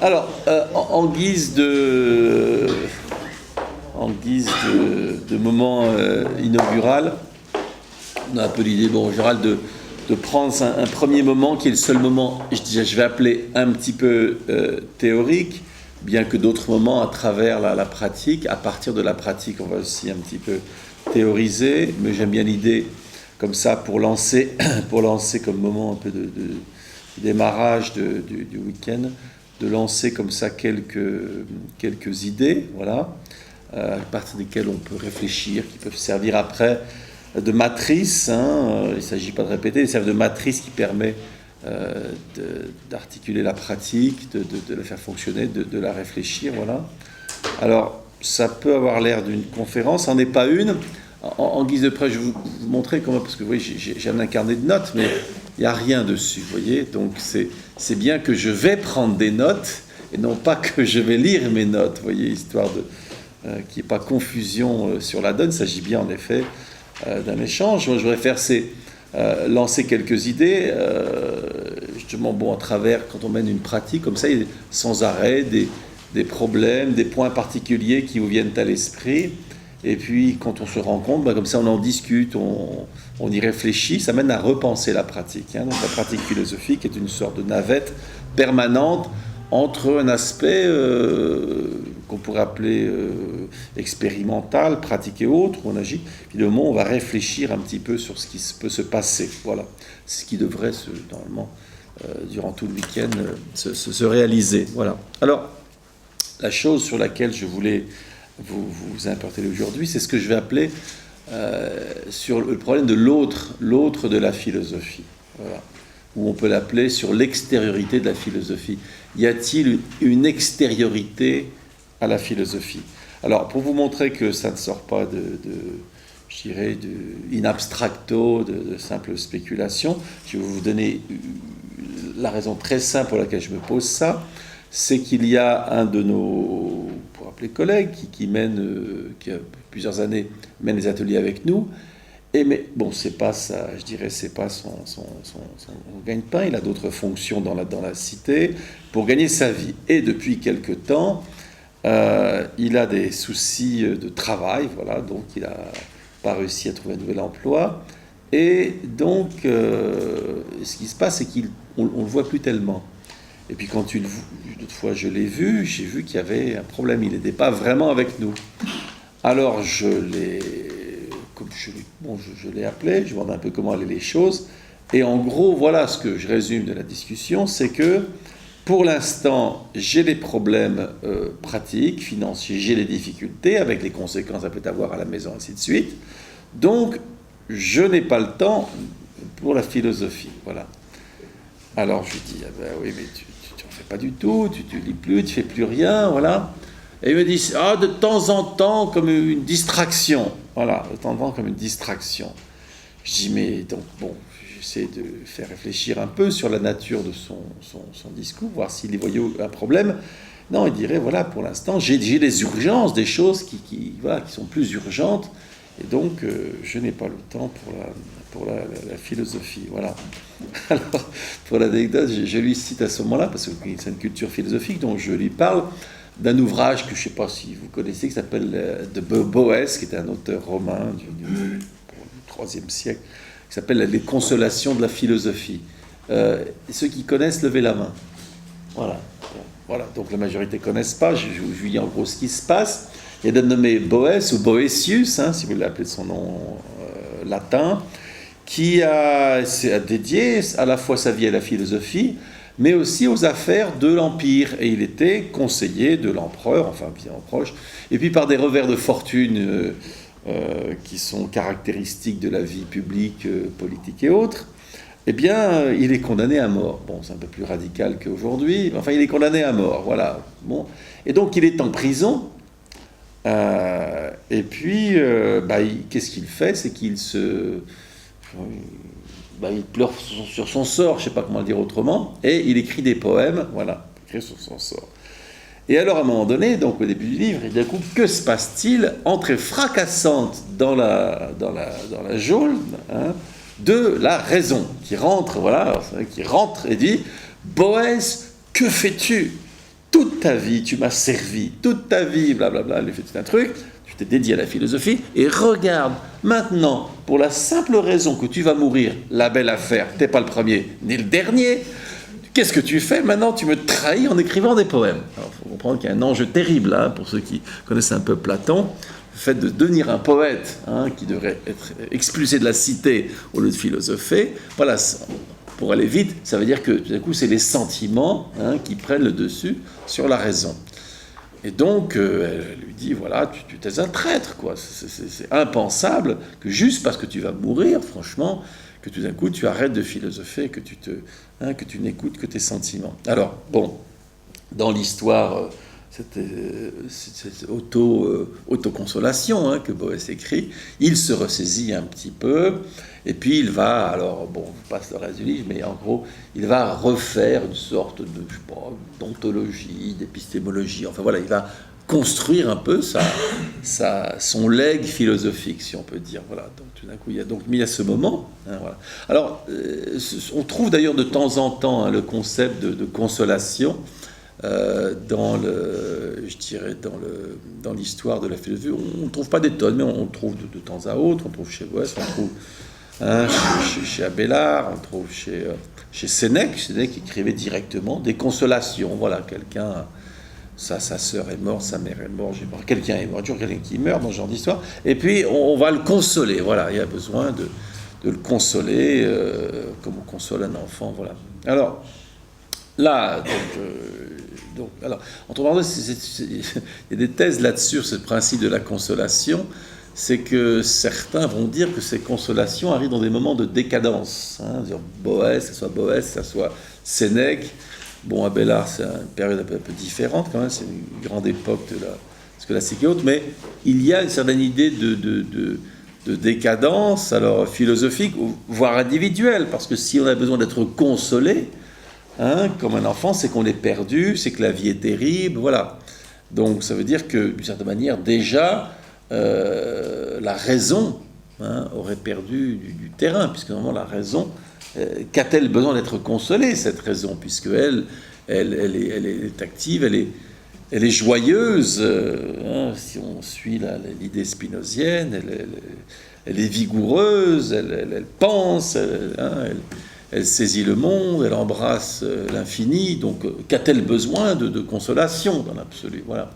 Alors, en guise de moment inaugural, on a un peu l'idée, bon, en général, de prendre un premier moment qui est le seul moment, je vais appeler un petit peu théorique, bien que d'autres moments à travers la pratique. À partir de la pratique, on va aussi un petit peu théoriser, mais j'aime bien l'idée comme ça pour lancer comme moment un peu de démarrage du week-end, de lancer comme ça quelques idées, voilà, à partir desquelles on peut réfléchir, qui peuvent servir après de matrice, il ne s'agit pas de répéter, ils servent de matrice qui permet d'articuler la pratique, de la faire fonctionner, de la réfléchir, voilà. Alors, ça peut avoir l'air d'une conférence, ça n'en est pas une. En guise de preuve, je vais vous montrer comment, parce que vous voyez, j'ai un carnet de notes, mais il n'y a rien dessus, vous voyez. Donc, c'est bien que je vais prendre des notes, et non pas que je vais lire mes notes, vous voyez, histoire qu'il n'y ait pas confusion sur la donne. Il s'agit bien, en effet, d'un échange. Moi, je voudrais faire, lancer quelques idées, justement, bon, à travers, quand on mène une pratique, comme ça, il y a sans arrêt des problèmes, des points particuliers qui vous viennent à l'esprit. Et puis, quand on se rend compte, comme ça, on en discute, on y réfléchit, ça mène à repenser la pratique. Donc, la pratique philosophique est une sorte de navette permanente entre un aspect qu'on pourrait appeler expérimental, pratique et autre, où on agit, puis le moment où on va réfléchir un petit peu sur ce qui peut se passer. Voilà, c'est ce qui devrait, normalement, durant tout le week-end, se réaliser. Voilà. Alors, la chose sur laquelle je voulais vous interpeller aujourd'hui, c'est ce que je vais appeler sur le problème de l'autre de la philosophie. Voilà. Ou on peut l'appeler sur l'extériorité de la philosophie. Y a-t-il une extériorité à la philosophie? Alors, pour vous montrer que ça ne sort pas je dirais, in abstracto, de simple spéculation, je vais vous donner la raison très simple pour laquelle je me pose ça, c'est qu'il y a un de nos, pour appeler collègues, qui a plusieurs années, mène les ateliers avec nous. Mais bon, c'est pas ça, je dirais, c'est pas son gagne-pain. Il a d'autres fonctions dans la cité pour gagner sa vie. Et depuis quelque temps, il a des soucis de travail, voilà, donc il n'a pas réussi à trouver un nouvel emploi. Et donc, ce qui se passe, c'est qu'on ne le voit plus tellement. Et puis quand d'autres fois je l'ai vu, j'ai vu qu'il y avait un problème, il n'était pas vraiment avec nous. Alors je l'ai appelé, je lui demandais un peu comment allaient les choses, et en gros, voilà ce que je résume de la discussion, c'est que pour l'instant, j'ai les problèmes pratiques, financiers, j'ai les difficultés, avec les conséquences que ça peut avoir à la maison, ainsi de suite. Donc, je n'ai pas le temps pour la philosophie, voilà. Alors je lui dis, ah ben oui, mais tu n'en fais pas du tout, tu lis plus, tu fais plus rien, voilà. Et il me dit, de temps en temps, comme une distraction, voilà, de temps en temps, comme une distraction. Je dis, mais donc, bon, j'essaie de faire réfléchir un peu sur la nature de son discours, voir s'il y voyait un problème. Non, il dirait, voilà, pour l'instant, j'ai des urgences, des choses qui sont plus urgentes, et donc, je n'ai pas le temps pour la philosophie, voilà. Alors, pour l'anecdote, je lui cite à ce moment-là, parce que c'est une culture philosophique, donc je lui parle d'un ouvrage que je ne sais pas si vous connaissez, qui s'appelle de Boès, qui était un auteur romain du IIIe siècle, qui s'appelle Les Consolations de la philosophie. Ceux qui connaissent, levez la main. Voilà. Donc la majorité ne connaissent pas, je vous dis en gros ce qui se passe. Il y a des nommés Boès ou Boétius, si vous l'appelez de son nom latin, qui a dédié à la fois sa vie à la philosophie, mais aussi aux affaires de l'Empire. Et il était conseiller de l'empereur, enfin bien proche, et puis par des revers de fortune qui sont caractéristiques de la vie publique, politique et autres, eh bien, il est condamné à mort. Bon, c'est un peu plus radical qu'aujourd'hui, mais enfin, il est condamné à mort, voilà. Bon. Et donc, il est en prison. Et puis, qu'est-ce qu'il fait? C'est qu'il il pleure sur son sort, je ne sais pas comment le dire autrement, et il écrit des poèmes, voilà, écrit sur son sort. Et alors, à un moment donné, donc au début du livre, d'un coup, que se passe-t-il? Entrée fracassante dans la geôle de la raison, qui rentre, voilà, qui rentre et dit « Boès, que fais-tu » toute ta vie, tu m'as servi, toute ta vie, blablabla, elle lui fait tout un truc, tu t'es dédié à la philosophie, et regarde, maintenant, pour la simple raison que tu vas mourir, la belle affaire, t'es pas le premier, ni le dernier, qu'est-ce que tu fais maintenant? Tu me trahis en écrivant des poèmes. Alors, il faut comprendre qu'il y a un enjeu terrible, hein, pour ceux qui connaissent un peu Platon, le fait de devenir un poète, hein, qui devrait être expulsé de la cité au lieu de philosopher, voilà, pour aller vite, ça veut dire que tout d'un coup, c'est les sentiments, hein, qui prennent le dessus sur la raison. Et donc, elle lui dit, voilà, tu es un traître, quoi. C'est impensable que juste parce que tu vas mourir, franchement, que tout d'un coup, tu arrêtes de philosopher, que tu n'écoutes que tes sentiments. Alors, bon, dans l'histoire, cette autoconsolation, hein, que Boès écrit, il se ressaisit un petit peu, et puis il va, alors, bon, je passe le reste du livre, mais en gros, il va refaire une sorte de, je sais pas, d'ontologie, d'épistémologie, enfin voilà, il va construire un peu son legs philosophique, si on peut dire. Voilà. Donc, tout d'un coup, il y a ce moment. Hein, voilà. Alors, on trouve d'ailleurs de temps en temps, hein, le concept de consolation dans l'histoire de la philosophie. On ne trouve pas des tonnes, mais on le trouve de temps à autre. On trouve chez Boès, on trouve, hein, chez Abélard, on trouve chez Sénèque. Sénèque écrivait directement des consolations. Voilà, quelqu'un... sa sœur est morte, sa mère est morte, quelqu'un est mort, toujours quelqu'un qui meurt dans ce genre d'histoire, et puis on va le consoler, voilà, il y a besoin de le consoler, comme on console un enfant, voilà. Alors, là, alors, entre parenthèses, il y a des thèses là-dessus, ce principe de la consolation, c'est que certains vont dire que ces consolations arrivent dans des moments de décadence, hein, Boès, que ça soit Sénèque. Bon, Abélard, c'est une période un peu différente quand même, c'est une grande époque de la scolastique et autres, mais il y a une certaine idée de décadence, alors philosophique, voire individuelle, parce que si on a besoin d'être consolé, hein, comme un enfant, c'est qu'on est perdu, c'est que la vie est terrible, voilà. Donc ça veut dire que, d'une certaine manière, déjà, la raison, hein, aurait perdu du terrain, puisque normalement la raison... qu'a-t-elle besoin d'être consolée, cette raison, puisque elle est active, elle est joyeuse, hein, si on suit l'idée spinozienne, elle est vigoureuse, elle pense, elle saisit le monde, elle embrasse l'infini, donc qu'a-t-elle besoin de consolation dans l'absolu, voilà.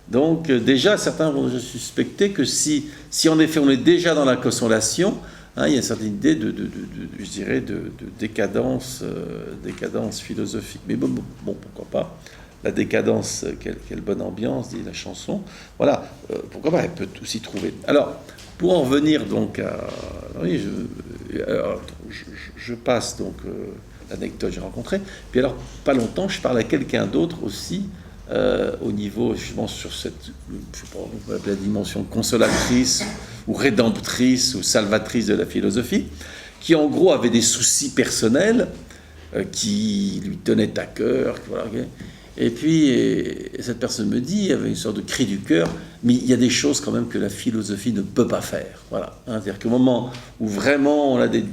Donc déjà, certains vont suspecter que si en effet on est déjà dans la consolation, hein, il y a une certaine idée je dirais, de décadence philosophique. Mais bon, pourquoi pas. La décadence, quelle bonne ambiance, dit la chanson. Voilà, pourquoi pas, elle peut aussi trouver. Alors, pour en revenir donc à... Oui, je passe donc l'anecdote que j'ai rencontrée. Puis alors, pas longtemps, je parle à quelqu'un d'autre aussi, au niveau, justement, sur cette, je sais pas, on peut appeler la dimension consolatrice, ou rédemptrice, ou salvatrice de la philosophie, qui en gros avait des soucis personnels, qui lui tenaient à cœur, voilà. Et puis, cette personne me dit, il y avait une sorte de cri du cœur, mais il y a des choses quand même que la philosophie ne peut pas faire. Voilà. Hein, c'est-à-dire qu'au moment où vraiment on a des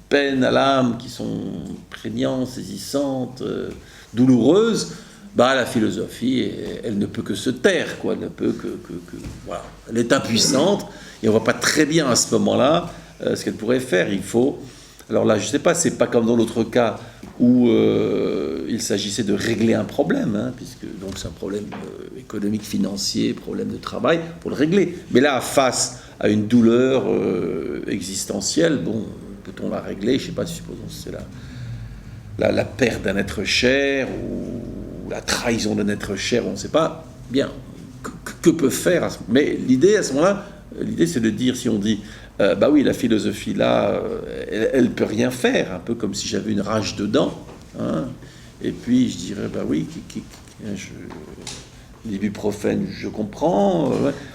peines à l'âme qui sont prégnantes, saisissantes, douloureuses, bah, la philosophie, elle ne peut que se taire, quoi. Elle ne peut que voilà. Elle est impuissante, et on ne voit pas très bien à ce moment-là ce qu'elle pourrait faire. Il faut... Alors là, je ne sais pas, c'est pas comme dans l'autre cas où il s'agissait de régler un problème, hein, puisque donc c'est un problème économique, financier, problème de travail, pour le régler. Mais là, face à une douleur existentielle, bon, peut-on la régler? Je ne sais pas, supposons que c'est la perte d'un être cher ou la trahison d'un être cher, on ne sait pas. Bien, que peut faire? Mais l'idée à ce moment-là, l'idée c'est de dire, si on dit, bah oui, la philosophie là, elle peut rien faire, un peu comme si j'avais une rage dedans, hein, et puis je dirais, bah oui, l'ibuprofène, je comprends,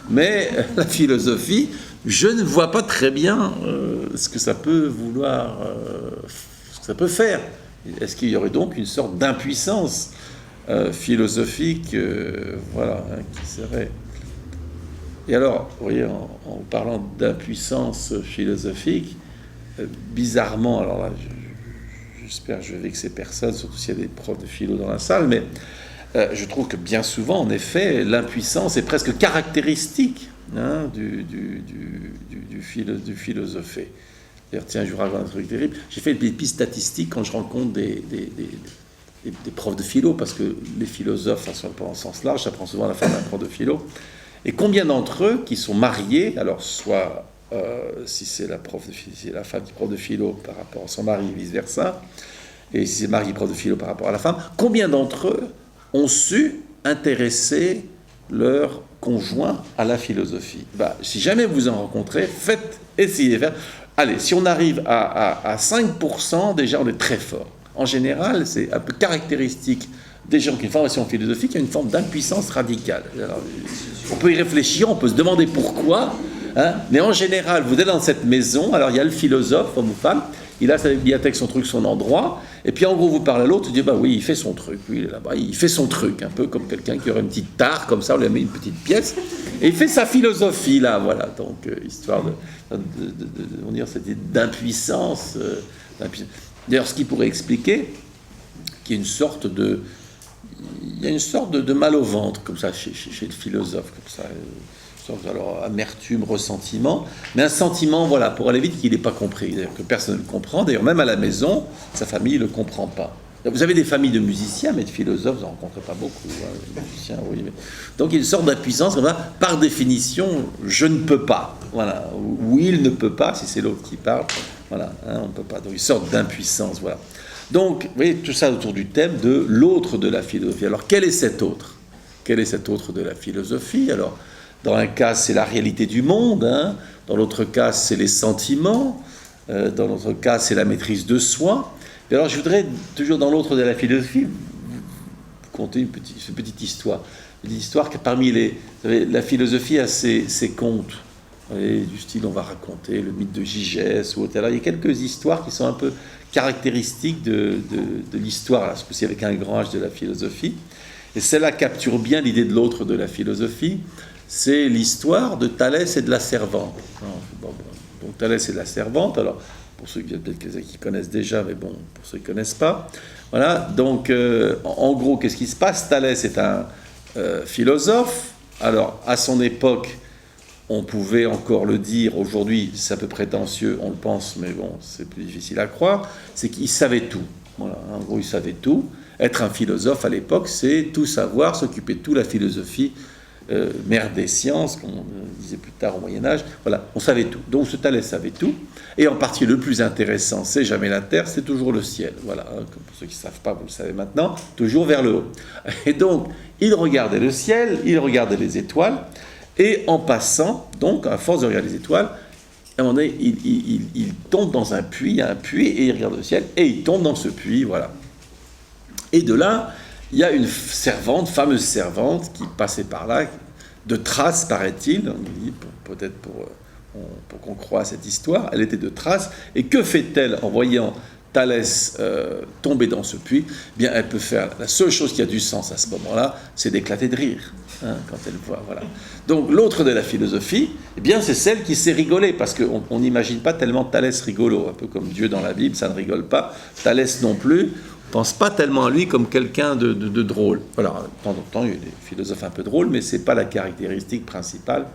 mais la philosophie, je ne vois pas très bien ce que ça peut vouloir, ce que ça peut faire. Est-ce qu'il y aurait donc une sorte d'impuissance philosophique, voilà, hein, qui serait... Et alors, vous voyez, en parlant d'impuissance philosophique, bizarrement, alors là, j'espère que je vais vexer personne, surtout s'il y a des profs de philo dans la salle, mais je trouve que bien souvent, en effet, l'impuissance est presque caractéristique du philosophé. D'ailleurs, tiens, je vous raconte un truc terrible. J'ai fait des pistes statistiques quand je rencontre des profs de philo, parce que les philosophes, en sens large, ça prend souvent la femme d'un prof de philo. Et combien d'entre eux qui sont mariés, alors soit si c'est la femme qui est prof de philo par rapport à son mari et vice-versa, et si c'est le mari qui est prof de philo par rapport à la femme, combien d'entre eux ont su intéresser leur conjoint à la philosophie? Si jamais vous en rencontrez, essayez de faire. Allez, si on arrive à 5%, déjà on est très fort. En général, c'est un peu caractéristique des gens qui ont une formation philosophique, il y a une forme d'impuissance radicale. Alors, on peut y réfléchir, on peut se demander pourquoi, mais en général, vous êtes dans cette maison, alors il y a le philosophe, homme ou femme, il a sa bibliothèque, son truc, son endroit, et puis en gros, vous parlez à l'autre, tu dis, oui, il fait son truc, oui, il est là-bas, il fait son truc, un peu comme quelqu'un qui aurait une petite tare, comme ça, on lui met une petite pièce, et il fait sa philosophie, là, voilà, donc, histoire on dirait, d'impuissance, D'ailleurs, ce qui pourrait expliquer qu'il y a une sorte de mal au ventre, comme ça, chez le philosophe, comme ça, alors amertume, ressentiment, mais un sentiment, voilà, pour aller vite, qu'il n'est pas compris, d'ailleurs, que personne ne le comprend, d'ailleurs, même à la maison, sa famille ne le comprend pas. Vous avez des familles de musiciens, mais de philosophes, vous n'en rencontrez pas beaucoup, musiciens, oui, mais... Donc il y a une sorte d'impuissance, comme ça, par définition, je ne peux pas, voilà, ou il ne peut pas, si c'est l'autre qui parle, voilà, on ne peut pas, donc une sorte d'impuissance, voilà. Donc, vous voyez, tout ça autour du thème de l'autre de la philosophie. Alors, quel est cet autre? Quel est cet autre de la philosophie? Alors, dans un cas, c'est la réalité du monde, dans l'autre cas, c'est les sentiments, dans l'autre cas, c'est la maîtrise de soi. Et alors, je voudrais, toujours dans l'autre de la philosophie, vous conter une petite histoire. Une histoire que parmi vous savez, la philosophie a ses contes. Et du style, on va raconter le mythe de Gigès ou autre. Alors, il y a quelques histoires qui sont un peu caractéristiques de l'histoire, là, ce avec un grand H de la philosophie. Et celle-là capture bien l'idée de l'autre de la philosophie. C'est l'histoire de Thalès et de la servante. Donc Thalès et de la servante, alors pour ceux qui peut-être qui connaissent déjà, mais bon, pour ceux qui ne connaissent pas. Voilà, donc en gros, qu'est-ce qui se passe? Thalès est un philosophe. Alors, à son époque, on pouvait encore le dire, aujourd'hui c'est un peu prétentieux, on le pense, mais bon, c'est plus difficile à croire, c'est qu'il savait tout. Voilà, en gros, il savait tout. Être un philosophe à l'époque, c'est tout savoir, s'occuper de tout, la philosophie, mère des sciences, comme on disait plus tard au Moyen-Âge. Voilà, on savait tout. Donc ce Thalès savait tout. Et en partie, le plus intéressant, c'est jamais la terre, c'est toujours le ciel. Voilà, comme pour ceux qui ne savent pas, vous le savez maintenant, toujours vers le haut. Et donc, il regardait le ciel, il regardait les étoiles. Et en passant, donc, à force de regarder les étoiles, à un moment donné, il tombe dans un puits, il y a un puits, et il regarde le ciel, et il tombe dans ce puits, voilà. Et de là, il y a une servante, fameuse servante, qui passait par là, de Thrace, paraît-il, on dit, peut-être pour qu'on croie à cette histoire, elle était de Thrace, et que fait-elle en voyant Thalès tomber dans ce puits? Eh bien, elle peut faire, la seule chose qui a du sens à ce moment-là, c'est d'éclater de rire, quand elle voit, voilà. Donc, l'autre de la philosophie, eh bien, c'est celle qui sait rigoler, parce qu'on n'imagine pas tellement Thalès rigolo, un peu comme Dieu dans la Bible, ça ne rigole pas, Thalès non plus, on ne pense pas tellement à lui comme quelqu'un de drôle. Voilà, de temps en temps, il y a des philosophes un peu drôles, mais ce n'est pas la caractéristique principale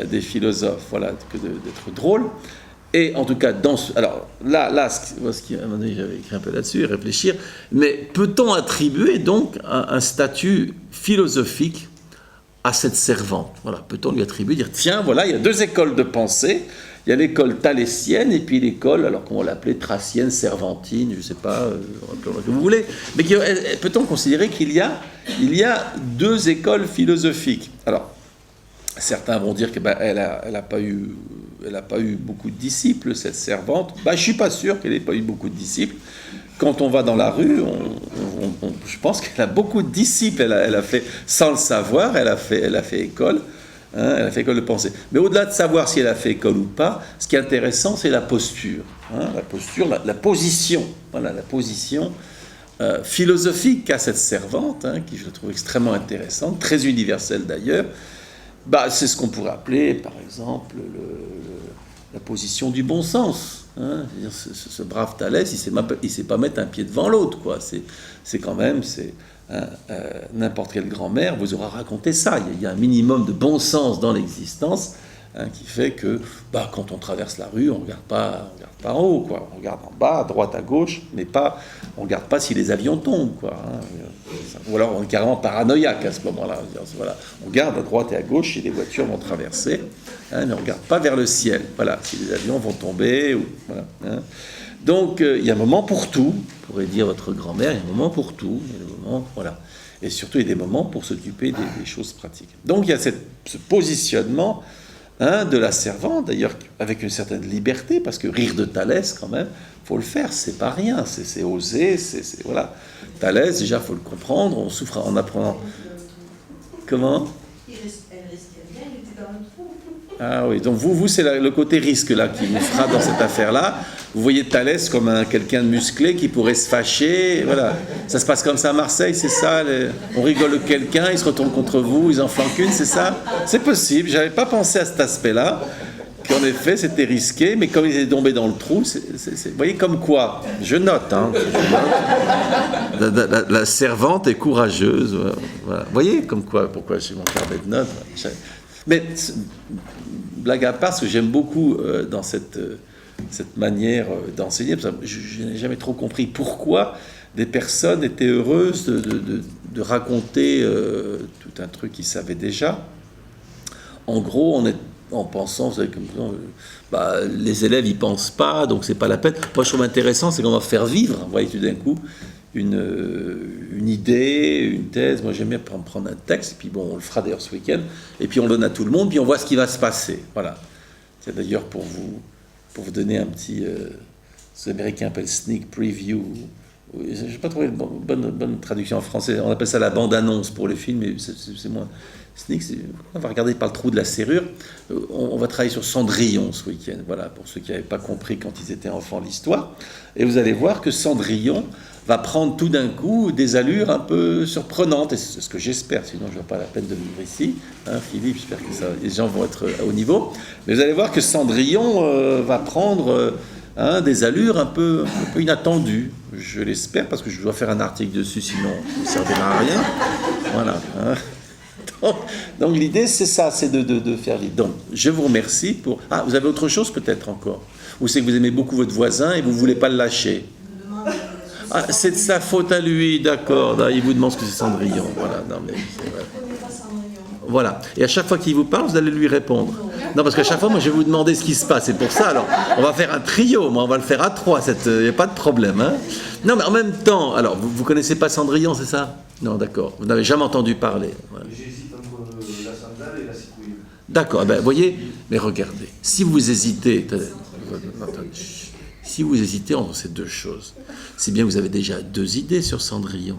des philosophes, voilà, d'être drôle. Et en tout cas, alors là, ce qui, à un moment donné, j'avais écrit un peu là-dessus, réfléchir, mais peut-on attribuer donc un statut philosophique à cette servante? Voilà, peut-on lui attribuer, dire, tiens, voilà, il y a deux écoles de pensée, il y a l'école thalésienne et puis l'école, alors qu'on va l'appeler thracienne, servantine, je ne sais pas, appelez-le que vous voulez, mais peut-on considérer qu'il y a deux écoles philosophiques? Alors, certains vont dire qu'elle n'a pas eu beaucoup de disciples, cette servante. Je ne suis pas sûr qu'elle n'ait pas eu beaucoup de disciples. Quand on va dans la rue, je pense qu'elle a beaucoup de disciples. Elle a fait, sans le savoir, elle a fait école. Elle a fait école de pensée. Mais au-delà de savoir si elle a fait école ou pas, ce qui est intéressant, c'est la posture. La posture, la position. Voilà, la position philosophique qu'a cette servante, qui je trouve extrêmement intéressante, très universelle d'ailleurs. C'est ce qu'on pourrait appeler, par exemple, la position du bon sens. Hein, je veux dire, ce brave Thalès, il sait pas mettre un pied devant l'autre, quoi. C'est quand même, n'importe quelle grand-mère vous aura raconté ça. Il y a un minimum de bon sens dans l'existence, hein, qui fait que quand on traverse la rue, on regarde pas en haut, quoi. On regarde en bas, à droite, à gauche, mais on regarde pas si les avions tombent, quoi. Hein. Ou alors on est carrément paranoïaque à ce moment-là. Voilà. On regarde à droite et à gauche si les voitures vont traverser, hein, mais on regarde pas vers le ciel. Voilà, si les avions vont tomber. Voilà, hein. Donc il y a un moment pour tout, pourrait dire votre grand-mère. Il y a un moment pour tout. Il y a des moments, voilà. Et surtout, il y a des moments pour s'occuper des choses pratiques. Donc il y a ce positionnement, hein, de la servante, d'ailleurs avec une certaine liberté, parce que rire de Thalès, quand même, faut le faire, c'est pas rien, c'est oser, voilà. Thalès, déjà, faut le comprendre, on souffre en apprenant. Comment ? Elle risquait bien, il était dans le trou. Ah oui, donc vous c'est le côté risque là qui vous fera dans cette affaire-là. Vous voyez Thalès comme quelqu'un de musclé qui pourrait se fâcher, voilà. Ça se passe comme ça à Marseille, c'est ça, on rigole de quelqu'un, il se retourne contre vous, ils en flanquent une, c'est ça ? C'est possible, j'avais pas pensé à cet aspect-là, qu'en effet c'était risqué, mais comme il est tombé dans le trou, vous voyez comme quoi, je note, hein, la servante est courageuse, voilà. Vous voyez comme quoi, pourquoi j'ai mon carnet de notes. Mais blague à part, ce que j'aime beaucoup dans cette manière d'enseigner, parce que je n'ai jamais trop compris pourquoi des personnes étaient heureuses de raconter tout un truc qu'ils savaient déjà. En gros, en pensant, vous savez, les élèves ils pensent pas, donc c'est pas la peine. Moi, je trouve intéressant, c'est qu'on va faire vivre, vous voyez, tout d'un coup, une idée, une thèse. Moi, j'aime bien prendre un texte, puis bon, on le fera d'ailleurs ce week-end, et puis on le donne à tout le monde, puis on voit ce qui va se passer. Voilà. C'est d'ailleurs pour vous donner un petit, ce que les Américains appellent sneak preview. Je n'ai pas trouvé une bonne traduction en français. On appelle ça la bande-annonce pour les films, mais c'est moins. Sneak, on va regarder par le trou de la serrure. On va travailler sur Cendrillon ce week-end. Voilà, pour ceux qui n'avaient pas compris quand ils étaient enfants l'histoire. Et vous allez voir que Cendrillon va prendre tout d'un coup des allures un peu surprenantes. Et c'est ce que j'espère, sinon je ne vois pas la peine de vivre ici. Hein, Philippe, j'espère que les gens vont être à haut niveau. Mais vous allez voir que Cendrillon va prendre des allures un peu inattendues. Je l'espère, parce que je dois faire un article dessus, sinon ça ne servira à rien. Voilà. Hein. Donc l'idée, c'est ça, c'est de faire vite. Donc, je vous remercie pour... Ah, vous avez autre chose peut-être encore ? Ou c'est que vous aimez beaucoup votre voisin et vous ne voulez pas le lâcher ? Ah, c'est de sa faute à lui, d'accord. Là, il vous demande ce que c'est Cendrillon. Voilà, non, mais voilà. Et à chaque fois qu'il vous parle, vous allez lui répondre. Non, parce qu'à chaque fois, moi, je vais vous demander ce qui se passe. C'est pour ça, alors, on va faire un trio. Moi, on va le faire à 3. Il n'y a pas de problème. Hein. Non, mais en même temps, alors, vous ne connaissez pas Cendrillon, c'est ça ? Non, d'accord. Vous n'avez jamais entendu parler. Voilà. J'hésite entre la sandale et la citrouille. D'accord. Ben, voyez, mais regardez. Si vous hésitez... Si vous hésitez entre ces deux choses, c'est bien que vous avez déjà 2 idées sur Cendrillon.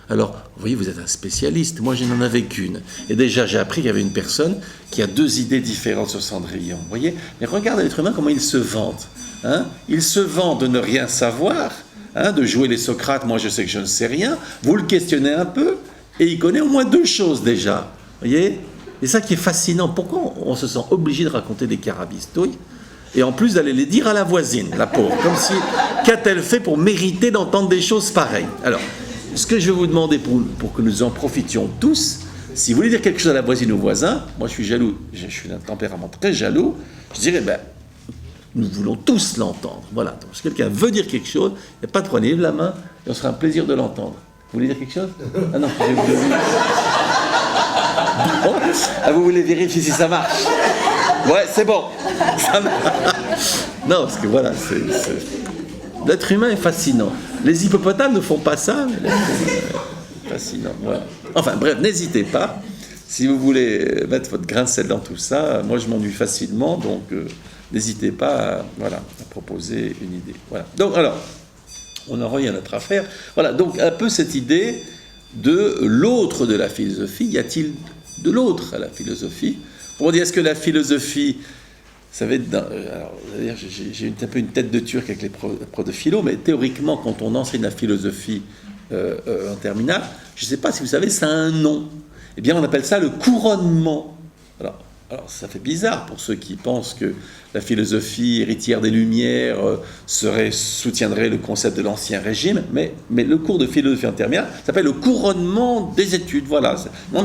Alors, vous voyez, vous êtes un spécialiste. Moi, je n'en avais qu'une. Et déjà, j'ai appris qu'il y avait une personne qui a 2 idées différentes sur Cendrillon. Vous voyez ? Mais regardez l'être humain, comment il se vante. Hein ? Il se vante de ne rien savoir, hein, de jouer les Socrates. Moi, je sais que je ne sais rien. Vous le questionnez un peu, et il connaît au moins 2 choses déjà. Vous voyez ? C'est ça qui est fascinant. Pourquoi on se sent obligé de raconter des carabistouilles ? Et en plus d'aller les dire à la voisine, la pauvre. Comme si, qu'a-t-elle fait pour mériter d'entendre des choses pareilles ? Alors, ce que je vais vous demander pour que nous en profitions tous, si vous voulez dire quelque chose à la voisine ou au voisin, moi je suis jaloux, je suis d'un tempérament très jaloux, je dirais, nous voulons tous l'entendre. Voilà, donc si quelqu'un veut dire quelque chose, il n'y a pas de problème, lève la main, et on sera un plaisir de l'entendre. Vous voulez dire quelque chose ? Ah non, je vais vous le dire. Bon. Ah, vous voulez vérifier si ça marche ? Ouais, c'est bon. Ça marche. Non, parce que voilà, l'être humain est fascinant. Les hippopotames ne font pas ça, mais l'être humain est fascinant. Voilà. Enfin, bref, n'hésitez pas. Si vous voulez mettre votre grain de sel dans tout ça, moi je m'ennuie facilement, donc n'hésitez pas à proposer une idée. Voilà. Donc, alors, on en revient à notre affaire. Voilà, donc un peu cette idée de l'autre de la philosophie. Y a-t-il de l'autre à la philosophie ? On dit, est-ce que la philosophie, ça va être... alors, j'ai un peu une tête de turc avec les profs de philo, mais théoriquement, quand on enseigne la philosophie en terminale, je ne sais pas si vous savez, ça a un nom. Eh bien, on appelle ça le couronnement. Alors ça fait bizarre pour ceux qui pensent que la philosophie héritière des Lumières soutiendrait le concept de l'Ancien Régime, mais le cours de philosophie intermédiaire s'appelle le couronnement des études. Voilà,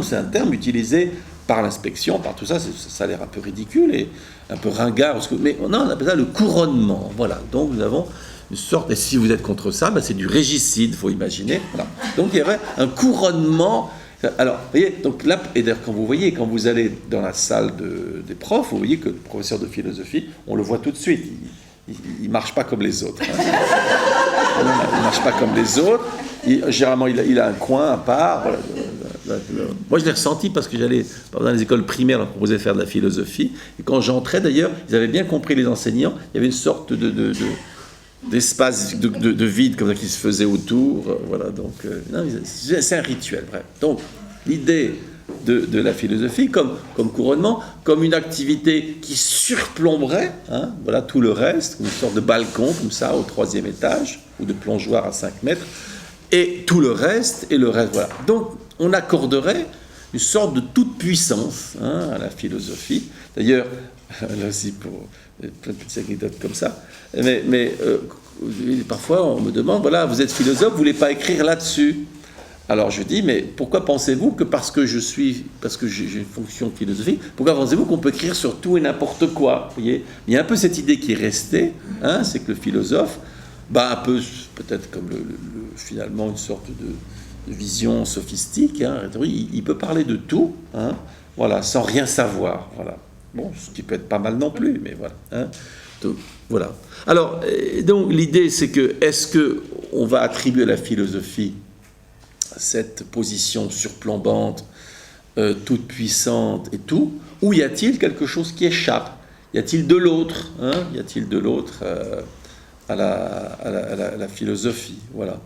c'est un terme utilisé par l'inspection, par tout ça, ça a l'air un peu ridicule et un peu ringard, mais non, on appelle ça le couronnement. Voilà, donc nous avons une sorte, et si vous êtes contre ça, c'est du régicide, il faut imaginer. Voilà. Donc il y aurait un couronnement. Alors, vous voyez, donc là, et d'ailleurs, quand vous allez dans la salle des profs, vous voyez que le professeur de philosophie, on le voit tout de suite, il ne marche pas comme les autres. Hein. Il ne marche pas comme les autres. Généralement, il a un coin à part. Voilà. Moi, je l'ai ressenti parce que j'allais dans les écoles primaires, on proposait de faire de la philosophie. Et quand j'entrais, d'ailleurs, ils avaient bien compris, les enseignants, il y avait une sorte d'espace de vide comme ça qui se faisait autour. Voilà, donc, non, c'est un rituel, bref. Donc, l'idée de la philosophie comme couronnement, comme une activité qui surplomberait voilà, tout le reste, comme une sorte de balcon comme ça au 3e étage, ou de plongeoir à 5 mètres, et tout le reste, voilà. Donc, on accorderait une sorte de toute-puissance à la philosophie. D'ailleurs, là aussi, pour plein de petites anecdotes comme ça, mais parfois on me demande, voilà, vous êtes philosophe, vous ne voulez pas écrire là-dessus? Alors je dis, mais pourquoi pensez-vous que parce que j'ai une fonction philosophique, pourquoi pensez-vous qu'on peut écrire sur tout et n'importe quoi? Vous voyez, il y a un peu cette idée qui est restée, c'est que le philosophe, un peu peut-être comme finalement une sorte de vision sophistique, il peut parler de tout, voilà, sans rien savoir, voilà. Bon, ce qui peut être pas mal non plus, mais voilà. Donc, voilà. Alors, donc l'idée, c'est que est-ce que on va attribuer à la philosophie cette position surplombante, toute puissante et tout, ou y a-t-il quelque chose qui échappe? Y a-t-il de l'autre? Y a-t-il de l'autre à la philosophie? Voilà.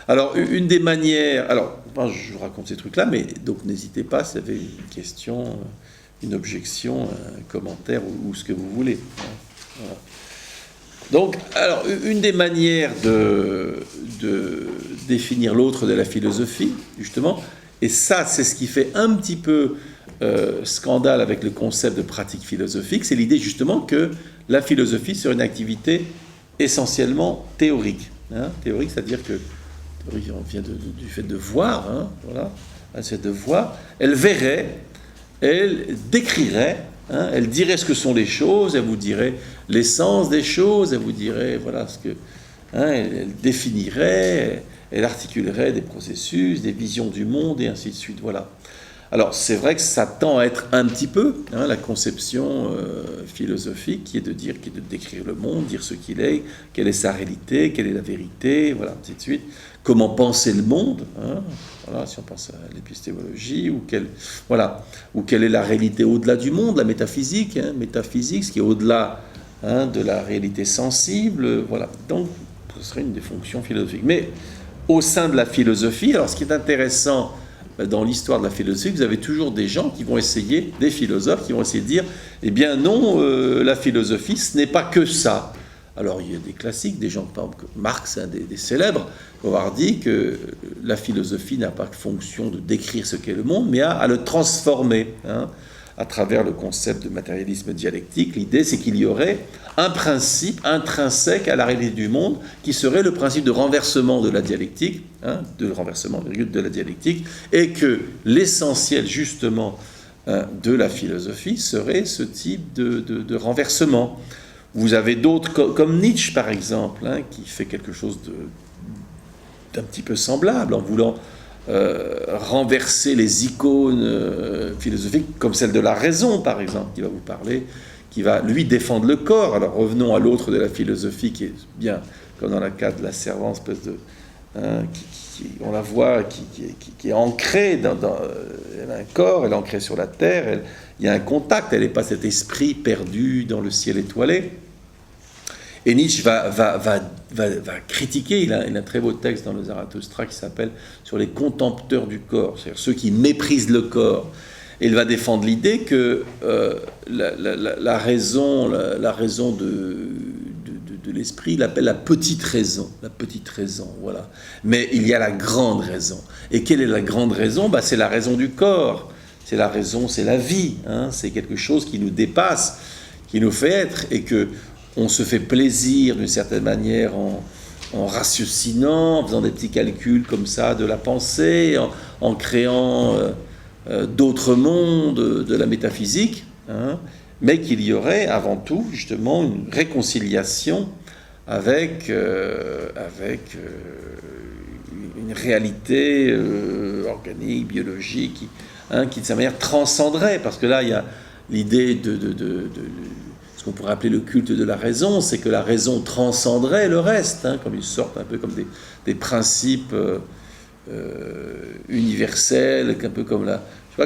Alors, une des manières... Alors, je vous raconte ces trucs-là, mais donc n'hésitez pas, si vous avez une question, une objection, un commentaire ou ce que vous voulez. Voilà. Donc, alors, une des manières de définir l'autre de la philosophie, justement, et ça, c'est ce qui fait un petit peu scandale avec le concept de pratique philosophique, c'est l'idée, justement, que la philosophie serait une activité essentiellement théorique. Théorique, c'est-à-dire que théorie, on vient du fait de voir, voilà, c'est de voir, elle verrait, elle décrirait, elle dirait ce que sont les choses, elle vous dirait l'essence des choses, elle vous dirait, voilà, ce que, elle définirait, elle articulerait des processus, des visions du monde, et ainsi de suite, voilà. Alors, c'est vrai que ça tend à être un petit peu la conception philosophique qui est de décrire le monde, dire ce qu'il est, quelle est sa réalité, quelle est la vérité, voilà, ainsi de suite. Comment penser le monde, voilà, si on pense à l'épistémologie, ou quelle est la réalité au-delà du monde, la métaphysique, métaphysique, ce qui est au-delà de la réalité sensible, voilà. Donc, ce serait une des fonctions philosophiques. Mais au sein de la philosophie, alors ce qui est intéressant dans l'histoire de la philosophie, vous avez toujours des gens qui vont essayer, des philosophes qui vont essayer de dire, eh bien non, la philosophie, ce n'est pas que ça. Alors, il y a des classiques, des gens, par exemple, Marx, des célèbres, qui vont avoir dit que la philosophie n'a pas que fonction de décrire ce qu'est le monde, mais à le transformer, à travers le concept de matérialisme dialectique. L'idée, c'est qu'il y aurait un principe intrinsèque à la réalité du monde, qui serait le principe de renversement de la dialectique, de renversement de la dialectique, et que l'essentiel, justement, de la philosophie serait ce type de renversement. Vous avez d'autres, comme Nietzsche par exemple, qui fait quelque chose d'un petit peu semblable, en voulant renverser les icônes philosophiques, comme celle de la raison par exemple, qui va vous parler, qui va lui défendre le corps. Alors revenons à l'autre de la philosophie, qui est bien, comme dans le cas de la servante, espèce de... on la voit, qui est ancrée elle a un corps, elle est ancrée sur la terre, il y a un contact, elle n'est pas cet esprit perdu dans le ciel étoilé. Et Nietzsche va critiquer, il a un très beau texte dans le Zarathustra qui s'appelle « Sur les contempteurs du corps », c'est-à-dire ceux qui méprisent le corps. Et il va défendre l'idée que la raison de l'esprit, il l'appelle la petite raison, voilà. Mais il y a la grande raison. Et quelle est la grande raison ? C'est la raison du corps. c'est la raison, c'est la vie, hein, c'est quelque chose qui nous dépasse, qui nous fait être, et que on se fait plaisir d'une certaine manière en ratiocinant, en faisant des petits calculs comme ça de la pensée, en créant d'autres mondes, de la métaphysique, hein, mais qu'il y aurait avant tout justement une réconciliation avec une réalité organique, biologique, hein, qui de sa manière transcenderait, parce que là il y a l'idée de ce qu'on pourrait appeler le culte de la raison, c'est que la raison transcenderait le reste, hein, comme une sorte, un peu comme des principes universels, un peu comme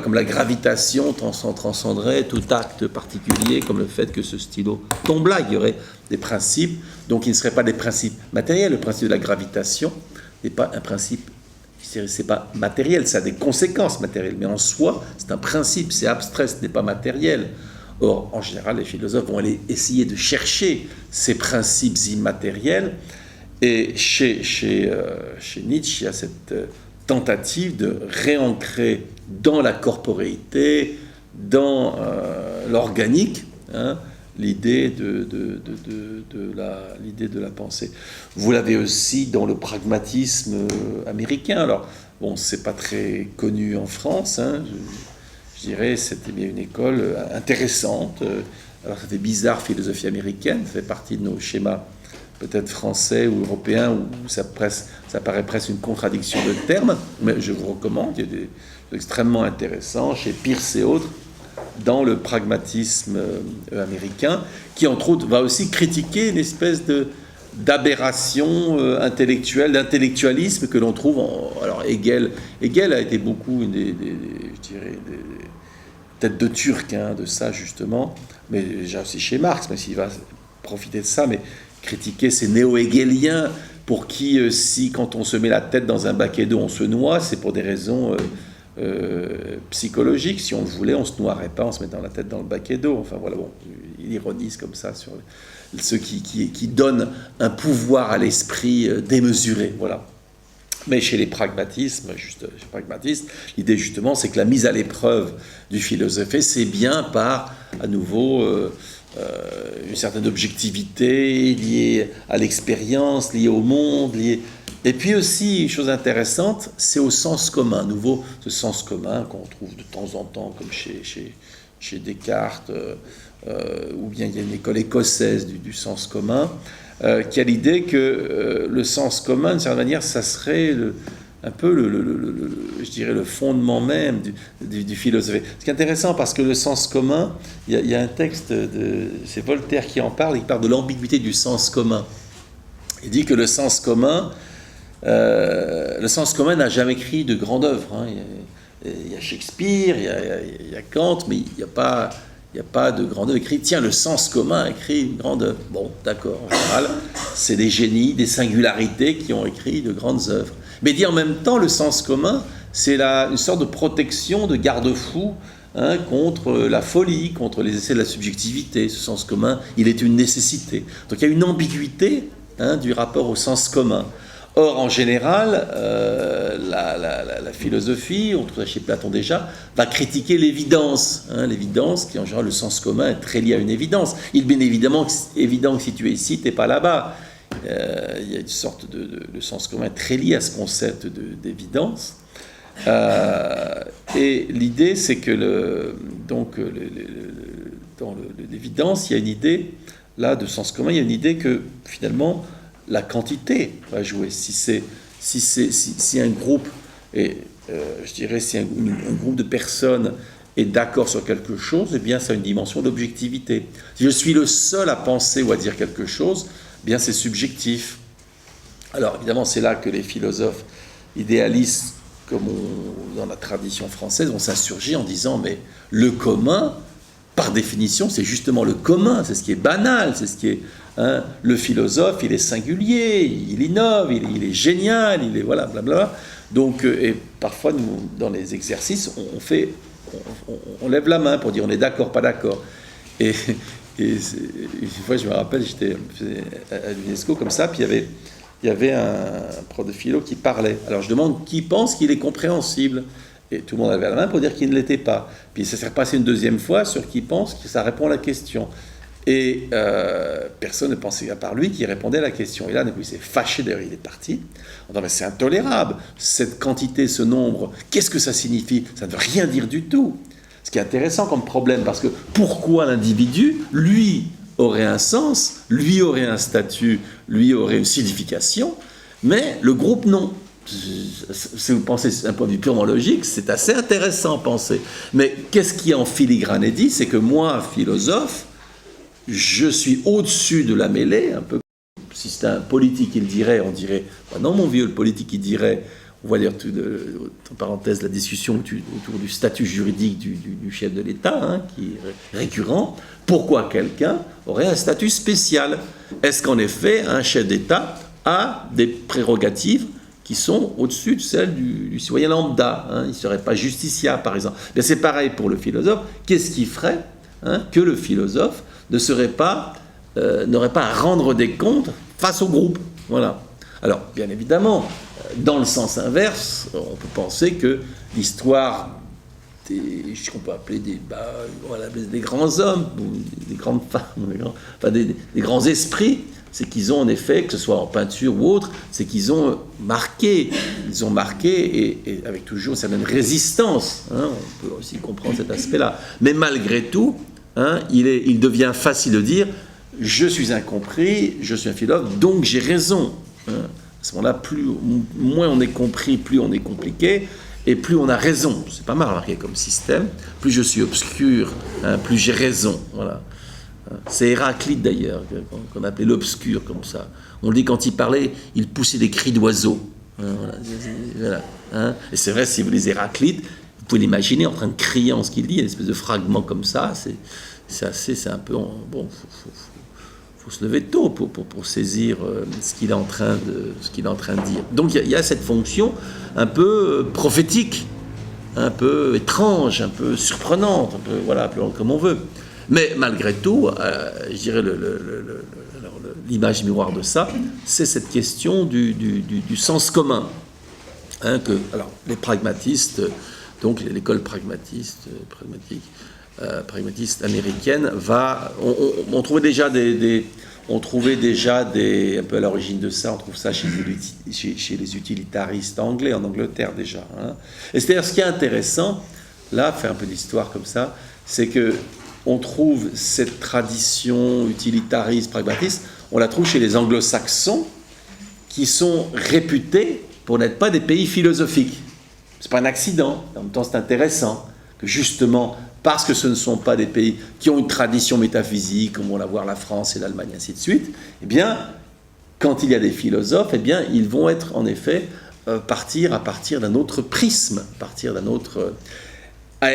comme la gravitation transcenderait tout acte particulier, comme le fait que ce stylo tombe là. Il y aurait des principes, donc ils ne seraient pas des principes matériels. Le principe de la gravitation n'est pas un principe, c'est pas matériel, ça a des conséquences matérielles, mais en soi, c'est un principe, c'est abstrait, ce n'est pas matériel. Or, en général, les philosophes vont aller essayer de chercher ces principes immatériels, et chez Nietzsche, il y a cette tentative de réancrer dans la corporéité, dans l'organique, hein, l'idée de la pensée. Vous l'avez aussi dans le pragmatisme américain. Alors, bon, c'est pas très connu en France, hein, je dirais, c'était bien une école intéressante. Alors, ça fait bizarre, philosophie américaine, ça fait partie de nos schémas peut-être français ou européens, où ça paraît presque une contradiction de termes, mais je vous recommande, il y a des extrêmement intéressants chez Peirce et autres, dans le pragmatisme américain, qui entre autres va aussi critiquer une espèce d'aberration intellectuelle, d'intellectualisme que l'on trouve alors Hegel a été beaucoup je dirais des têtes de turc, hein, de ça justement, mais déjà aussi chez Marx, mais s'il va profiter de ça, mais critiquer ces néo-hegéliens pour qui, si quand on se met la tête dans un baquet d'eau, on se noie, c'est pour des raisons psychologiques. Si on le voulait, on ne se noierait pas en se mettant la tête dans le baquet d'eau. Enfin voilà, bon, il ironise comme ça sur ceux qui donnent un pouvoir à l'esprit démesuré. Voilà. Mais chez les pragmatistes, l'idée justement, c'est que la mise à l'épreuve du philosophé, c'est bien par, à nouveau, une certaine objectivité liée à l'expérience, liée au monde, et puis aussi, une chose intéressante, c'est au sens commun. Nouveau, ce sens commun qu'on trouve de temps en temps, comme chez Descartes, ou bien il y a une école écossaise du sens commun, qui a l'idée que le sens commun, d'une certaine manière, ça serait un peu je dirais le fondement même du philosophie. C'est intéressant parce que le sens commun, il y a un texte, c'est Voltaire qui en parle, il parle de l'ambiguïté du sens commun. Il dit que le sens commun n'a jamais écrit de grande œuvre. Hein. Il y a Shakespeare, il y a Kant, mais il n'y a pas de grande œuvre écrite. Tiens, le sens commun a écrit une grande œuvre. Bon, d'accord, en général, c'est des génies, des singularités qui ont écrit de grandes œuvres. Mais dit en même temps, le sens commun, c'est une sorte de protection, de garde-fou, hein, contre la folie, contre les essais de la subjectivité. Ce sens commun, il est une nécessité. Donc il y a une ambiguïté, hein, du rapport au sens commun. Or, en général, la philosophie, on trouve ça chez Platon déjà, va critiquer l'évidence. Hein, l'évidence, qui en général, le sens commun est très lié à une évidence. Il est bien évident que si tu es ici, tu n'es pas là-bas. Il y a une sorte de sens commun très lié à ce concept d'évidence. Et l'idée, c'est que dans l'évidence, il y a une idée, là, de sens commun, il y a une idée que, finalement, la quantité va jouer. Si un groupe, je dirais, si un groupe de personnes est d'accord sur quelque chose, eh bien, ça a une dimension d'objectivité. Si je suis le seul à penser ou à dire quelque chose, eh bien, c'est subjectif. Alors, évidemment, c'est là que les philosophes idéalistes, comme dans la tradition française, vont s'insurger en disant, mais le commun, par définition, c'est justement le commun, c'est ce qui est banal, c'est ce qui est... Hein, le philosophe, il est singulier, il innove, il est génial, il est... Voilà, blablabla. Donc, et parfois, nous, dans les exercices, on lève la main pour dire on est d'accord, pas d'accord. Et une fois, je me rappelle, j'étais à l'UNESCO comme ça, puis il y avait un prof de philo qui parlait. Alors je demande qui pense qu'il est compréhensible. Et tout le monde avait la main pour dire qu'il ne l'était pas. Puis ça s'est repassé une deuxième fois sur qui pense que ça répond à la question. Et personne ne pensait à part lui qui répondait à la question. Et là, il s'est fâché, d'ailleurs, il est parti. On dit, mais c'est intolérable, cette quantité, ce nombre, qu'est-ce que ça signifie? Ça ne veut rien dire du tout. Ce qui est intéressant comme problème, parce que pourquoi l'individu, lui, aurait un sens, lui aurait un statut, lui aurait une signification, mais le groupe, non. Si vous pensez d'un point de vue purement logique, c'est assez intéressant à penser. Mais qu'est-ce qui en filigrane est dit? C'est que moi, philosophe, je suis au-dessus de la mêlée, un peu. Si c'était un politique, il dirait, on dirait, bah non mon vieux, le politique, il dirait, on va dire, en parenthèse, la discussion autour du statut juridique du chef de l'État, hein, qui est récurrent. Pourquoi quelqu'un aurait un statut spécial? Est-ce qu'en effet, un chef d'État a des prérogatives qui sont au-dessus de celles du citoyen lambda, hein? Il ne serait pas justiciable, par exemple. Mais c'est pareil pour le philosophe. Qu'est-ce qui ferait que le philosophe n'aurait pas à rendre des comptes face au groupe? Voilà. Alors, bien évidemment, dans le sens inverse, on peut penser que l'histoire ce qu'on peut appeler des grands hommes, ou des grandes femmes, des grands esprits, c'est qu'ils ont en effet, que ce soit en peinture ou autre, c'est qu'ils ont marqué, et avec toujours une certaine résistance, hein, on peut aussi comprendre cet aspect-là. Mais malgré tout, hein, il devient facile de dire « je suis incompris, je suis un philosophe, donc j'ai raison hein. ». À ce moment-là, moins on est compris, plus on est compliqué, et plus on a raison. C'est pas mal remarqué comme système. Plus je suis obscur, hein, plus j'ai raison. Voilà. C'est Héraclite d'ailleurs, qu'on appelait l'obscur comme ça. On le dit quand il parlait, il poussait des cris d'oiseaux. Voilà. Hein. Et c'est vrai, si vous lisez Héraclite, vous pouvez l'imaginer en train de crier en ce qu'il dit, il y a une espèce de fragment comme ça. C'est un peu... Bon, faut se lever tôt pour saisir ce qu'il est en train de dire. Donc il y a cette fonction un peu prophétique, un peu étrange, un peu surprenante, un peu, voilà, appelons comme on veut. Mais malgré tout, je dirais l'image miroir de ça, c'est cette question du sens commun. Alors les pragmatistes, donc l'école pragmatique américaine on trouvait déjà un peu à l'origine de ça, on trouve ça chez les utilitaristes anglais, en Angleterre déjà. Hein. Et c'est-à-dire ce qui est intéressant, là, faire un peu d'histoire comme ça, c'est que on trouve cette tradition utilitariste, pragmatiste, on la trouve chez les anglo-saxons, qui sont réputés pour n'être pas des pays philosophiques. C'est pas un accident, en même temps c'est intéressant, que justement, parce que ce ne sont pas des pays qui ont une tradition métaphysique, comme on va voir la France et l'Allemagne, ainsi de suite, eh bien, quand il y a des philosophes, eh bien, ils vont être, en effet, partir à partir d'un autre prisme, partir d'un autre...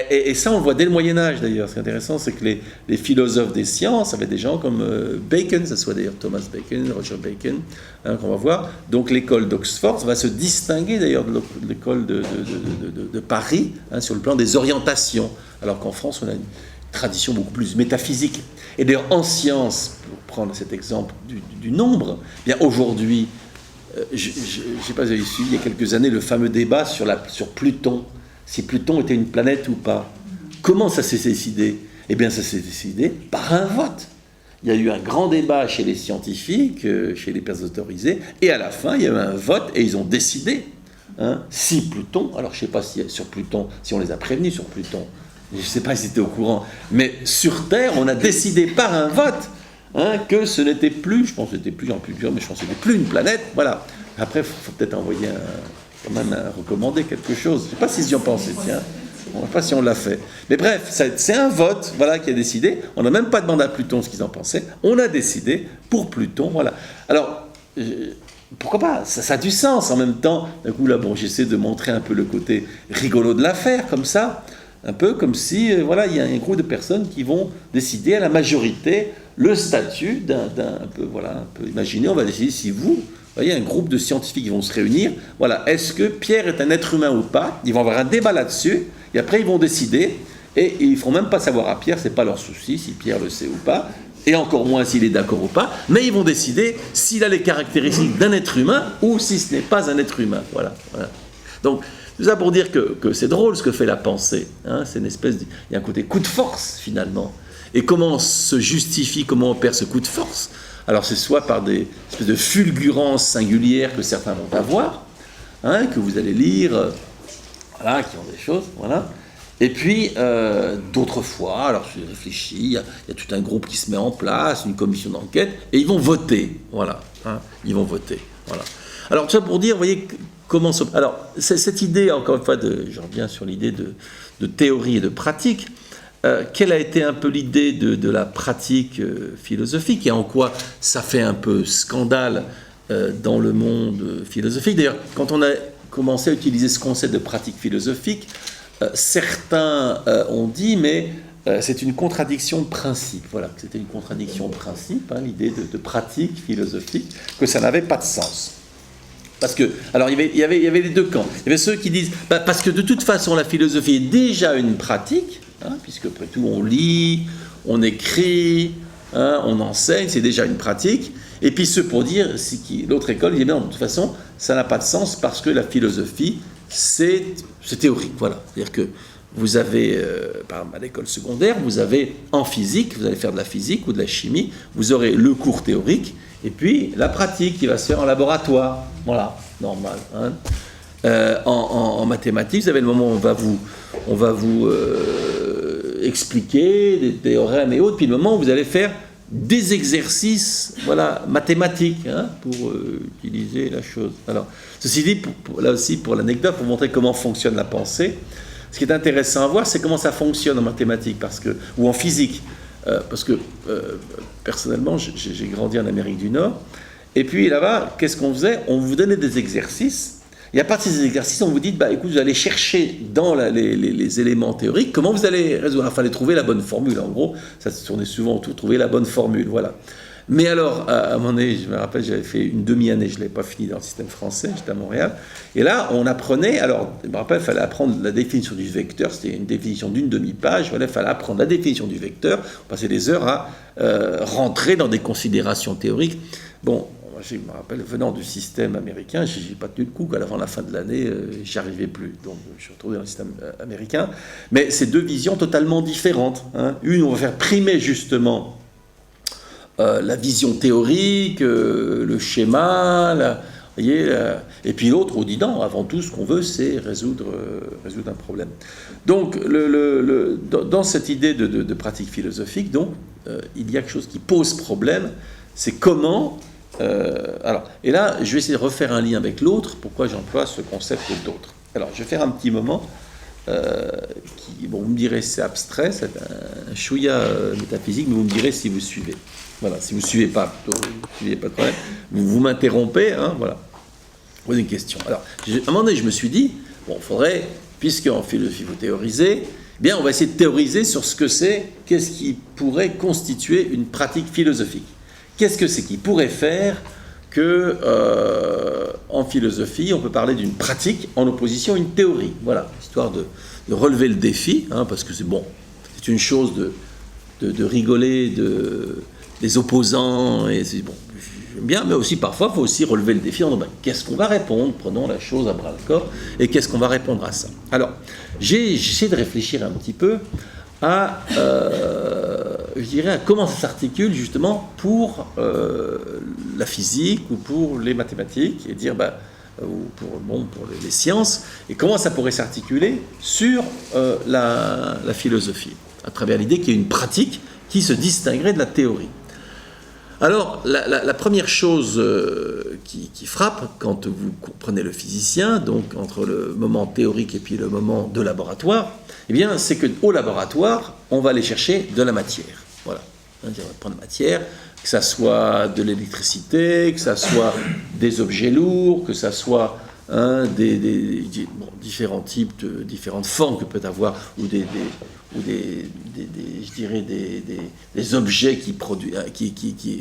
Et ça, on le voit dès le Moyen-Âge, d'ailleurs. Ce qui est intéressant, c'est que les philosophes des sciences avaient des gens comme Bacon, ça soit d'ailleurs Thomas Bacon, Roger Bacon, hein, qu'on va voir. Donc l'école d'Oxford va se distinguer, d'ailleurs, de l'école de Paris, hein, sur le plan des orientations. Alors qu'en France, on a une tradition beaucoup plus métaphysique. Et d'ailleurs, en sciences, pour prendre cet exemple du nombre, eh bien aujourd'hui, je ne sais pas si vous avez suivi, il y a quelques années, le fameux débat sur Pluton, si Pluton était une planète ou pas. Comment ça s'est décidé? Eh bien, ça s'est décidé par un vote. Il y a eu un grand débat chez les scientifiques, chez les personnes autorisées, et à la fin, il y a eu un vote, et ils ont décidé, hein, si Pluton, alors je ne sais pas si sur Pluton, si on les a prévenus sur Pluton, je ne sais pas s'ils étaient au courant, mais sur Terre, on a décidé par un vote, hein, que ce n'était plus, je pense que c'était plus, j'en plus dur, mais je pense que ce n'était plus une planète, voilà. Après, il faut peut-être envoyer quand même recommander quelque chose. Je ne sais pas si j'y en pensais, tiens. Je ne sais pas si on l'a fait. Mais bref, c'est un vote, voilà, qui a décidé. On n'a même pas demandé à Pluton ce qu'ils en pensaient. On a décidé pour Pluton, voilà. Alors, pourquoi pas? Ça a du sens en même temps. D'un coup, là, bon, j'essaie de montrer un peu le côté rigolo de l'affaire, comme ça. Un peu comme si, voilà, il y a un groupe de personnes qui vont décider à la majorité le statut d'un peu, voilà, un peu imaginé. On va décider si vous voyez, un groupe de scientifiques qui vont se réunir. Voilà, est-ce que Pierre est un être humain ou pas? Ils vont avoir un débat là-dessus, et après ils vont décider, et ils ne feront même pas savoir à Pierre, c'est pas leur souci si Pierre le sait ou pas, et encore moins s'il est d'accord ou pas, mais ils vont décider s'il a les caractéristiques d'un être humain ou si ce n'est pas un être humain. Voilà. Donc, Tout ça pour dire que c'est drôle ce que fait la pensée. Hein, c'est une espèce il y a un côté coup de force, finalement. Et comment on se justifie, comment on opère ce coup de force? Alors c'est soit par des espèces de fulgurances singulières que certains vont avoir, hein, que vous allez lire, voilà, qui ont des choses, voilà. Et puis, d'autres fois, alors je réfléchis, il y a tout un groupe qui se met en place, une commission d'enquête, et ils vont voter, voilà, hein, ils vont voter, voilà. Alors, tout ça pour dire, vous voyez, comment... Alors, cette idée, encore une fois, je reviens sur l'idée de théorie et de pratique, quelle a été un peu l'idée de la pratique philosophique, et en quoi ça fait un peu scandale dans le monde philosophique. D'ailleurs, quand on a commencé à utiliser ce concept de pratique philosophique, certains ont dit, mais c'est une contradiction de principe. Voilà, que c'était une contradiction de principe, hein, l'idée de pratique philosophique, que ça n'avait pas de sens. Parce que, alors il y avait les deux camps. Il y avait ceux qui disent, parce que de toute façon la philosophie est déjà une pratique, hein, puisque après tout on lit, on écrit, hein, on enseigne, c'est déjà une pratique. Et puis ceux pour dire, l'autre école dit, bien, de toute façon, ça n'a pas de sens parce que la philosophie, c'est théorique. Voilà. C'est-à-dire que vous avez, par exemple à l'école secondaire, vous avez en physique, vous allez faire de la physique ou de la chimie, vous aurez le cours théorique, et puis la pratique qui va se faire en laboratoire. Voilà, normal. Hein. En mathématiques, vous avez le moment où on va vous expliquer des théorèmes et autres, puis le moment où vous allez faire des exercices, voilà, mathématiques, hein, pour utiliser la chose. Alors, ceci dit, là aussi, pour l'anecdote, pour montrer comment fonctionne la pensée, ce qui est intéressant à voir, c'est comment ça fonctionne en mathématiques, ou en physique, parce que, personnellement, j'ai grandi en Amérique du Nord, et puis là-bas, qu'est-ce qu'on faisait? On vous donnait des exercices, et à partir de ces exercices, on vous dit, écoute, vous allez chercher dans les éléments théoriques, comment vous allez résoudre. Il fallait trouver la bonne formule. En gros, ça se tournait souvent autour de trouver la bonne formule, voilà. Mais alors, à un moment donné, je me rappelle, j'avais fait une demi-année, je ne l'avais pas fini dans le système français, j'étais à Montréal, et là, on apprenait, alors, je me rappelle, il fallait apprendre la définition du vecteur, c'était une définition d'une demi-page, voilà, il fallait apprendre la définition du vecteur, on passait des heures à rentrer dans des considérations théoriques. Bon, je me rappelle, venant du système américain, je n'ai pas tenu le coup, qu'à la fin de l'année, j'y arrivais plus. Donc, je suis retrouvé dans le système américain. Mais c'est deux visions totalement différentes. Hein. Une, on va faire primer justement la vision théorique, le schéma, et puis l'autre, on dit non, avant tout, ce qu'on veut, c'est résoudre un problème. Donc, dans cette idée de pratique philosophique, donc, il y a quelque chose qui pose problème, c'est comment... et là, je vais essayer de refaire un lien avec l'autre, pourquoi j'emploie ce concept d'autre. Alors, je vais faire un petit moment vous me direz c'est abstrait, c'est un chouïa métaphysique, mais vous me direz si vous suivez. Voilà, si vous ne suivez pas, plutôt, vous ne suivez pas de problème, vous m'interrompez, hein, voilà. Posez une question. Alors, à un moment donné, je me suis dit, bon, il faudrait, puisqu'en philosophie vous théorisez, bien, on va essayer de théoriser sur ce que c'est, qu'est-ce qui pourrait constituer une pratique philosophique. Qu'est-ce que c'est qui pourrait faire que, en philosophie, on peut parler d'une pratique en opposition à une théorie. Voilà, histoire de relever le défi, hein, parce que c'est une chose de rigoler des opposants, et c'est bon, j'aime bien, mais aussi parfois, il faut aussi relever le défi en disant, qu'est-ce qu'on va répondre? Prenons la chose à bras-le-corps, et qu'est-ce qu'on va répondre à ça? Alors, j'ai essayé de réfléchir un petit peu à comment ça s'articule justement pour la physique ou pour les mathématiques, et dire, ou pour les sciences, et comment ça pourrait s'articuler sur la philosophie, à travers l'idée qu'il y a une pratique qui se distinguerait de la théorie. Alors, la première chose qui frappe quand vous comprenez le physicien, donc entre le moment théorique et puis le moment de laboratoire, eh bien, c'est qu'au laboratoire, on va aller chercher de la matière. Voilà. On va prendre la matière, que ça soit de l'électricité, que ça soit des objets lourds, que ça soit différents types, différentes formes que peut avoir, ou des objets qui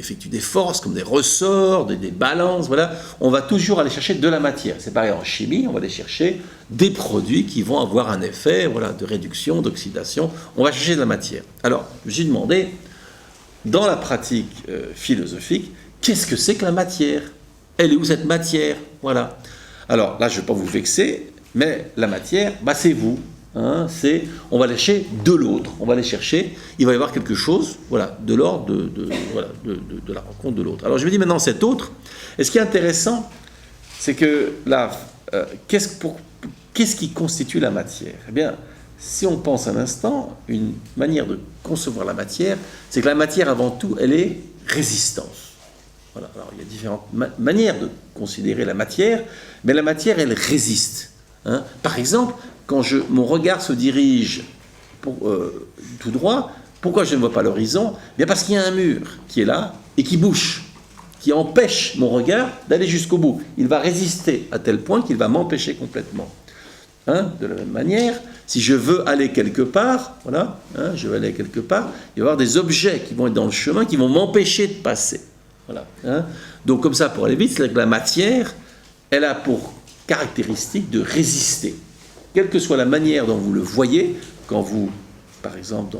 effectuent des forces, comme des ressorts, des balances, voilà. On va toujours aller chercher de la matière. C'est pareil en chimie, on va aller chercher des produits qui vont avoir un effet, voilà, de réduction, d'oxydation. On va chercher de la matière. Alors, je me suis demandé, dans la pratique philosophique, qu'est-ce que c'est que la matière? Elle est où cette matière? Voilà. Alors là, je ne vais pas vous vexer, Mais la matière, bah, c'est vous. Hein, on va aller chercher de l'autre. On va aller chercher, il va y avoir quelque chose, voilà, de l'ordre de la rencontre de l'autre. Alors je me dis maintenant, cet autre, et ce qui est intéressant, c'est que là, qu'est-ce qui constitue la matière? Eh bien, si on pense un instant, une manière de concevoir la matière, c'est que la matière, avant tout, elle est résistance. Voilà. Alors, il y a différentes manières de considérer la matière, mais la matière, elle résiste. Hein. Par exemple, quand mon regard se dirige tout droit, pourquoi je ne vois pas l'horizon? Bien parce qu'il y a un mur qui est là et qui bouche, qui empêche mon regard d'aller jusqu'au bout. Il va résister à tel point qu'il va m'empêcher complètement. Hein, de la même manière, si je veux aller quelque part, voilà, hein, je veux aller quelque part, il va y avoir des objets qui vont être dans le chemin, qui vont m'empêcher de passer. Voilà, hein. Donc comme ça, pour aller vite, c'est que la matière, elle a pour caractéristique de résister. Quelle que soit la manière dont vous le voyez, quand vous, par exemple,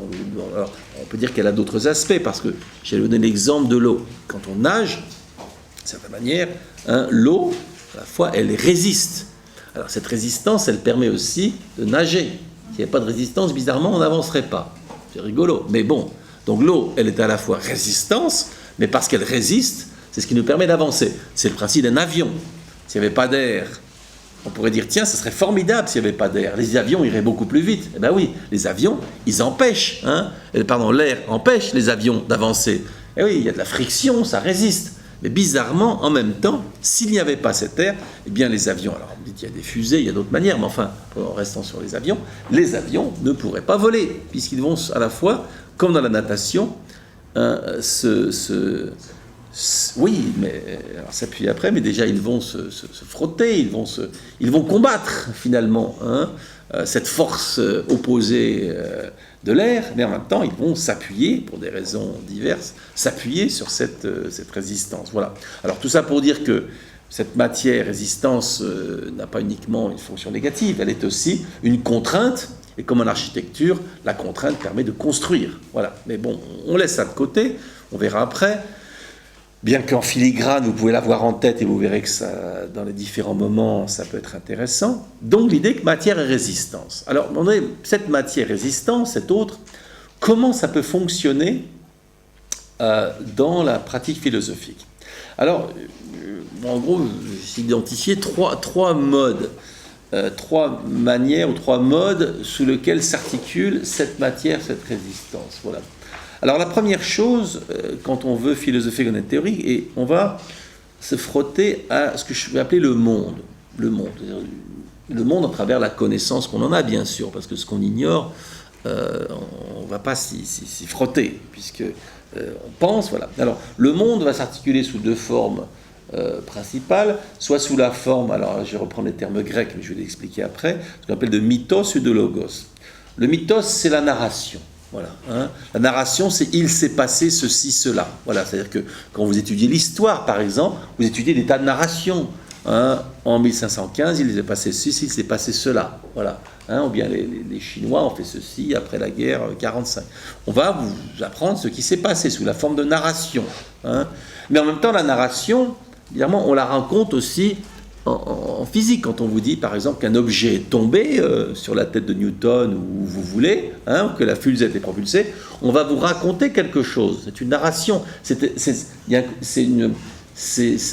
alors, on peut dire qu'elle a d'autres aspects, parce que j'ai donné l'exemple de l'eau. Quand on nage, de certaine manière, hein, l'eau, à la fois, elle résiste. Alors cette résistance, elle permet aussi de nager. S'il n'y avait pas de résistance, bizarrement, on n'avancerait pas. C'est rigolo. Mais bon, donc l'eau, elle est à la fois résistance, mais parce qu'elle résiste, c'est ce qui nous permet d'avancer. C'est le principe d'un avion. S'il n'y avait pas d'air, on pourrait dire, tiens, ce serait formidable s'il n'y avait pas d'air. Les avions iraient beaucoup plus vite. Eh bien oui, les avions, ils empêchent. L'air empêche les avions d'avancer. Eh oui, il y a de la friction, ça résiste. Mais bizarrement, en même temps, s'il n'y avait pas cet air, eh bien les avions, alors on dit qu'il y a des fusées, il y a d'autres manières, mais enfin, en restant sur les avions ne pourraient pas voler, puisqu'ils vont à la fois, comme dans la natation, oui, mais alors s'appuyer après, mais déjà ils vont se frotter, ils vont combattre finalement cette force opposée de l'air, mais en même temps ils vont s'appuyer, pour des raisons diverses, s'appuyer sur cette résistance. Voilà. Alors tout ça pour dire que cette matière résistance n'a pas uniquement une fonction négative, elle est aussi une contrainte. Et comme en architecture, la contrainte permet de construire. Voilà. Mais bon, on laisse ça de côté, on verra après. Bien qu'en filigrane, vous pouvez l'avoir en tête et vous verrez que ça, dans les différents moments, ça peut être intéressant. Donc l'idée que matière et résistance. Alors, cette matière résistance, cette autre, comment ça peut fonctionner dans la pratique philosophique? Alors, en gros, j'ai identifié trois modes, trois manières ou trois modes sous lesquels s'articule cette matière, cette résistance. Voilà. Alors la première chose, quand on veut philosopher comme une théorie, et on va se frotter à ce que je vais appeler le monde. Le monde à travers la connaissance qu'on en a, bien sûr, parce que ce qu'on ignore, on ne va pas s'y frotter, puisque on pense, voilà. Alors le monde va s'articuler sous deux formes principales, soit sous la forme, alors je vais reprendre les termes grecs, mais je vais l'expliquer après, ce qu'on appelle de mythos ou de logos. Le mythos, c'est la narration. Voilà, hein. La narration, c'est « il s'est passé ceci, cela ». Voilà, c'est-à-dire que quand vous étudiez l'histoire, par exemple, vous étudiez des tas de narrations. Hein. En 1515, il s'est passé ceci, il s'est passé cela. Voilà. Hein. Ou bien les Chinois ont fait ceci après la guerre 45. On va vous apprendre ce qui s'est passé sous la forme de narration. Hein. Mais en même temps, la narration, évidemment, on la raconte aussi en physique, quand on vous dit par exemple qu'un objet est tombé sur la tête de Newton ou où vous voulez, hein, que la fusée a été propulsée, on va vous raconter quelque chose. C'est une narration.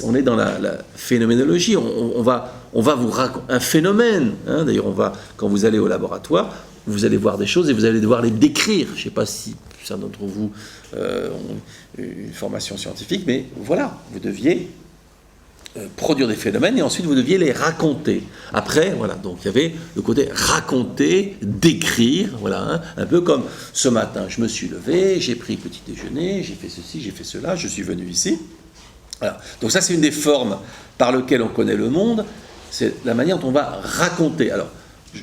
On est dans la phénoménologie. On va vous raconter un phénomène. Hein, d'ailleurs, quand vous allez au laboratoire, vous allez voir des choses et vous allez devoir les décrire. Je ne sais pas si certains d'entre vous ont une formation scientifique, mais voilà, vous deviez produire des phénomènes et ensuite vous deviez les raconter. Après, voilà, donc il y avait le côté raconter, décrire, voilà, hein, un peu comme ce matin, je me suis levé, j'ai pris petit déjeuner, j'ai fait ceci, j'ai fait cela, je suis venu ici. Voilà. Donc ça, c'est une des formes par lesquelles on connaît le monde, c'est la manière dont on va raconter. Alors, il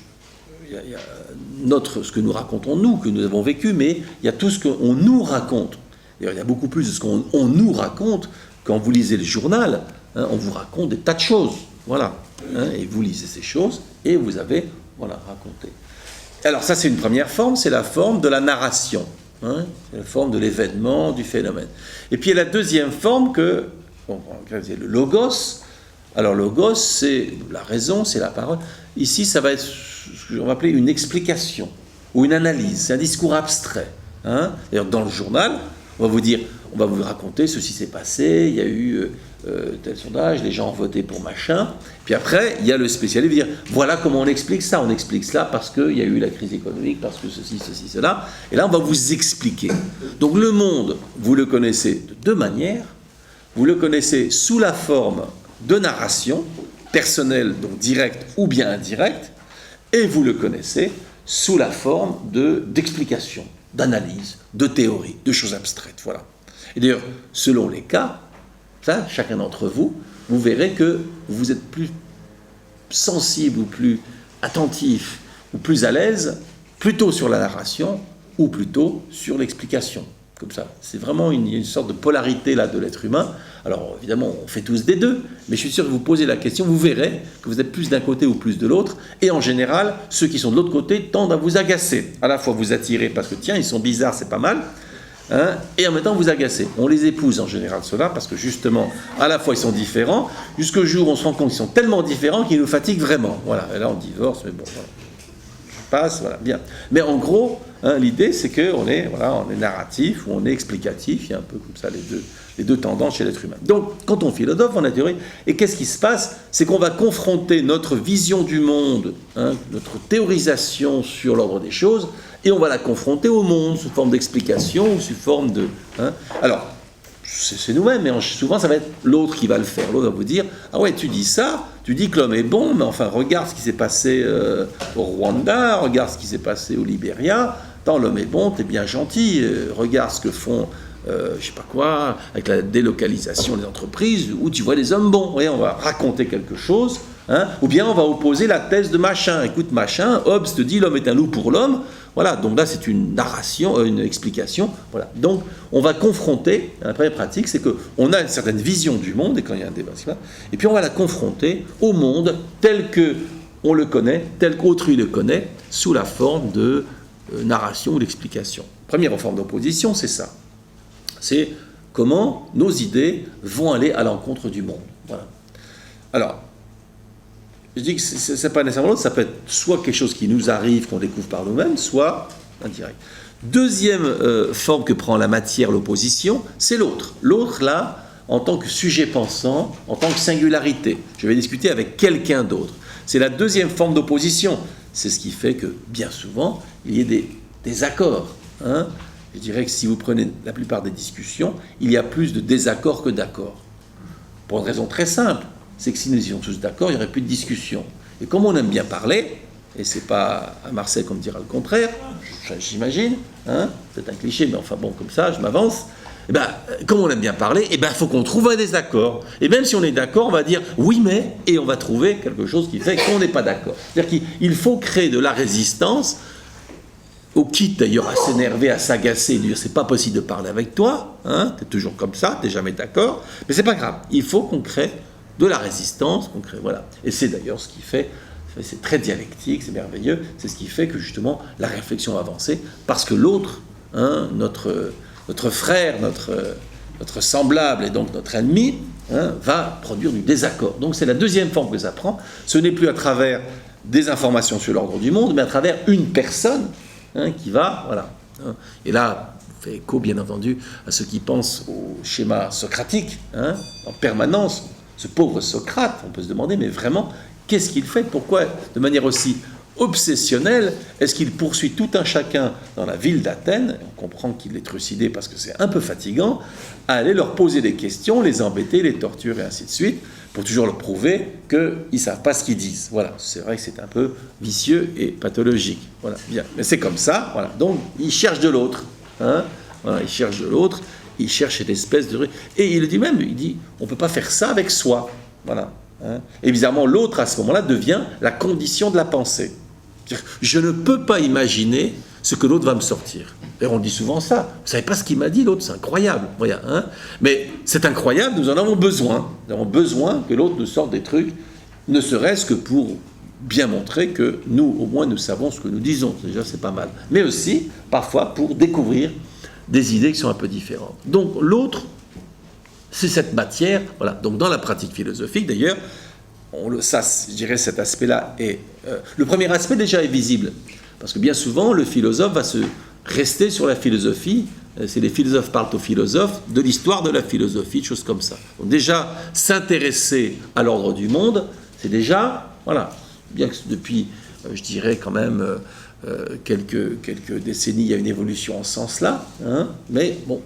y a ce que nous racontons nous, que nous avons vécu, mais il y a tout ce qu'on nous raconte. D'ailleurs, il y a beaucoup plus de ce qu'on nous raconte quand vous lisez le journal. Hein, on vous raconte des tas de choses, voilà, hein, et vous lisez ces choses, et vous avez, voilà, raconté. Alors ça, c'est une première forme, c'est la forme de la narration, hein, c'est la forme de l'événement, du phénomène. Et puis il y a la deuxième forme c'est le logos, Alors, logos, c'est la raison, c'est la parole. Ici, ça va être ce qu'on va appeler une explication ou une analyse. C'est un discours abstrait. Hein. D'ailleurs, dans le journal, on va vous raconter ceci s'est passé, il y a eu tel sondage, les gens ont voté pour machin. Puis après, il y a le spécialiste qui va dire voilà comment on explique ça. On explique cela parce qu'il y a eu la crise économique, parce que ceci, cela. Et là, on va vous expliquer. Donc, le monde, vous le connaissez de deux manières. Vous le connaissez sous la forme de narration, personnelle, donc directe ou bien indirecte, et vous le connaissez sous la forme d'explication, d'analyse, de théorie, de choses abstraites. Voilà. Et d'ailleurs, selon les cas, ça, chacun d'entre vous, vous verrez que vous êtes plus sensible ou plus attentif ou plus à l'aise plutôt sur la narration ou plutôt sur l'explication. Comme ça, c'est vraiment une sorte de polarité là de l'être humain. Alors évidemment, on fait tous des deux, mais je suis sûr que vous posez la question, vous verrez que vous êtes plus d'un côté ou plus de l'autre, et en général, ceux qui sont de l'autre côté tendent à vous agacer. À la fois vous attirer parce que tiens, ils sont bizarres, c'est pas mal, hein, et en même temps vous agacer. On les épouse en général ceux-là parce que justement, à la fois ils sont différents, jusqu'au jour où on se rend compte qu'ils sont tellement différents qu'ils nous fatiguent vraiment. Voilà, et là on divorce, mais bon, voilà. Voilà, bien. Mais en gros, hein, l'idée, c'est qu'on est, on est narratif ou on est explicatif. Il y a un peu comme ça les deux tendances chez l'être humain. Donc, quand on philosophe, on a théorie. Et qu'est-ce qui se passe? C'est qu'on va confronter notre vision du monde, hein, notre théorisation sur l'ordre des choses, et on va la confronter au monde sous forme d'explication ou sous forme de... Hein. Alors, c'est nous-mêmes, mais souvent ça va être l'autre qui va le faire. L'autre va vous dire « Ah ouais, tu dis ça, tu dis que l'homme est bon, mais enfin regarde ce qui s'est passé au Rwanda, regarde ce qui s'est passé au Libéria, tant l'homme est bon, t'es bien gentil, regarde ce que font, je sais pas quoi, avec la délocalisation des entreprises, où tu vois des hommes bons. » Vous voyez, on va raconter quelque chose, hein, ou bien on va opposer la thèse de machin. Écoute, machin, Hobbes te dit l'homme est un loup pour l'homme. Voilà, donc là c'est une narration, une explication. Voilà. Donc on va confronter, la première pratique, c'est qu'on a une certaine vision du monde, et quand il y a un débat, et puis on va la confronter au monde tel qu'on le connaît, tel qu'autrui le connaît, sous la forme de narration ou d'explication. Première forme d'opposition, c'est ça. C'est comment nos idées vont aller à l'encontre du monde. Voilà. Alors, je dis que ce n'est pas nécessairement l'autre, ça peut être soit quelque chose qui nous arrive, qu'on découvre par nous-mêmes, soit indirect. Deuxième forme que prend la matière, l'opposition, c'est l'autre. L'autre, là, en tant que sujet pensant, en tant que singularité. Je vais discuter avec quelqu'un d'autre. C'est la deuxième forme d'opposition. C'est ce qui fait que, bien souvent, il y ait des accords. Hein. Je dirais que si vous prenez la plupart des discussions, il y a plus de désaccords que d'accords. Pour une raison très simple. C'est que si nous étions tous d'accord, il n'y aurait plus de discussion. Et comme on aime bien parler, et c'est pas à Marseille qu'on me dira le contraire, j'imagine, hein, c'est un cliché, mais enfin bon, comme ça, je m'avance, et ben, comme on aime bien parler, et ben, il faut qu'on trouve un désaccord. Et même si on est d'accord, on va dire oui, mais, et on va trouver quelque chose qui fait qu'on n'est pas d'accord. C'est-à-dire qu'il faut créer de la résistance, au quitte d'ailleurs à s'énerver, à s'agacer, dire c'est pas possible de parler avec toi, hein, t'es toujours comme ça, t'es jamais d'accord, mais c'est pas grave, il faut qu'on crée de la résistance concrète, voilà. Et c'est d'ailleurs ce qui fait, c'est très dialectique, c'est merveilleux, c'est ce qui fait que justement la réflexion avance, parce que l'autre, hein, notre frère, notre semblable et donc notre ennemi, hein, va produire du désaccord. Donc c'est la deuxième forme que ça prend. Ce n'est plus à travers des informations sur l'ordre du monde, mais à travers une personne, hein, qui va, voilà. Hein. Et là, on fait écho bien entendu à ceux qui pensent au schéma socratique, hein, en permanence. Ce pauvre Socrate, on peut se demander, mais vraiment, qu'est-ce qu'il fait? Pourquoi, de manière aussi obsessionnelle, est-ce qu'il poursuit tout un chacun dans la ville d'Athènes, on comprend qu'il est trucidé parce que c'est un peu fatigant, à aller leur poser des questions, les embêter, les torturer, et ainsi de suite, pour toujours leur prouver qu'ils ne savent pas ce qu'ils disent. Voilà, c'est vrai que c'est un peu vicieux et pathologique. Voilà, bien. Mais c'est comme ça, voilà. Donc, il cherche de l'autre. Hein, voilà, il cherche de l'autre. Il cherche cette espèce de... Et il le dit même, il dit, on ne peut pas faire ça avec soi. Voilà. Hein. Et bizarrement, l'autre, à ce moment-là, devient la condition de la pensée. C'est-à-dire, je ne peux pas imaginer ce que l'autre va me sortir. Et on dit souvent ça. Vous ne savez pas ce qu'il m'a dit, l'autre, c'est incroyable. Voilà, hein. Mais c'est incroyable, nous en avons besoin. Nous avons besoin que l'autre nous sorte des trucs, ne serait-ce que pour bien montrer que nous, au moins, nous savons ce que nous disons. Déjà, c'est pas mal. Mais aussi, parfois, pour découvrir des idées qui sont un peu différentes. Donc l'autre, c'est cette matière, voilà. Donc dans la pratique philosophique, d'ailleurs, ça, je dirais, cet aspect-là est... le premier aspect déjà est visible, parce que bien souvent, le philosophe va se rester sur la philosophie. C'est les philosophes parlent aux philosophes de l'histoire de la philosophie, de choses comme ça. Donc déjà, s'intéresser à l'ordre du monde, c'est déjà, voilà, bien que depuis, je dirais quand même, quelques décennies, il y a une évolution en ce sens-là, hein, mais bon,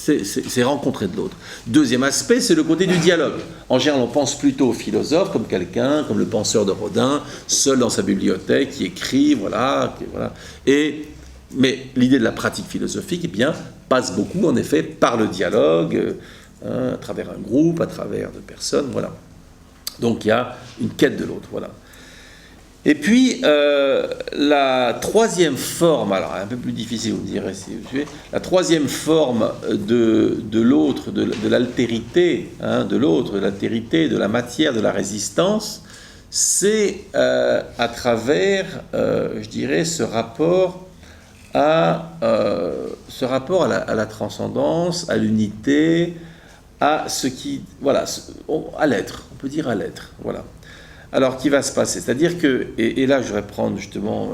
c'est rencontrer de l'autre. Deuxième aspect, c'est le côté du dialogue. En général, on pense plutôt au philosophe comme quelqu'un, comme le penseur de Rodin, seul dans sa bibliothèque, qui écrit, voilà. Mais l'idée de la pratique philosophique, eh bien, passe beaucoup, en effet, par le dialogue, à travers un groupe, à travers de personnes, voilà. Donc, il y a une quête de l'autre, voilà. Et puis, la troisième forme, alors un peu plus difficile, vous me direz si vous suivez, la troisième forme de l'autre, de l'altérité, hein, de l'autre, de l'altérité, de la matière, de la résistance, c'est à travers, je dirais, ce rapport à la transcendance, à l'unité, à ce qui, voilà, à l'être, on peut dire à l'être, voilà. Alors, qui va se passer? C'est-à-dire que, et là je vais prendre justement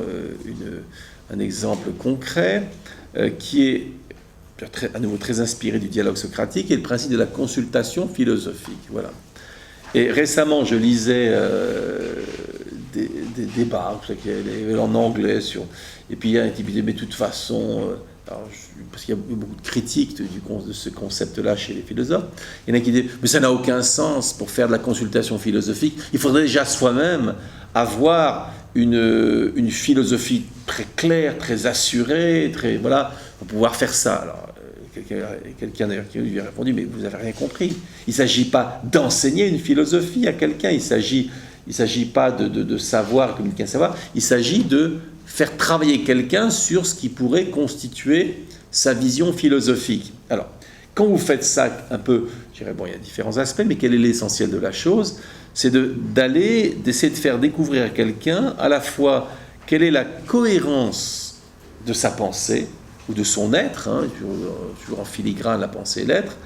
un exemple concret qui est à nouveau très inspiré du dialogue socratique, et le principe de la consultation philosophique. Voilà. Et récemment, je lisais des débats en anglais sur... Et puis il y a un type qui dit, mais de toute façon... parce qu'il y a beaucoup de critiques de ce concept-là chez les philosophes. Il y en a qui disent, mais ça n'a aucun sens pour faire de la consultation philosophique. Il faudrait déjà soi-même avoir une philosophie très claire, très assurée, voilà, pour pouvoir faire ça. Alors, quelqu'un d'ailleurs qui lui a répondu, mais vous n'avez rien compris. Il ne s'agit pas d'enseigner une philosophie à quelqu'un, il ne s'agit pas de savoir, communiquer un savoir, il s'agit de faire travailler quelqu'un sur ce qui pourrait constituer sa vision philosophique. Alors, quand vous faites ça un peu, je dirais, bon, il y a différents aspects, mais quel est l'essentiel de la chose? C'est d'essayer de faire découvrir à quelqu'un à la fois quelle est la cohérence de sa pensée, ou de son être, hein, toujours en filigrane la pensée et l'être,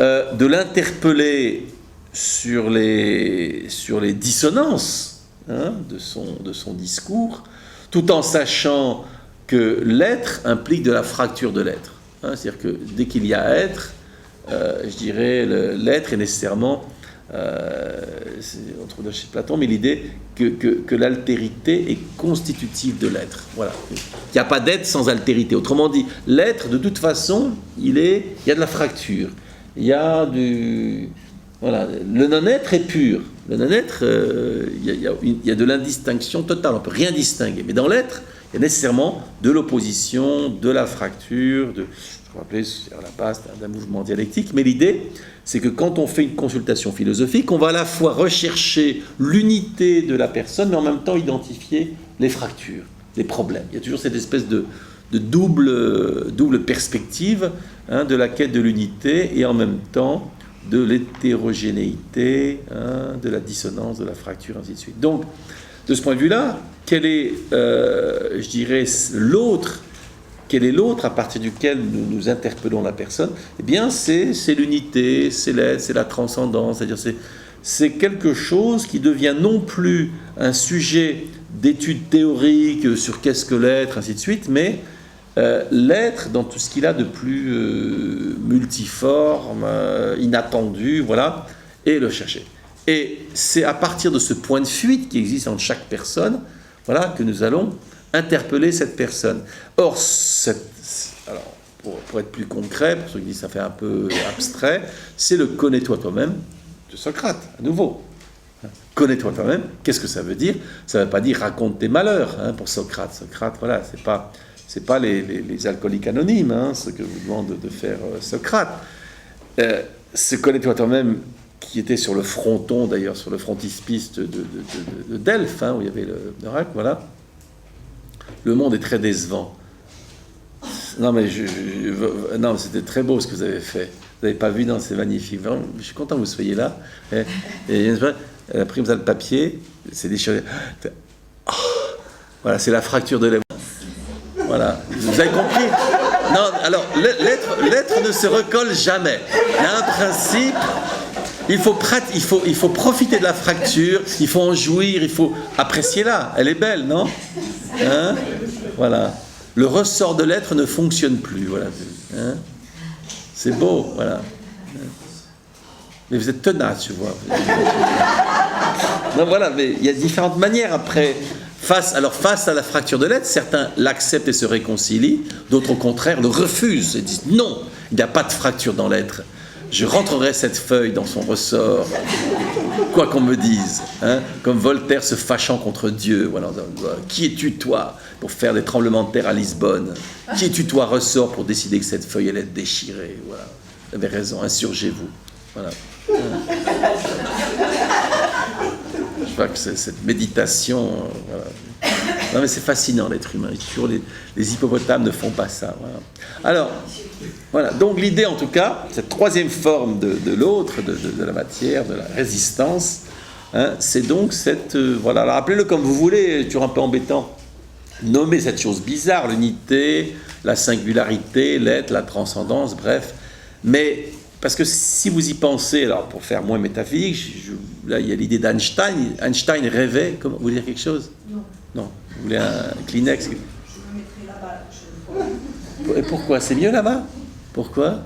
de l'interpeller sur les dissonances, hein, de son discours, tout en sachant que l'être implique de la fracture de l'être. Hein, c'est-à-dire que dès qu'il y a être, je dirais, l'être est nécessairement, on trouve chez Platon, mais l'idée que l'altérité est constitutive de l'être. Voilà. Il n'y a pas d'être sans altérité. Autrement dit, l'être, de toute façon, il y a de la fracture. Il y a du... Voilà, le non-être est pur. Le non-être, il y a de l'indistinction totale, on ne peut rien distinguer. Mais dans l'être, il y a nécessairement de l'opposition, de la fracture, je vais rappeler, c'est à la base d'un mouvement dialectique. Mais l'idée, c'est que quand on fait une consultation philosophique, on va à la fois rechercher l'unité de la personne, mais en même temps identifier les fractures, les problèmes. Il y a toujours cette espèce de double perspective, hein, de la quête de l'unité et en même temps de l'hétérogénéité, hein, de la dissonance, de la fracture, ainsi de suite. Donc, de ce point de vue-là, quel est, je dirais, l'autre à partir duquel nous interpellons la personne? Eh bien, c'est l'unité, c'est l'être, c'est la transcendance, c'est-à-dire c'est quelque chose qui devient non plus un sujet d'études théoriques sur qu'est-ce que l'être, ainsi de suite, mais l'être dans tout ce qu'il a de plus multiforme, inattendu, voilà, et le chercher. Et c'est à partir de ce point de fuite qui existe en chaque personne, voilà, que nous allons interpeller cette personne. Or, alors, pour être plus concret, pour ceux qui disent que ça fait un peu abstrait, c'est le connais-toi toi-même de Socrate, à nouveau. Connais-toi toi-même, qu'est-ce que ça veut dire? Ça ne veut pas dire raconte tes malheurs, hein, pour Socrate. Socrate, voilà, c'est pas les alcooliques anonymes, hein, ce que vous demande de faire Socrate. Ce connais-toi toi-même, qui était sur le fronton, d'ailleurs, sur le frontispice de Delphes, hein, où il y avait l'oracle, voilà. Le monde est très décevant. Non, mais non, c'était très beau ce que vous avez fait. Vous n'avez pas vu, non, c'est magnifique. Vraiment, je suis content que vous soyez là. Et après, vous avez le papier, c'est déchiré. Oh, voilà, c'est la fracture de l'émotion. Voilà, vous avez compris? Non, alors, l'être ne se recolle jamais. Il y a un principe, il faut profiter de la fracture, il faut en jouir, il faut apprécier-la. Elle est belle, non? Hein? Voilà. Le ressort de l'être ne fonctionne plus. Voilà. Hein? C'est beau, voilà. Mais vous êtes tenace, je vois. Non, voilà, mais il y a différentes manières après. Face à la fracture de l'être, certains l'acceptent et se réconcilient, d'autres au contraire le refusent et disent non, il n'y a pas de fracture dans l'être. Je rentrerai cette feuille dans son ressort, quoi qu'on me dise, hein, comme Voltaire se fâchant contre Dieu. Voilà, qui es-tu toi pour faire des tremblements de terre à Lisbonne? Qui es-tu toi ressort pour décider que cette feuille allait être déchirée? Voilà, vous avez raison, insurgez-vous. Voilà. Je vois que cette méditation, voilà. Non mais c'est fascinant l'être humain. Toujours les hippopotames ne font pas ça. Voilà. Alors, voilà. Donc l'idée en tout cas, cette troisième forme de l'autre, de la matière, de la résistance, hein, c'est donc cette, voilà. Alors appelez-le comme vous voulez, toujours un peu embêtant. Nommez cette chose bizarre, l'unité, la singularité, l'être, la transcendance, bref. Mais parce que si vous y pensez, alors pour faire moins métaphysique, là il y a l'idée d'Einstein. Einstein rêvait, comment, vous voulez dire quelque chose? Non. Non. Vous voulez un Kleenex? Je me mettrai là-bas la prochaine fois. Et pourquoi? C'est mieux là-bas? Pourquoi?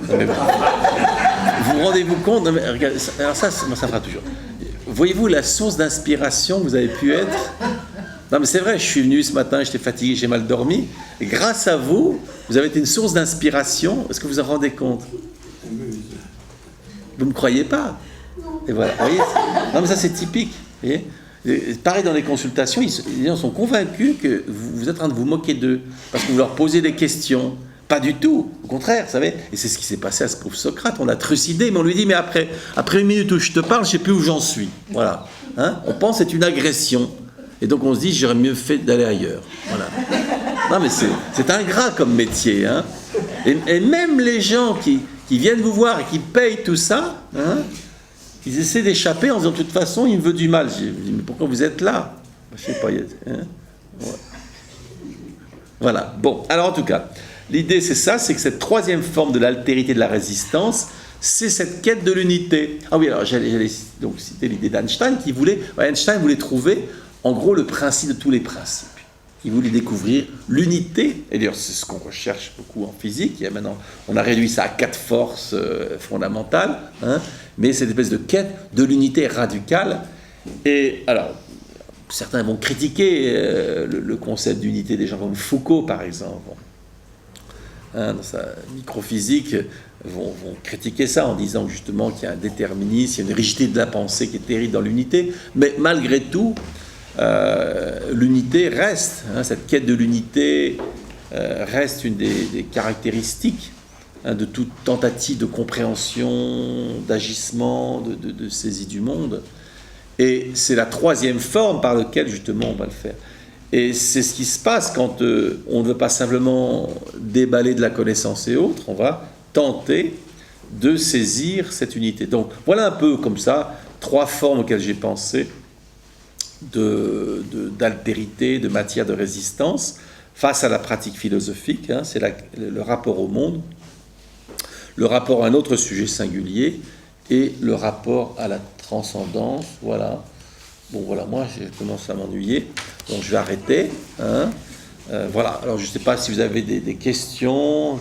Non, mais vous rendez-vous compte? Non, mais regardez, alors ça fera toujours. Voyez-vous la source d'inspiration que vous avez pu être? Non mais c'est vrai, je suis venu ce matin, j'étais fatigué, j'ai mal dormi. Et grâce à vous, vous avez été une source d'inspiration. Est-ce que vous en rendez compte? Vous ne me croyez pas? Et voilà, vous voyez? Non mais ça c'est typique. Vous voyez? Et pareil dans les consultations, les gens sont convaincus que vous êtes en train de vous moquer d'eux. Parce que vous leur posez des questions. Pas du tout, au contraire, vous savez. Et c'est ce qui s'est passé à ce pauvre Socrate. On l'a trucidé, mais on lui dit, mais après une minute où je te parle, je ne sais plus où j'en suis. Voilà. Hein? On pense que c'est une agression. Et donc on se dit, j'aurais mieux fait d'aller ailleurs. Voilà. Non mais c'est ingrat comme métier. Hein. Et même les gens qui viennent vous voir et qui payent tout ça, hein, ils essaient d'échapper en disant, de toute façon, il me veut du mal. Je dis, mais pourquoi vous êtes là? Je sais pas. Hein. Ouais. Voilà. Bon, alors en tout cas, l'idée c'est ça, c'est que cette troisième forme de l'altérité de la résistance, c'est cette quête de l'unité. Ah oui, alors j'allais donc citer l'idée d'Einstein qui voulait, Einstein voulait trouver en gros le principe de tous les principes. Il voulait découvrir l'unité, et d'ailleurs c'est ce qu'on recherche beaucoup en physique. Il y a maintenant, on a réduit ça à 4 forces fondamentales, hein, mais cette espèce de quête de l'unité radicale. Et alors, certains vont critiquer le concept d'unité, des gens comme Foucault par exemple. Hein, dans sa microphysique, vont critiquer ça en disant justement qu'il y a un déterminisme, il y a une rigidité de la pensée qui est terrible dans l'unité, mais malgré tout, l'unité reste, hein, cette quête de l'unité reste une des caractéristiques, hein, de toute tentative de compréhension, d'agissement, de saisie du monde. Et c'est la troisième forme par laquelle justement on va le faire. Et c'est ce qui se passe quand on ne veut pas simplement déballer de la connaissance et autres, on va tenter de saisir cette unité. Donc voilà un peu comme ça 3 formes auxquelles j'ai pensé d'altérité, de matière de résistance face à la pratique philosophique, hein, c'est le rapport au monde, le rapport à un autre sujet singulier et le rapport à la transcendance. Voilà. Bon voilà, moi je commence à m'ennuyer, donc je vais arrêter. Hein. Voilà, alors je ne sais pas si vous avez des questions,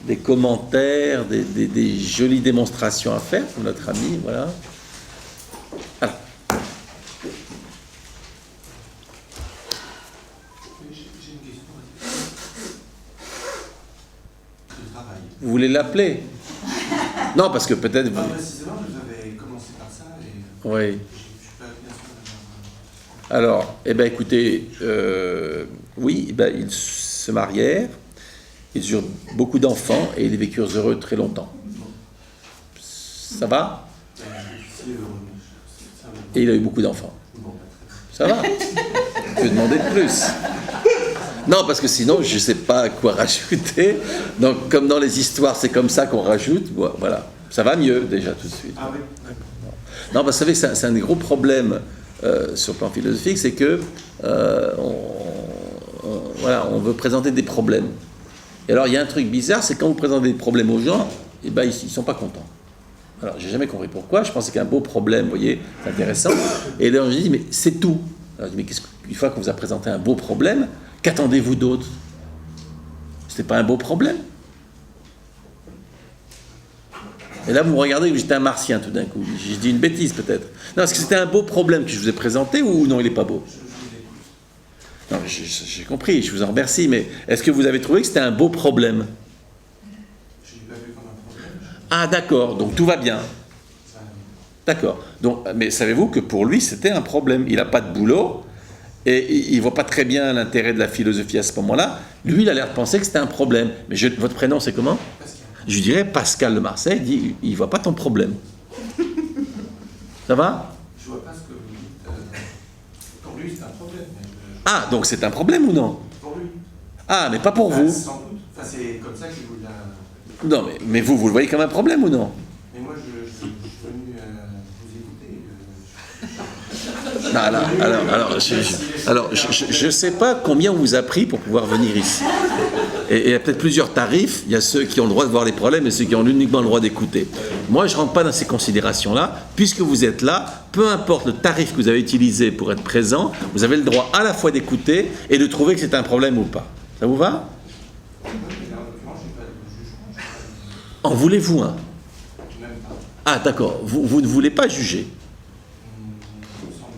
des commentaires, des jolies démonstrations à faire pour notre ami. Voilà. Alors. J'ai une question. Le travail. Vous voulez l'appeler? Non, parce que peut-être... Pas précisément, vous avez commencé par ça et... Oui. Je suis pas bien sûr. Alors, eh bien, écoutez, oui, ils se marièrent, ils eurent beaucoup d'enfants et ils vécurent heureux très longtemps. Ça va? Et il a eu beaucoup d'enfants. Ça va? Je peux demander de plus. Non, parce que sinon, je ne sais pas quoi rajouter. Donc, comme dans les histoires, c'est comme ça qu'on rajoute. Voilà, ça va mieux déjà tout de suite. Ah oui. Non, parce que vous savez, c'est un des gros problèmes sur le plan philosophique, c'est que voilà, on veut présenter des problèmes. Et alors, il y a un truc bizarre, c'est quand vous présentez des problèmes aux gens, eh ben, ils ne sont pas contents. Alors, j'ai jamais compris pourquoi. Je pensais qu'un beau problème, vous voyez, c'est intéressant. Et là, je me dis, mais c'est tout. Alors, je dis, mais une fois qu'on vous a présenté un beau problème, qu'attendez-vous d'autre? C'était pas un beau problème? Et là, vous me regardez, j'étais un martien tout d'un coup. J'ai dit une bêtise peut-être. Non, est-ce que c'était un beau problème que je vous ai présenté ou non, il n'est pas beau? Non, j'ai compris, je vous en remercie, mais est-ce que vous avez trouvé que c'était un beau problème? Je l'ai pas vu comme un problème. Ah, d'accord, donc tout va bien. D'accord. Donc, mais savez-vous que pour lui, c'était un problème. Il n'a pas de boulot et il ne voit pas très bien l'intérêt de la philosophie à ce moment-là. Lui, il a l'air de penser que c'était un problème. Mais votre prénom, c'est comment? Pascal. Je dirais Pascal de Marseille, dit, il ne voit pas ton problème. Ça va? Je vois pas ce que vous dites. Pour lui, c'est un problème. Mais Ah, donc c'est un problème ou non? pour lui. Ah, mais pas pour vous. Sans doute. Enfin, c'est comme ça qu'il vous l'a. Non, mais vous le voyez comme un problème ou non? Mais moi, je suis venu vous écouter. Non, alors, je ne sais pas combien on vous a pris pour pouvoir venir ici. Et il y a peut-être plusieurs tarifs. Il y a ceux qui ont le droit de voir les problèmes et ceux qui ont uniquement le droit d'écouter. Moi, je ne rentre pas dans ces considérations-là. Puisque vous êtes là, peu importe le tarif que vous avez utilisé pour être présent, vous avez le droit à la fois d'écouter et de trouver que c'est un problème ou pas. Ça vous va? Mais là, en l'occurrence, j'ai pas de jugement. En voulez-vous un? Même pas. Ah, d'accord. Vous ne voulez pas juger. Il me semble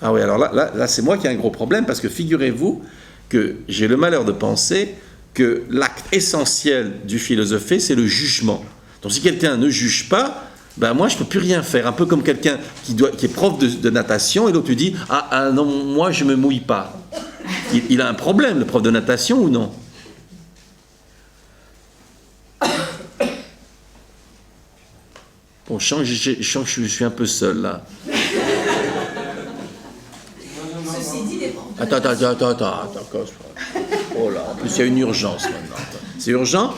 pas. Ah oui, alors là, c'est moi qui ai un gros problème parce que figurez-vous que j'ai le malheur de penser que l'acte essentiel du philosopher, c'est le jugement. Donc si quelqu'un ne juge pas, ben moi je ne peux plus rien faire. Un peu comme quelqu'un qui est prof de natation et l'autre lui dit ah non, moi je ne me mouille pas. Il a un problème, le prof de natation, ou non? Bon, je sens que je suis un peu seul là. Ceci dit, les profs de Attends. Oh là, en plus il y a une urgence maintenant. C'est urgent?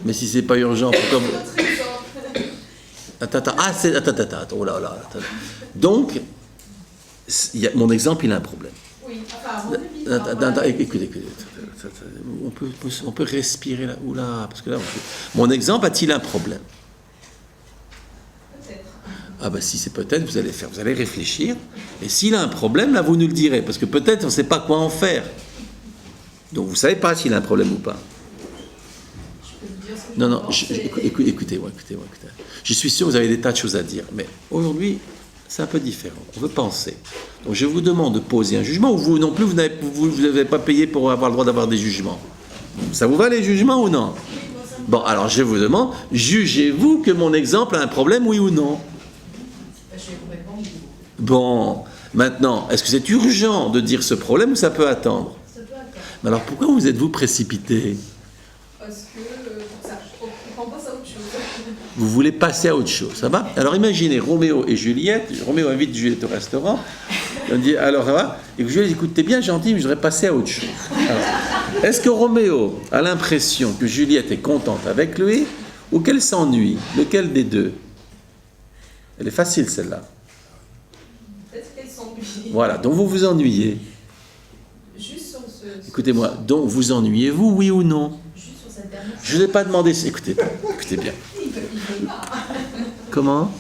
Mais si c'est pas urgent, pourquoi vous... Attends. Oh là. Attends. Donc, mon exemple, il a un problème. Oui, enfin, à mon avis. Écoutez. On peut respirer là. Oula, parce que là, mon exemple a-t-il un problème? Peut-être. Ah ben si c'est peut-être, vous allez réfléchir. Et s'il a un problème, là, vous nous le direz. Parce que peut-être, on ne sait pas quoi en faire. Donc, vous ne savez pas s'il a un problème ou pas. Je peux vous dire ce que je Non, pense, écoutez-moi. Je suis sûr que vous avez des tas de choses à dire. Mais aujourd'hui, c'est un peu différent. On veut penser. Donc, je vous demande de poser un jugement. Ou vous non plus, vous n'avez pas payé pour avoir le droit d'avoir des jugements. Ça vous va les jugements ou non? Bon, alors je vous demande, jugez-vous que mon exemple a un problème, oui ou non? Je vais vous répondre. Bon, maintenant, est-ce que c'est urgent de dire ce problème ou ça peut attendre? Ça peut attendre. Mais alors pourquoi vous êtes-vous précipité? Parce que ça, on pense à autre chose. Vous voulez passer à autre chose, ça va? Alors imaginez Roméo et Juliette. Roméo invite Juliette au restaurant. On dit alors ça va? Et Juliette dit écoute, t'es bien gentil, mais je voudrais passer à autre chose. Alors, est-ce que Roméo a l'impression que Juliette est contente avec lui ou qu'elle s'ennuie? Lequel des deux? Elle est facile celle-là. Peut-être qu'elles s'ennuient. Voilà, donc vous vous ennuyez. Juste sur ce. Écoutez-moi, donc vous ennuyez-vous, oui ou non? Juste sur cette dernière. Je ne vous ai pas demandé. Écoutez bien. Il veut pas. Comment?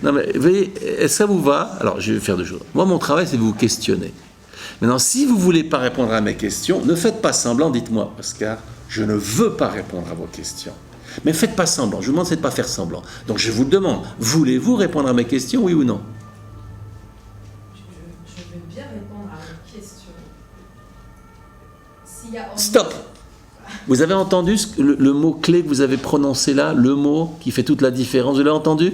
Non mais, vous voyez, est-ce que ça vous va? Alors, je vais faire deux choses. Moi, mon travail, c'est de vous questionner. Maintenant, si vous ne voulez pas répondre à mes questions, ne faites pas semblant, dites-moi, Oscar, je ne veux pas répondre à vos questions. Mais faites pas semblant, je vous demande, c'est de ne pas faire semblant. Donc, je vous demande, voulez-vous répondre à mes questions, oui ou non? Je veux bien répondre à votre question. S'il y a Stop! Vous avez entendu le mot-clé que vous avez prononcé là, le mot qui fait toute la différence, vous l'avez entendu?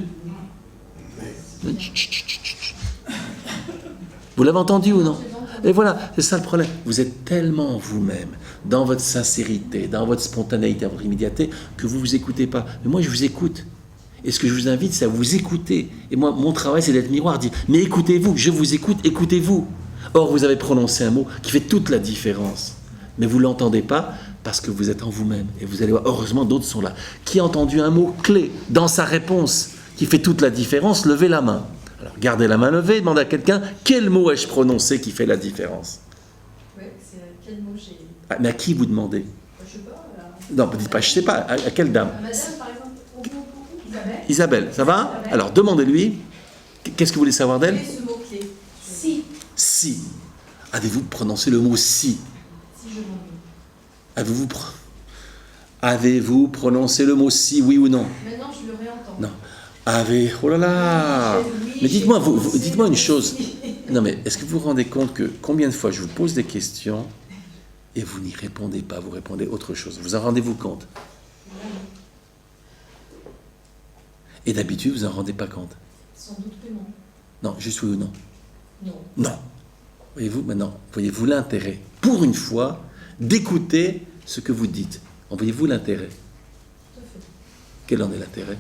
Vous l'avez entendu ou non? Et voilà, c'est ça le problème. Vous êtes tellement vous-même, dans votre sincérité, dans votre spontanéité, dans votre immédiateté, que vous ne vous écoutez pas. Mais moi, je vous écoute. Et ce que je vous invite, c'est à vous écouter. Et moi, mon travail, c'est d'être miroir, dire, mais écoutez-vous, je vous écoute, écoutez-vous. Or, vous avez prononcé un mot qui fait toute la différence. Mais vous ne l'entendez pas parce que vous êtes en vous-même. Et vous allez voir, heureusement, d'autres sont là. Qui a entendu un mot clé dans sa réponse qui fait toute la différence? Levez la main. Alors, gardez la main levée, demandez à quelqu'un, quel mot ai-je prononcé qui fait la différence? Oui, c'est quel mot j'ai. Ah, mais à qui vous demandez? Je sais pas, là. Non, ne dites pas, je ne sais pas. À quelle dame? Madame, par exemple. Isabelle, ça va? Alors, demandez-lui, qu'est-ce que vous voulez savoir d'elle? Quel est ce mot-clé? Si. Si. Avez-vous prononcé le mot si? Si je m'ennuie. Avez-vous prononcé le mot si, oui ou non? Maintenant, je le réentends. Non. Oh là là! Mais dites-moi, dites-moi une chose. Non, mais est-ce que vous vous rendez compte que combien de fois je vous pose des questions et vous n'y répondez pas, vous répondez autre chose? Vous en rendez-vous compte? Et d'habitude, vous en rendez pas compte? Sans doute que non. Non, juste oui ou non? Non. Non. Voyez-vous, maintenant, voyez-vous l'intérêt, pour une fois, d'écouter ce que vous dites. Voyez-vous l'intérêt? Tout à fait. Quel en est l'intérêt?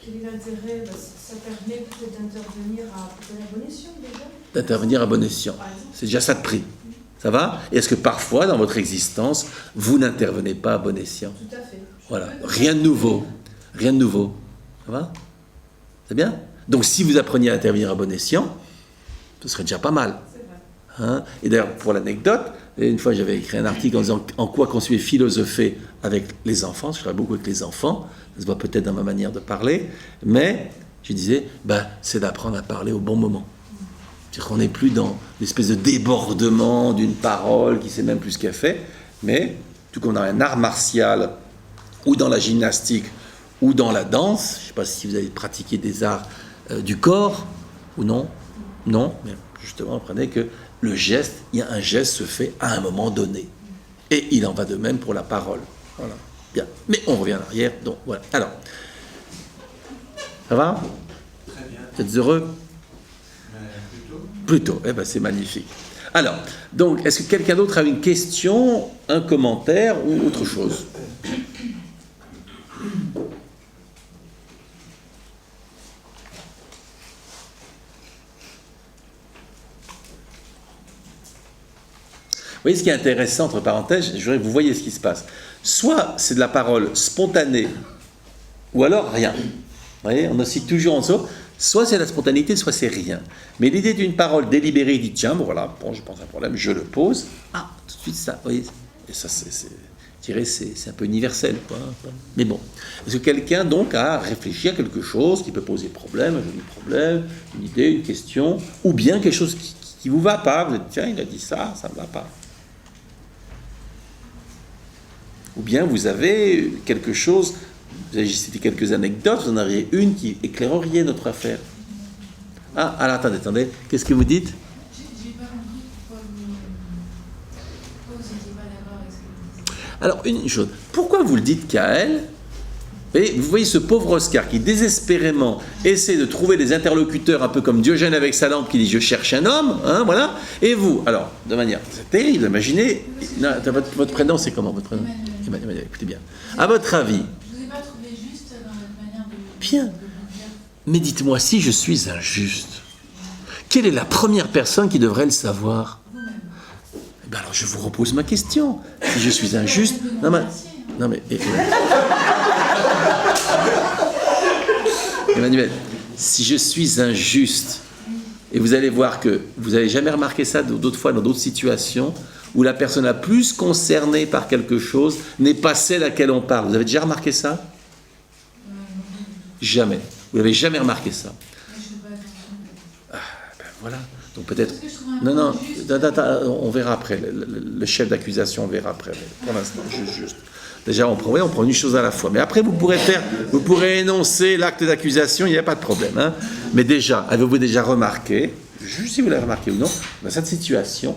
Quel est l'intérêt? Ça permet peut-être d'intervenir à bon escient déjà. D'intervenir à bon escient. Par exemple. C'est déjà ça de prix. Ça va? Et est-ce que parfois, dans votre existence, vous n'intervenez pas à bon escient? Tout à fait. Voilà. Rien de nouveau. Rien de nouveau. Ça va? C'est bien? Donc, si vous appreniez à intervenir à bon escient, ce serait déjà pas mal. C'est vrai. Hein? Et d'ailleurs, pour l'anecdote, une fois j'avais écrit un article en disant en quoi continuer philosopher avec les enfants. Je travaille beaucoup avec les enfants, ça se voit peut-être dans ma manière de parler, mais je disais, c'est d'apprendre à parler au bon moment. C'est-à-dire qu'on n'est plus dans l'espèce de débordement d'une parole qui ne sait même plus ce qu'elle fait, mais tout comme dans un art martial, ou dans la gymnastique, ou dans la danse, je ne sais pas si vous avez pratiqué des arts du corps, ou non, mais justement, apprenez que le geste, il y a un geste se fait à un moment donné. Et il en va de même pour la parole. Voilà. Bien. Mais on revient en arrière. Donc, voilà. Alors, ça va? Très bien. Vous êtes heureux? Mais Plutôt. Eh bien, c'est magnifique. Alors, donc, est-ce que quelqu'un d'autre a une question, un commentaire ou autre chose? Vous voyez ce qui est intéressant, entre parenthèses, je voudrais que vous voyez ce qui se passe. Soit c'est de la parole spontanée, ou alors rien. Vous voyez, on oscille toujours en dessous. Soit c'est de la spontanéité, soit c'est rien. Mais l'idée d'une parole délibérée, il dit tiens, voilà, bon, je pense à un problème, je le pose. Ah, tout de suite ça, vous voyez. Et ça, je dirais, c'est un peu universel, quoi. Mais bon. Est-ce que quelqu'un, donc, a réfléchi à quelque chose qui peut poser problème, un joli problème, une idée, une question, ou bien quelque chose qui ne vous va pas, vous dites tiens, il a dit ça, ça ne me va pas. Ou bien vous avez quelque chose, vous avez cité quelques anecdotes, vous en auriez une qui éclairerait notre affaire. Ah, alors attendez, qu'est-ce que vous dites? J'ai pas compris pourquoi vous n'étiez pas d'accord avec ce que vous disiez. Alors, une chose, pourquoi vous le dites qu'à elle? Et vous voyez ce pauvre Oscar qui désespérément essaie de trouver des interlocuteurs un peu comme Diogène avec sa lampe qui dit je cherche un homme, hein, voilà. Et vous, alors, de manière, c'est terrible, imaginez, non, votre prénom c'est comment votre prénom? Emmanuel, écoutez bien. À votre avis? Je vous ai pas trouvé juste dans votre manière de Bien. de vous dire. Mais dites-moi, si je suis injuste, quelle est la première personne qui devrait le savoir? Vous-même. Eh bien alors je vous repose ma question. Si je suis injuste... Non mais Emmanuel, si je suis injuste, et vous allez voir que vous n'avez jamais remarqué ça d'autres fois dans d'autres situations, où la personne la plus concernée par quelque chose n'est pas celle à laquelle on parle. Vous avez déjà remarqué ça? Jamais. Vous n'avez jamais remarqué ça. Mais je fais pas attention. Ben voilà. Donc peut-être... Parce que je trouve un peu injuste. On verra après. Le chef d'accusation, on verra après. Mais pour l'instant, juste. Déjà, on prend une chose à la fois. Mais après, vous pourrez énoncer l'acte d'accusation, il n'y a pas de problème. Hein. Mais déjà, avez-vous déjà remarqué, juste si vous l'avez remarqué ou non, dans cette situation,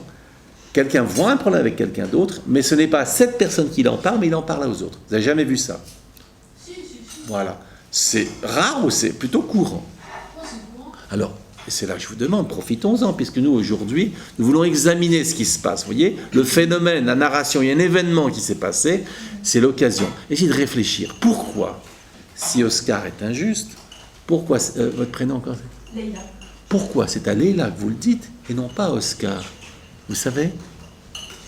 quelqu'un voit un problème avec quelqu'un d'autre, mais ce n'est pas cette personne qui en parle, mais il en parle aux autres. Vous n'avez jamais vu ça? Si. Voilà. C'est rare ou c'est plutôt courant? Non, c'est courant. Alors, et c'est là que je vous demande, profitons-en, puisque nous, aujourd'hui, nous voulons examiner ce qui se passe. Vous voyez, le phénomène, la narration, il y a un événement qui s'est passé, c'est l'occasion. Essayez de réfléchir. Pourquoi, si Oscar est injuste, pourquoi, votre prénom encore? Leïla. Pourquoi c'est à Leïla que vous le dites, et non pas à Oscar? Vous savez? Je n'ai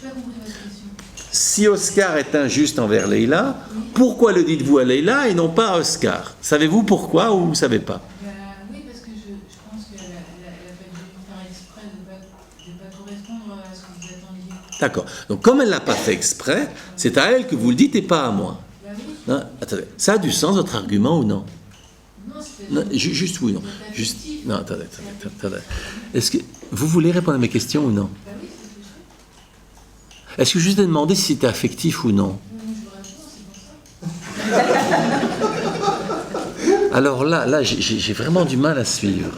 pas compris votre question. Si Oscar est injuste envers Leïla, pourquoi le dites-vous à Leïla et non pas à Oscar? Savez-vous pourquoi ou vous ne savez pas? Oui, parce que je pense qu'elle a pas dû faire exprès de pas correspondre à ce que vous attendiez. D'accord. Donc comme elle ne l'a pas fait exprès, c'est à elle que vous le dites et pas à moi. Bah oui, Non, attendez. Ça a du sens, votre argument, ou non? Non, c'était... Non, juste oui ou non? C'est Juste, affectif. non, attendez. Est-ce que vous voulez répondre à mes questions ou non? Bah oui, c'est ce que je fais. Est-ce que je vous ai demandé si c'était affectif ou non? Non, je vous réponds, c'est pour ça. Alors là, j'ai vraiment du mal à suivre.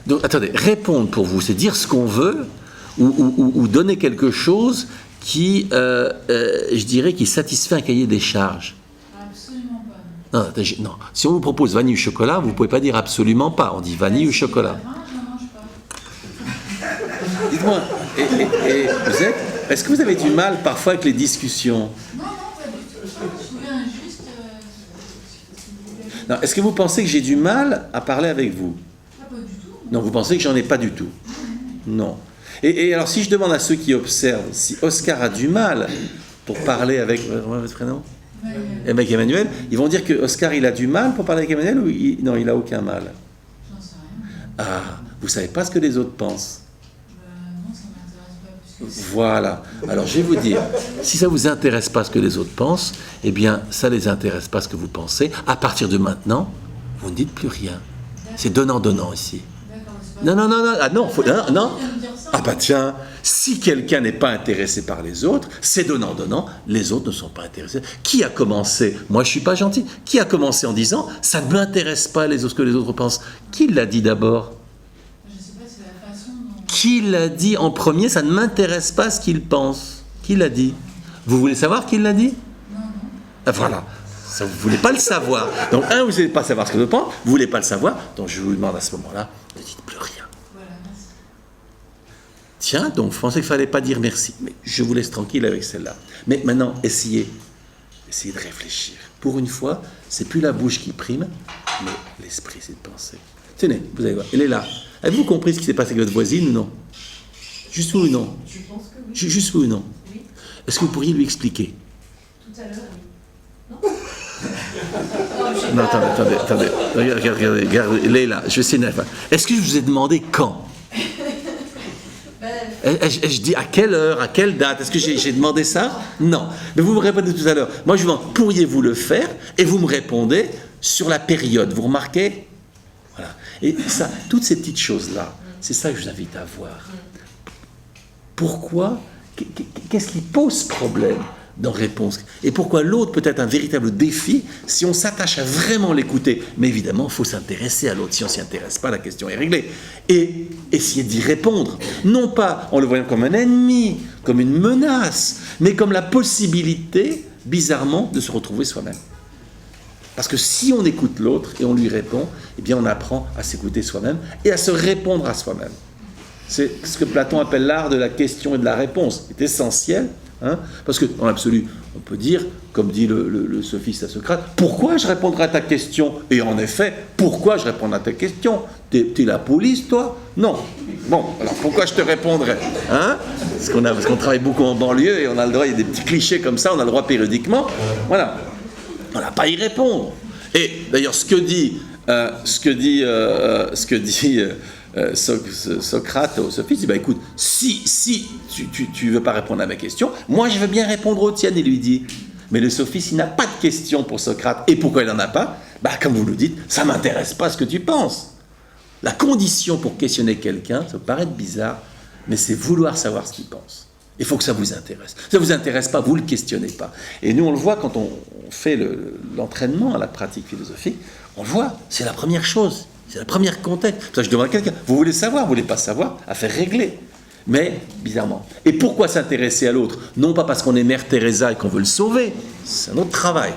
Donc, attendez, répondre pour vous, c'est dire ce qu'on veut ou donner quelque chose qui, je dirais, qui satisfait un cahier des charges. Absolument pas. Non, non. Si on vous propose vanille ou chocolat, vous ne pouvez pas dire absolument pas. On dit vanille ou chocolat. Je n'en mange pas. Dites-moi, et vous êtes, est-ce que vous avez du mal parfois avec les discussions? Non, pas du tout. Je trouvais injuste. Non, est-ce que vous pensez que j'ai du mal à parler avec vous? Pas du tout. Non, vous pensez que j'en ai pas du tout? Non. Et alors, si je demande à ceux qui observent, si Oscar a du mal pour parler avec... votre prénom? Avec Emmanuel, ils vont dire que Oscar, il a du mal pour parler avec Emmanuel ou non, il a aucun mal? J'en sais rien. Ah, vous savez pas ce que les autres pensent? Non, ça m'intéresse pas plus que ça. Voilà. Alors, je vais vous dire, si ça vous intéresse pas ce que les autres pensent, eh bien, ça les intéresse pas ce que vous pensez. À partir de maintenant, vous ne dites plus rien. C'est donnant-donnant ici. D'accord, c'est pas... Non. Ah non, non. Tu viens de dire ça. Ah bah tiens, si quelqu'un n'est pas intéressé par les autres, c'est donnant-donnant, les autres ne sont pas intéressés. Qui a commencé? Moi, je suis pas gentil. Qui a commencé en disant « ça ne m'intéresse pas les autres, ce que les autres pensent » Qui l'a dit d'abord? Je sais pas, c'est la façon dont... Qui l'a dit en premier? Ça ne m'intéresse pas ce qu'il pense. Qui l'a dit? Vous voulez savoir qui l'a dit? Non. Ah, voilà. Ça, vous ne voulez pas le savoir. Donc, vous ne voulez pas savoir ce que je pense, vous ne voulez pas le savoir, donc je vous demande à ce moment-là, ne dites plus rien. Voilà, merci. Tiens, donc je pensais qu'il ne fallait pas dire merci, mais je vous laisse tranquille avec celle-là. Mais maintenant, essayez de réfléchir. Pour une fois, c'est plus la bouche qui prime, mais l'esprit, c'est de penser. Tenez, vous allez voir, elle est là. Avez-vous compris ce qui s'est passé avec votre voisine ou non? Juste oui ou non? Je pense que oui. Juste oui ou non? Oui. Est-ce que vous pourriez lui expliquer? Tout à l'heure, oui. Non, attendez. Regardez, elle est là. Je vais essayer de... Est-ce que je vous ai demandé quand? Je dis à quelle heure, à quelle date? Est-ce que j'ai demandé ça? Non. Mais vous me répondez tout à l'heure. Moi, je vous demande, pourriez-vous le faire? Et vous me répondez sur la période. Vous remarquez? Voilà. Et ça, toutes ces petites choses-là, c'est ça que je vous invite à voir. Pourquoi? Qu'est-ce qui pose problème dans réponse? Et pourquoi l'autre peut être un véritable défi si on s'attache à vraiment l'écouter? Mais évidemment, il faut s'intéresser à l'autre. Si on ne s'y intéresse pas, la question est réglée. Et essayer d'y répondre. Non pas en le voyant comme un ennemi, comme une menace, mais comme la possibilité, bizarrement, de se retrouver soi-même. Parce que si on écoute l'autre et on lui répond, eh bien on apprend à s'écouter soi-même et à se répondre à soi-même. C'est ce que Platon appelle l'art de la question et de la réponse. C'est essentiel. Parce que, dans l'absolu, on peut dire, comme dit le sophiste à Socrate, pourquoi je répondrai à ta question? Et en effet, pourquoi je répondrai à ta question? T'es la police, toi? Non. Bon, alors pourquoi je te répondrai? Parce qu'on travaille beaucoup en banlieue et on a le droit, il y a des petits clichés comme ça, on a le droit périodiquement. Voilà. On n'a pas à y répondre. Et d'ailleurs, ce que dit Socrate au sophiste, il dit, écoute, si tu ne veux pas répondre à ma question, moi je veux bien répondre aux tiennes, il lui dit. Mais le sophiste, il n'a pas de question pour Socrate. Et pourquoi il n'en a pas? Comme vous le dites, ça ne m'intéresse pas ce que tu penses. La condition pour questionner quelqu'un, ça peut paraître bizarre, mais c'est vouloir savoir ce qu'il pense. Il faut que ça vous intéresse. Ça ne vous intéresse pas, vous ne le questionnez pas. Et nous, on le voit quand on fait l'entraînement à la pratique philosophique, on le voit, c'est la première chose. C'est la première contexte. Pour ça, je demande à quelqu'un, vous voulez savoir, vous ne voulez pas savoir, à faire régler. Mais, bizarrement. Et pourquoi s'intéresser à l'autre? Non pas parce qu'on est Mère Teresa et qu'on veut le sauver, c'est un autre travail.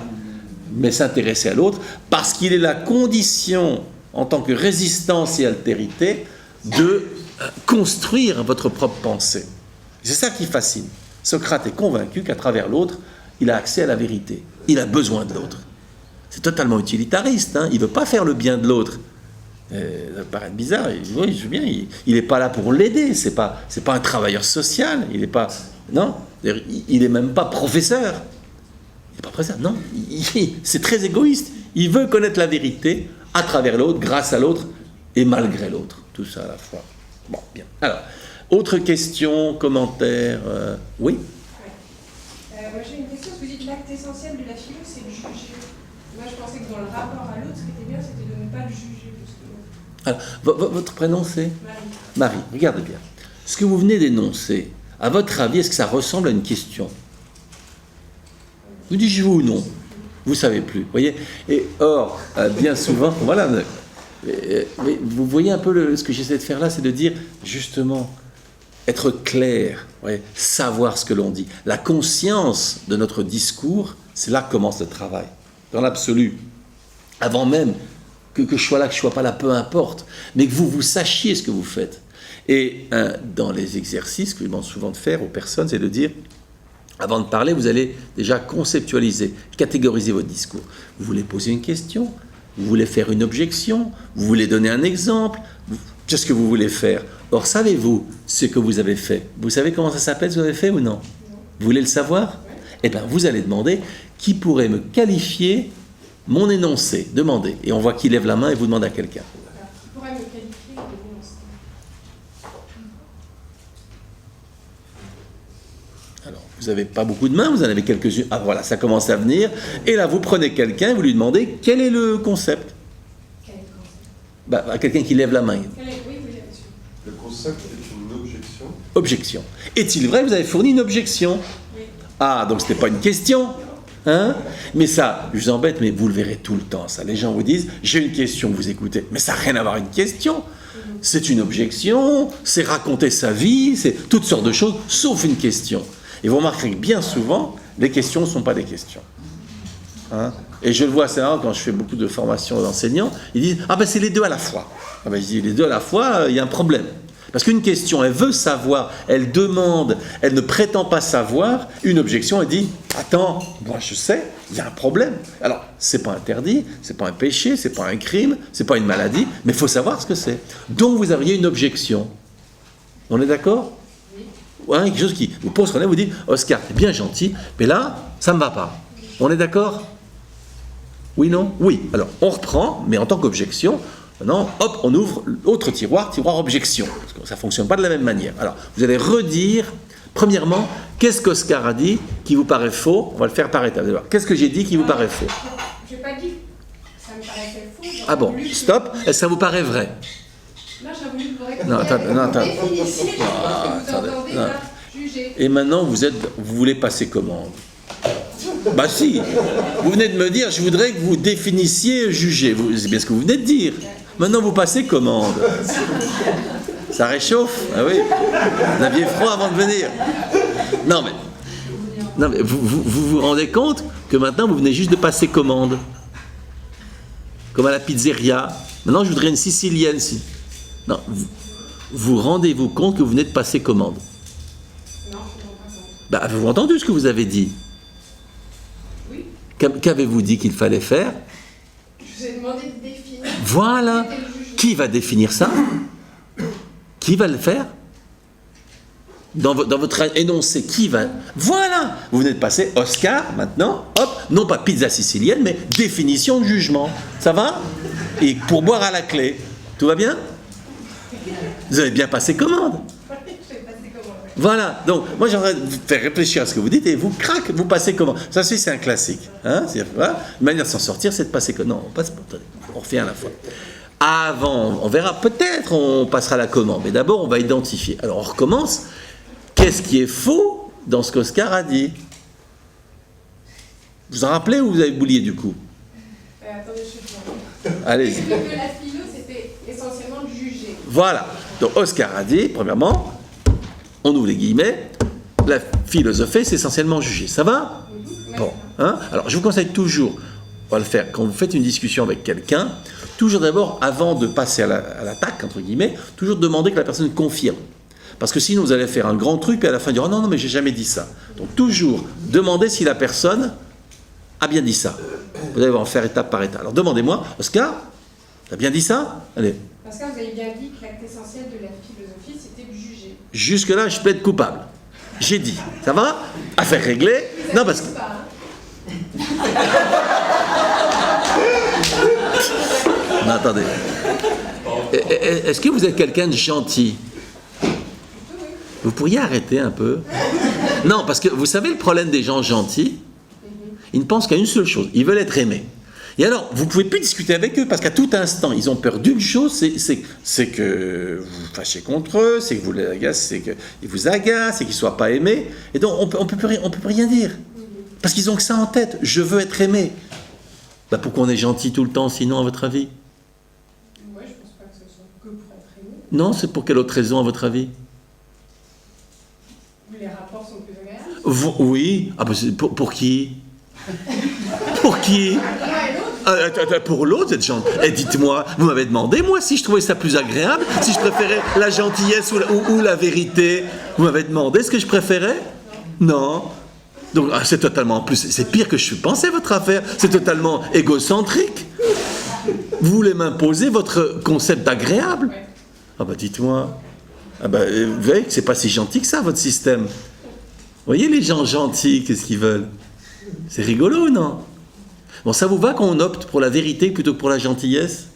Mais s'intéresser à l'autre parce qu'il est la condition, en tant que résistance et altérité, de construire votre propre pensée. C'est ça qui fascine. Socrate est convaincu qu'à travers l'autre, il a accès à la vérité. Il a besoin de l'autre. C'est totalement utilitariste. Il ne veut pas faire le bien de l'autre. Ça peut paraître bizarre. Il dit, oui, je veux bien. Il n'est pas là pour l'aider. C'est pas un travailleur social. Il n'est pas. Non. Il n'est même pas professeur. Il n'est pas professeur. Non. C'est très égoïste. Il veut connaître la vérité à travers l'autre, grâce à l'autre et malgré l'autre. Tout ça à la fois. Bon, bien. Alors, autre question, commentaire. Oui. Moi j'ai une question, vous dites l'acte essentiel de la philo, c'est le juger. Moi je pensais que dans le rapport à l'autre, ce qui était bien, c'était de ne pas le juger. Alors, votre prénom c'est Marie. Marie, regardez bien. Ce que vous venez d'énoncer, à votre avis, est-ce que ça ressemble à une question? Vous dites vous ou non? Vous savez plus, voyez. Et or, bien souvent, voilà. Mais vous voyez un peu ce que j'essaie de faire là, c'est de dire justement être clair, voyez, savoir ce que l'on dit. La conscience de notre discours, c'est là que commence le travail, dans l'absolu. Avant même que je sois là, que je ne sois pas là, peu importe, mais que vous sachiez ce que vous faites. Et dans les exercices que je demande souvent de faire aux personnes, c'est de dire, avant de parler, vous allez déjà conceptualiser, catégoriser votre discours. Vous voulez poser une question, vous voulez faire une objection, vous voulez donner un exemple, qu'est-ce que vous voulez faire? Or, savez-vous ce que vous avez fait? Vous savez comment ça s'appelle, ce que vous avez fait ou non? Vous voulez le savoir? Eh bien, vous allez demander qui pourrait me qualifier mon énoncé. Demandez. Et on voit qui lève la main et vous demande à quelqu'un. Alors, qui pourrait me qualifier de l'énoncé? Alors, vous n'avez pas beaucoup de mains, vous en avez quelques-unes. Ah voilà, ça commence à venir. Et là, vous prenez quelqu'un et vous lui demandez quel est le concept. Quel est le concept? À quelqu'un qui lève la main. Oui, bien sûr. Le concept est une objection. Objection. Est-il vrai que vous avez fourni une objection? Oui. Ah, donc ce n'était pas une question. Hein? Mais ça, je vous embête, mais vous le verrez tout le temps, ça. Les gens vous disent, j'ai une question, vous écoutez. Mais ça n'a rien à voir avec une question. C'est une objection, c'est raconter sa vie, c'est toutes sortes de choses, sauf une question. Et vous remarquerez que bien souvent, les questions ne sont pas des questions. Hein? Et je le vois assez rare quand je fais beaucoup de formations d'enseignants, ils disent, ah ben c'est les deux à la fois. Ah ben je dis, les deux à la fois, il y a un problème. Parce qu'une question, elle veut savoir, elle demande, elle ne prétend pas savoir. Une objection, elle dit, attends, moi je sais, il y a un problème. Alors, c'est pas interdit, c'est pas un péché, c'est pas un crime, c'est pas une maladie, mais il faut savoir ce que c'est. Donc vous auriez une objection. On est d'accord? Oui. Ouais, quelque chose qui vous pose problème, vous dites, Oscar, t'es bien gentil, mais là, ça ne me va pas. On est d'accord? Oui, non? Oui. Alors, on reprend, mais en tant qu'objection. Maintenant, hop, on ouvre l'autre tiroir objection. Parce que ça ne fonctionne pas de la même manière. Alors, vous allez redire, premièrement, qu'est-ce qu'Oscar a dit qui vous paraît faux? On va le faire par étapes. Qu'est-ce que j'ai dit qui vous paraît faux? Je n'ai pas dit que ça me paraissait faux. Ah bon, stop. Est-ce que ça vous paraît vrai? Là, j'ai voulu vous répondre. Non, attends. Définissiez, je pense que vous entendez non. là, juger. Et maintenant, vous voulez passer commande. Bah si, vous venez de me dire, je voudrais que vous définissiez juger. C'est bien ce que vous venez de dire. Maintenant, vous passez commande. Ça réchauffe? Ah oui. Vous aviez froid avant de venir. Non mais vous rendez compte que maintenant, vous venez juste de passer commande. Comme à la pizzeria. Maintenant, je voudrais une sicilienne. Non, vous rendez-vous compte que vous venez de passer commande? Non, je ne me rends pas compte. Bah, avez-vous entendu ce que vous avez dit? Oui. Qu'avez-vous dit qu'il fallait faire? Je vous ai demandé de définir. Voilà. C'était le jugement. Qui va définir ça? Qui va le faire? Dans votre énoncé, qui va... Voilà. Vous venez de passer Oscar, maintenant, hop, non pas pizza sicilienne, mais définition de jugement. Ça va? Et pour boire à la clé. Tout va bien? Vous avez bien passé commande. Je vais passer comment? Voilà, donc moi j'aimerais vous faire réfléchir à ce que vous dites et vous craquez, vous passez comment? Ça aussi c'est un classique. Hein? Voilà. Une manière de s'en sortir, c'est de passer comment? Non, on refait à la fois. Avant, on verra, peut-être on passera la commande, mais d'abord on va identifier. Alors on recommence. Qu'est-ce qui est faux dans ce qu'Oscar a dit? Vous en rappelez ou vous avez oublié du coup? Attendez, je suis bien. Allez-y. Que la philo, c'était essentiellement de juger. Voilà. Donc Oscar a dit, premièrement, on ouvre les guillemets, la philosophie, c'est essentiellement juger. Ça va? Bon. Hein? Alors, je vous conseille toujours, on va le faire, quand vous faites une discussion avec quelqu'un, toujours d'abord, avant de passer à l'attaque, entre guillemets, toujours demander que la personne confirme. Parce que sinon, vous allez faire un grand truc, et à la fin, dire « Oh non, mais j'ai jamais dit ça ». Donc, toujours, demandez si la personne a bien dit ça. Vous allez en faire étape par étape. Alors, demandez-moi, Oscar, t'as bien dit ça? Allez. Parce que vous avez bien dit que l'acte essentiel de la philosophie, c'était de juger. Jusque-là, je plaide coupable. J'ai dit. Ça va? Affaire réglée. Non, parce que... Non, attendez. Est-ce que vous êtes quelqu'un de gentil? Vous pourriez arrêter un peu? Non, parce que vous savez le problème des gens gentils, ils ne pensent qu'à une seule chose, ils veulent être aimés. Et alors, vous ne pouvez plus discuter avec eux, parce qu'à tout instant, ils ont peur d'une chose, c'est que vous vous fâchez contre eux, c'est que vous les agacez, c'est qu'ils vous agacent, c'est qu'ils ne soient pas aimés. Et donc, on peut plus rien dire. Parce qu'ils ont que ça en tête, je veux être aimé. Bah, pourquoi on est gentil tout le temps, sinon, à votre avis? Moi, je pense pas que ce soit que pour être aimé. Non, c'est pour quelle autre raison, à votre avis? Les rapports sont plus agréables. Oui, ah, bah, pour qui? Pour qui? Pour l'autre, cette gentil. Et dites-moi, vous m'avez demandé, moi, si je trouvais ça plus agréable, si je préférais la gentillesse ou la vérité. Vous m'avez demandé ce que je préférais? Non. Donc, c'est totalement, en plus, c'est pire que je pensais, votre affaire. C'est totalement égocentrique. Vous voulez m'imposer votre concept d'agréable? Ah bah, dites-moi. Ah bah, vous voyez que c'est pas si gentil que ça, votre système. Vous voyez les gens gentils, qu'est-ce qu'ils veulent? C'est rigolo, non? Bon, ça vous va qu'on opte pour la vérité plutôt que pour la gentillesse?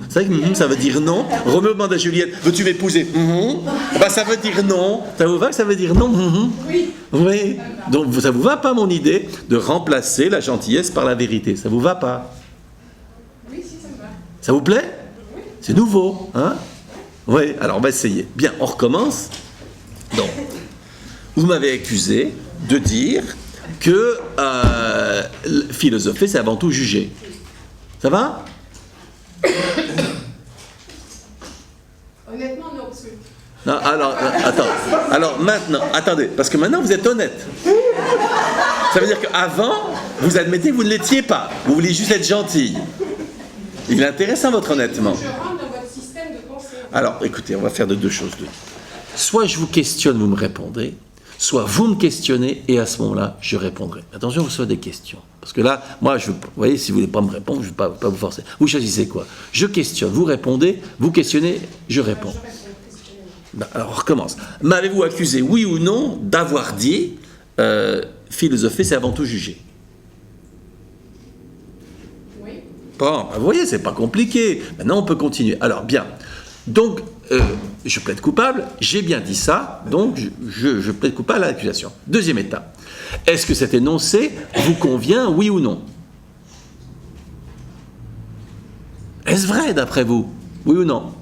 C'est vrai que ça veut dire non. Roméo demande à Juliette, veux-tu m'épouser? Bah, ça veut dire non. Ça vous va que ça veut dire non? Oui. Oui. Donc ça vous va pas mon idée de remplacer la gentillesse par la vérité? Ça vous va pas? Oui, si, ça me va. Ça vous plaît? C'est nouveau, hein? Oui, alors on va essayer. Bien, on recommence. Donc, vous m'avez accusé de dire que philosopher, c'est avant tout juger. Ça va? Honnêtement, non, parce que... Non, alors, attends. Alors maintenant, attendez, parce que maintenant vous êtes honnête. Ça veut dire qu'avant, vous admettez que vous ne l'étiez pas. Vous vouliez juste être gentil. Il est intéressant votre honnêtement. Je rentre dans votre système de pensée. Alors, écoutez, on va faire de deux choses. Soit je vous questionne, vous me répondez, soit vous me questionnez et à ce moment-là, je répondrai. Attention, vous soyez des questions. Parce que là, moi, vous voyez, si vous ne voulez pas me répondre, je ne vais pas vous forcer. Vous choisissez quoi? Je questionne, vous répondez, vous questionnez, je réponds. Ben, alors, on recommence. M'avez-vous accusé, oui ou non, d'avoir dit philosopher, c'est avant tout juger? Oui. Bon, vous voyez, c'est pas compliqué. Maintenant, on peut continuer. Alors, bien. Donc, je plaide coupable, j'ai bien dit ça, donc je plaide coupable à l'accusation. Deuxième étape. Est-ce que cet énoncé vous convient, oui ou non? Est-ce vrai d'après vous? Oui ou non?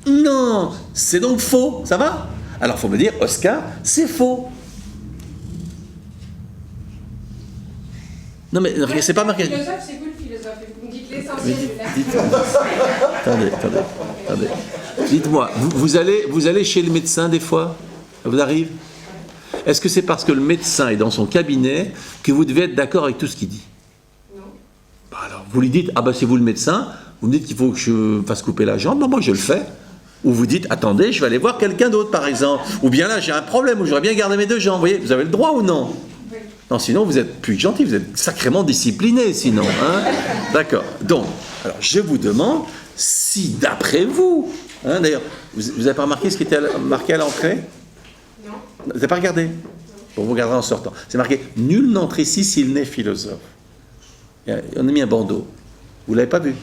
Non, c'est donc faux, ça va? Alors, il faut me dire, Oscar, c'est faux. Non mais c'est pas marqué. Le philosophe, c'est vous le philosophe. Et vous me dites l'essentiel de la Attendez. Dites-moi, vous allez chez le médecin des fois? Ça vous arrive? Est-ce que c'est parce que le médecin est dans son cabinet que vous devez être d'accord avec tout ce qu'il dit? Non. Bah alors, vous lui dites, ah bah c'est vous le médecin, vous me dites qu'il faut que je fasse couper la jambe, non, moi je le fais. Ou vous dites, attendez, je vais aller voir quelqu'un d'autre par exemple. Ou bien là, j'ai un problème, où j'aurais bien gardé mes deux jambes. Vous voyez, vous avez le droit ou non? Non, sinon vous êtes plus gentil, vous êtes sacrément discipliné sinon. Hein? D'accord. Donc, alors je vous demande si d'après vous, hein, d'ailleurs, vous n'avez pas remarqué ce qui était marqué à l'entrée? Non. Vous n'avez pas regardé? Bon, vous regarderez en sortant. C'est marqué, nul n'entre ici s'il n'est philosophe. On a mis un bandeau. Vous ne l'avez pas vu?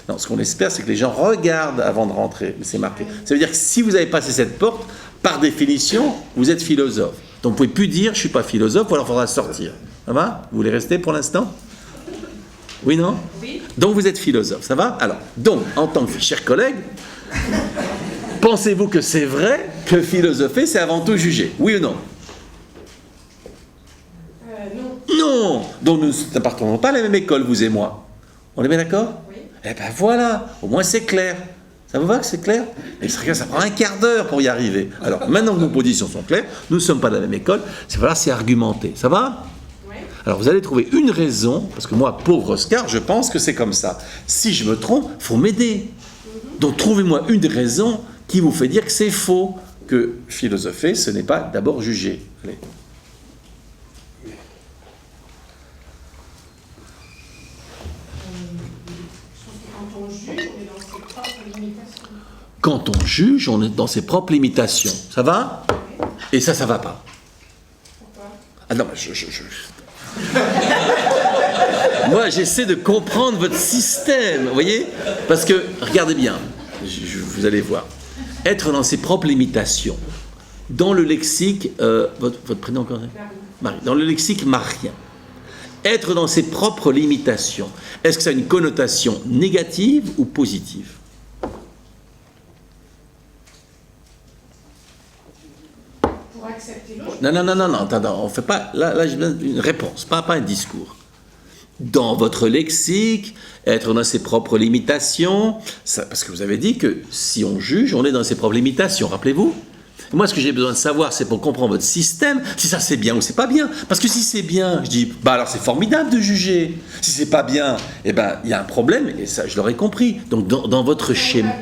Non, ce qu'on espère, c'est que les gens regardent avant de rentrer. Mais c'est marqué. Ça veut dire que si vous avez passé cette porte, par définition, vous êtes philosophe. Donc vous ne pouvez plus dire je ne suis pas philosophe, ou alors il faudra sortir. Ça va? Vous voulez rester pour l'instant? Oui, non? Oui. Donc vous êtes philosophe, ça va? Alors, donc, en tant que cher collègue, pensez-vous que c'est vrai que philosopher, c'est avant tout juger? Oui ou non? Non. Non! Donc nous n'appartenons pas à la même école, vous et moi. On est bien d'accord? Oui. Eh ben voilà, au moins c'est clair. Ça vous va que c'est clair? Et ça prend un quart d'heure pour y arriver. Alors, maintenant que nos positions sont claires, nous ne sommes pas de la même école, c'est argumenter. Ça va? Oui. Alors, vous allez trouver une raison, parce que moi, pauvre Oscar, je pense que c'est comme ça. Si je me trompe, il faut m'aider. Donc, trouvez-moi une raison qui vous fait dire que c'est faux, que philosopher, ce n'est pas d'abord juger. Allez. Quand on juge, on est dans ses propres limitations. Ça va? Et ça va pas. Pourquoi? Ah non, moi, j'essaie de comprendre votre système, vous voyez? Parce que, regardez bien, vous allez voir. Être dans ses propres limitations. Dans le lexique, votre prénom encore? Marie. Dans le lexique marien. Être dans ses propres limitations. Est-ce que ça a une connotation négative ou positive? Pour accepter l'autre. Non, attends, on fait pas. Là, j'ai besoin d'une réponse, pas un discours. Dans votre lexique, être dans ses propres limitations, parce que vous avez dit que si on juge, on est dans ses propres limitations, rappelez-vous? Moi, ce que j'ai besoin de savoir, c'est pour comprendre votre système, si ça c'est bien ou c'est pas bien. Parce que si c'est bien, je dis, bah alors c'est formidable de juger. Si c'est pas bien, eh ben il y a un problème, et ça je l'aurais compris. Donc dans votre schéma.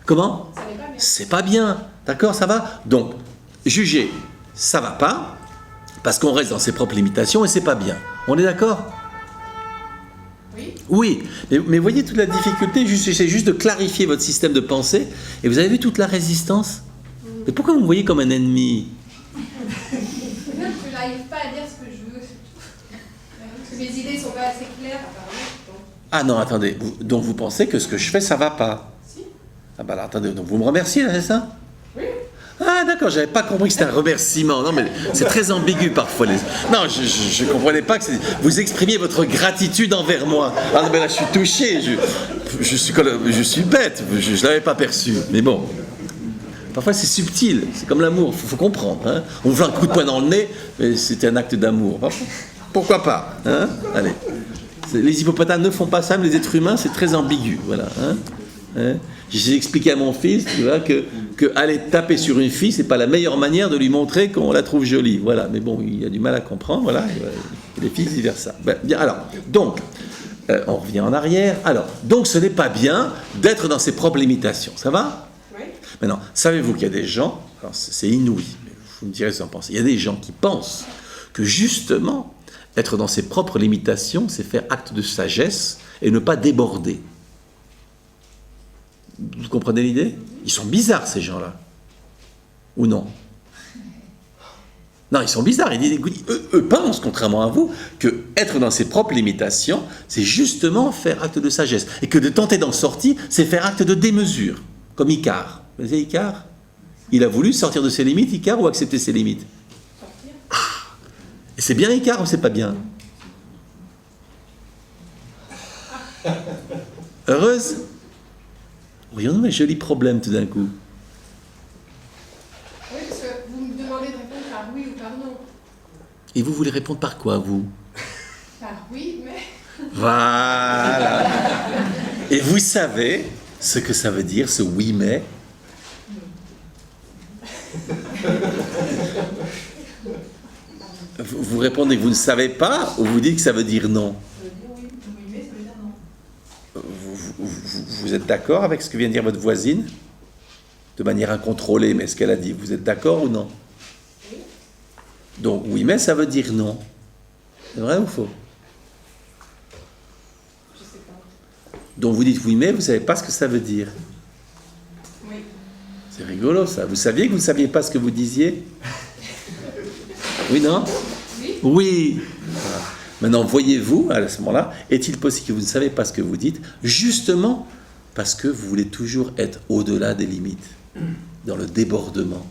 Comment? Ça n'est pas bien. C'est pas bien, d'accord, ça va? Donc, juger, ça va pas, parce qu'on reste dans ses propres limitations et c'est pas bien. On est d'accord? Oui. Oui, mais voyez toute la difficulté, c'est juste de clarifier votre système de pensée, et vous avez vu toute la résistance? Mais pourquoi vous me voyez comme un ennemi? Non, parce que j'arrive pas à dire ce que je veux. Parce que mes idées sont pas assez claires, apparemment. Ah non, attendez, donc vous pensez que ce que je fais, ça va pas? Si. Ah bah alors attendez, donc vous me remerciez là, c'est ça? Oui. Ah d'accord, j'avais pas compris que c'était un remerciement. Non mais c'est très ambigu parfois. Non, je comprenais pas que vous exprimiez votre gratitude envers moi. Ah non mais là je suis touché, je suis bête, je l'avais pas perçu. Mais bon, parfois c'est subtil, c'est comme l'amour, faut comprendre. Hein. On vous fait un coup de poing dans le nez, mais c'était un acte d'amour. Pourquoi pas, hein? Allez. Les hippopotames ne font pas ça, mais les êtres humains c'est très ambigu, voilà. Hein. J'ai expliqué à mon fils, tu vois, que aller taper sur une fille, c'est pas la meilleure manière de lui montrer qu'on la trouve jolie. Voilà, mais bon, il a du mal à comprendre, voilà. Les filles, vice versa. Ben, bien, alors, donc, on revient en arrière. Alors, donc, ce n'est pas bien d'être dans ses propres limitations. Ça va? Oui. Maintenant, savez-vous qu'il y a des gens, alors c'est inouï, mais vous me direz ce que vous en pensez, il y a des gens qui pensent que justement, être dans ses propres limitations, c'est faire acte de sagesse et ne pas déborder. Vous comprenez l'idée? Ils sont bizarres, ces gens-là. Ou non? Non, ils sont bizarres. Eux pensent, contrairement à vous, que être dans ses propres limitations, c'est justement faire acte de sagesse. Et que de tenter d'en sortir, c'est faire acte de démesure. Comme Icare. Vous savez Icare? Il a voulu sortir de ses limites, Icare, ou accepter ses limites? Sortir. Et c'est bien Icare ou c'est pas bien? Heureuse? Voyons-nous un joli problème tout d'un coup. Oui, parce que vous me demandez de répondre par oui ou par non. Et vous voulez répondre par quoi, vous? Par oui, mais... Voilà. Et vous savez ce que ça veut dire, ce oui mais? Vous répondez que vous ne savez pas ou vous dites que ça veut dire non? Ça veut dire oui, oui, mais ça veut dire non. Vous êtes d'accord avec ce que vient de dire votre voisine? De manière incontrôlée, mais ce qu'elle a dit, vous êtes d'accord ou non? Oui. Donc oui mais ça veut dire non. C'est vrai ou faux? Je sais pas. Donc vous dites oui mais vous ne savez pas ce que ça veut dire. Oui. C'est rigolo ça. Vous saviez que vous ne saviez pas ce que vous disiez? Oui, non? Oui. Oui. Voilà. Maintenant, voyez-vous, à ce moment-là, est-il possible que vous ne savez pas ce que vous dites, justement parce que vous voulez toujours être au-delà des limites, dans le débordement?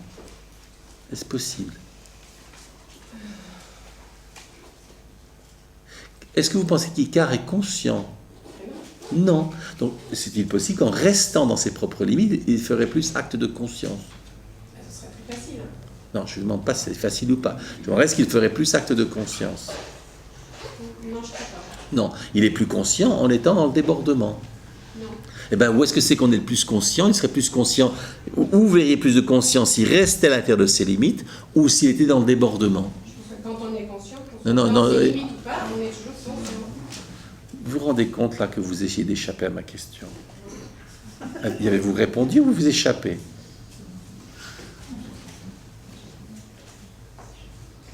Est-ce possible? Est-ce que vous pensez qu'Icare est conscient? Non. Donc, c'est-il possible qu'en restant dans ses propres limites, il ferait plus acte de conscience? Ce serait plus facile. Non, je ne demande pas si c'est facile ou pas. Je demanderais est-ce qu'il ferait plus acte de conscience? Non, je ne sais pas. Non, il est plus conscient en étant dans le débordement. Non. Eh bien, où est-ce que c'est qu'on est le plus conscient? Il serait plus conscient, ou vous verriez plus de conscience s'il restait à l'intérieur de ses limites, ou s'il était dans le débordement. Quand on est conscient, Non, dans ses oui. limites ou pas, on est toujours conscient. Vous vous rendez compte là que vous essayez d'échapper à ma question? Y avez-vous répondu ou vous vous échappez?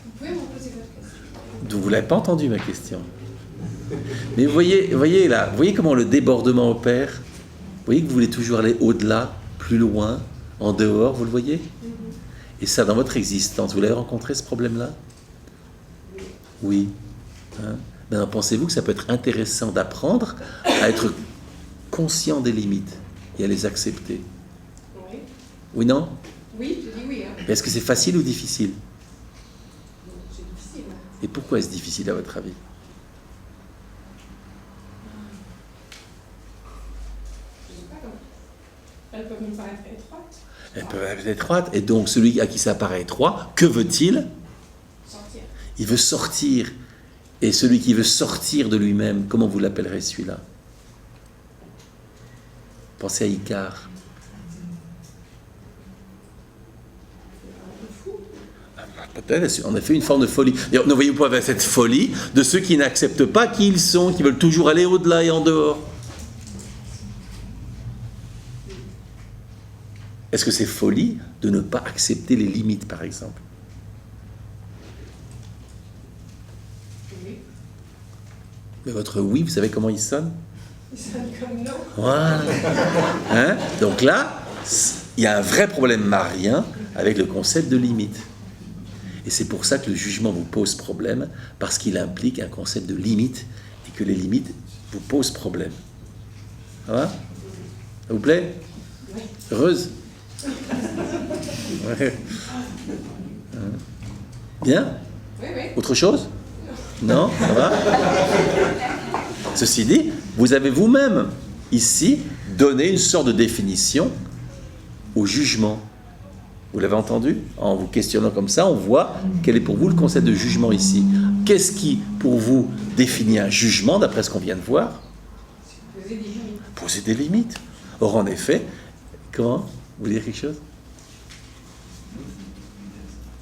Vous pouvez me poser votre question? Donc vous ne l'avez pas entendu ma question. Mais voyez là, voyez comment le débordement opère? Vous voyez que vous voulez toujours aller au-delà, plus loin, en dehors, vous le voyez? Et ça, dans votre existence, vous l'avez rencontré ce problème-là? Oui. Hein? Maintenant, pensez-vous que ça peut être intéressant d'apprendre à être conscient des limites et à les accepter? Oui, non? Oui, je dis oui. Hein. Est-ce que c'est facile ou difficile? C'est difficile. Hein. Et pourquoi est-ce difficile à votre avis? Je sais pas comment. Elles peuvent me paraître étroites. Elles peuvent être étroites. Et donc, celui à qui ça paraît étroit, que veut-il? Sortir. Il veut sortir. Et celui qui veut sortir de lui-même, comment vous l'appellerez celui-là? Pensez à Icare. Peut-être, en effet, une forme de folie. D'ailleurs, ne voyez-vous pas cette folie de ceux qui n'acceptent pas qui ils sont, qui veulent toujours aller au-delà et en dehors? Est-ce que c'est folie de ne pas accepter les limites, par exemple? Oui. Mais votre oui, vous savez comment il sonne? Il sonne comme non. Voilà. Hein? Donc là, il y a un vrai problème marien avec le concept de limite. Et c'est pour ça que le jugement vous pose problème, parce qu'il implique un concept de limite, et que les limites vous posent problème. Ça va? Ça vous plaît? Oui. Heureuse? Ouais. Hein? Bien? Oui, oui. Autre chose? Non? Ça va? Ceci dit, vous avez vous-même, ici, donné une sorte de définition au jugement. Vous l'avez entendu? En vous questionnant comme ça, on voit quel est pour vous le concept de jugement ici. Qu'est-ce qui, pour vous, définit un jugement, d'après ce qu'on vient de voir? Poser des limites. Poser des limites. Or, en effet, comment? Vous voulez dire quelque chose?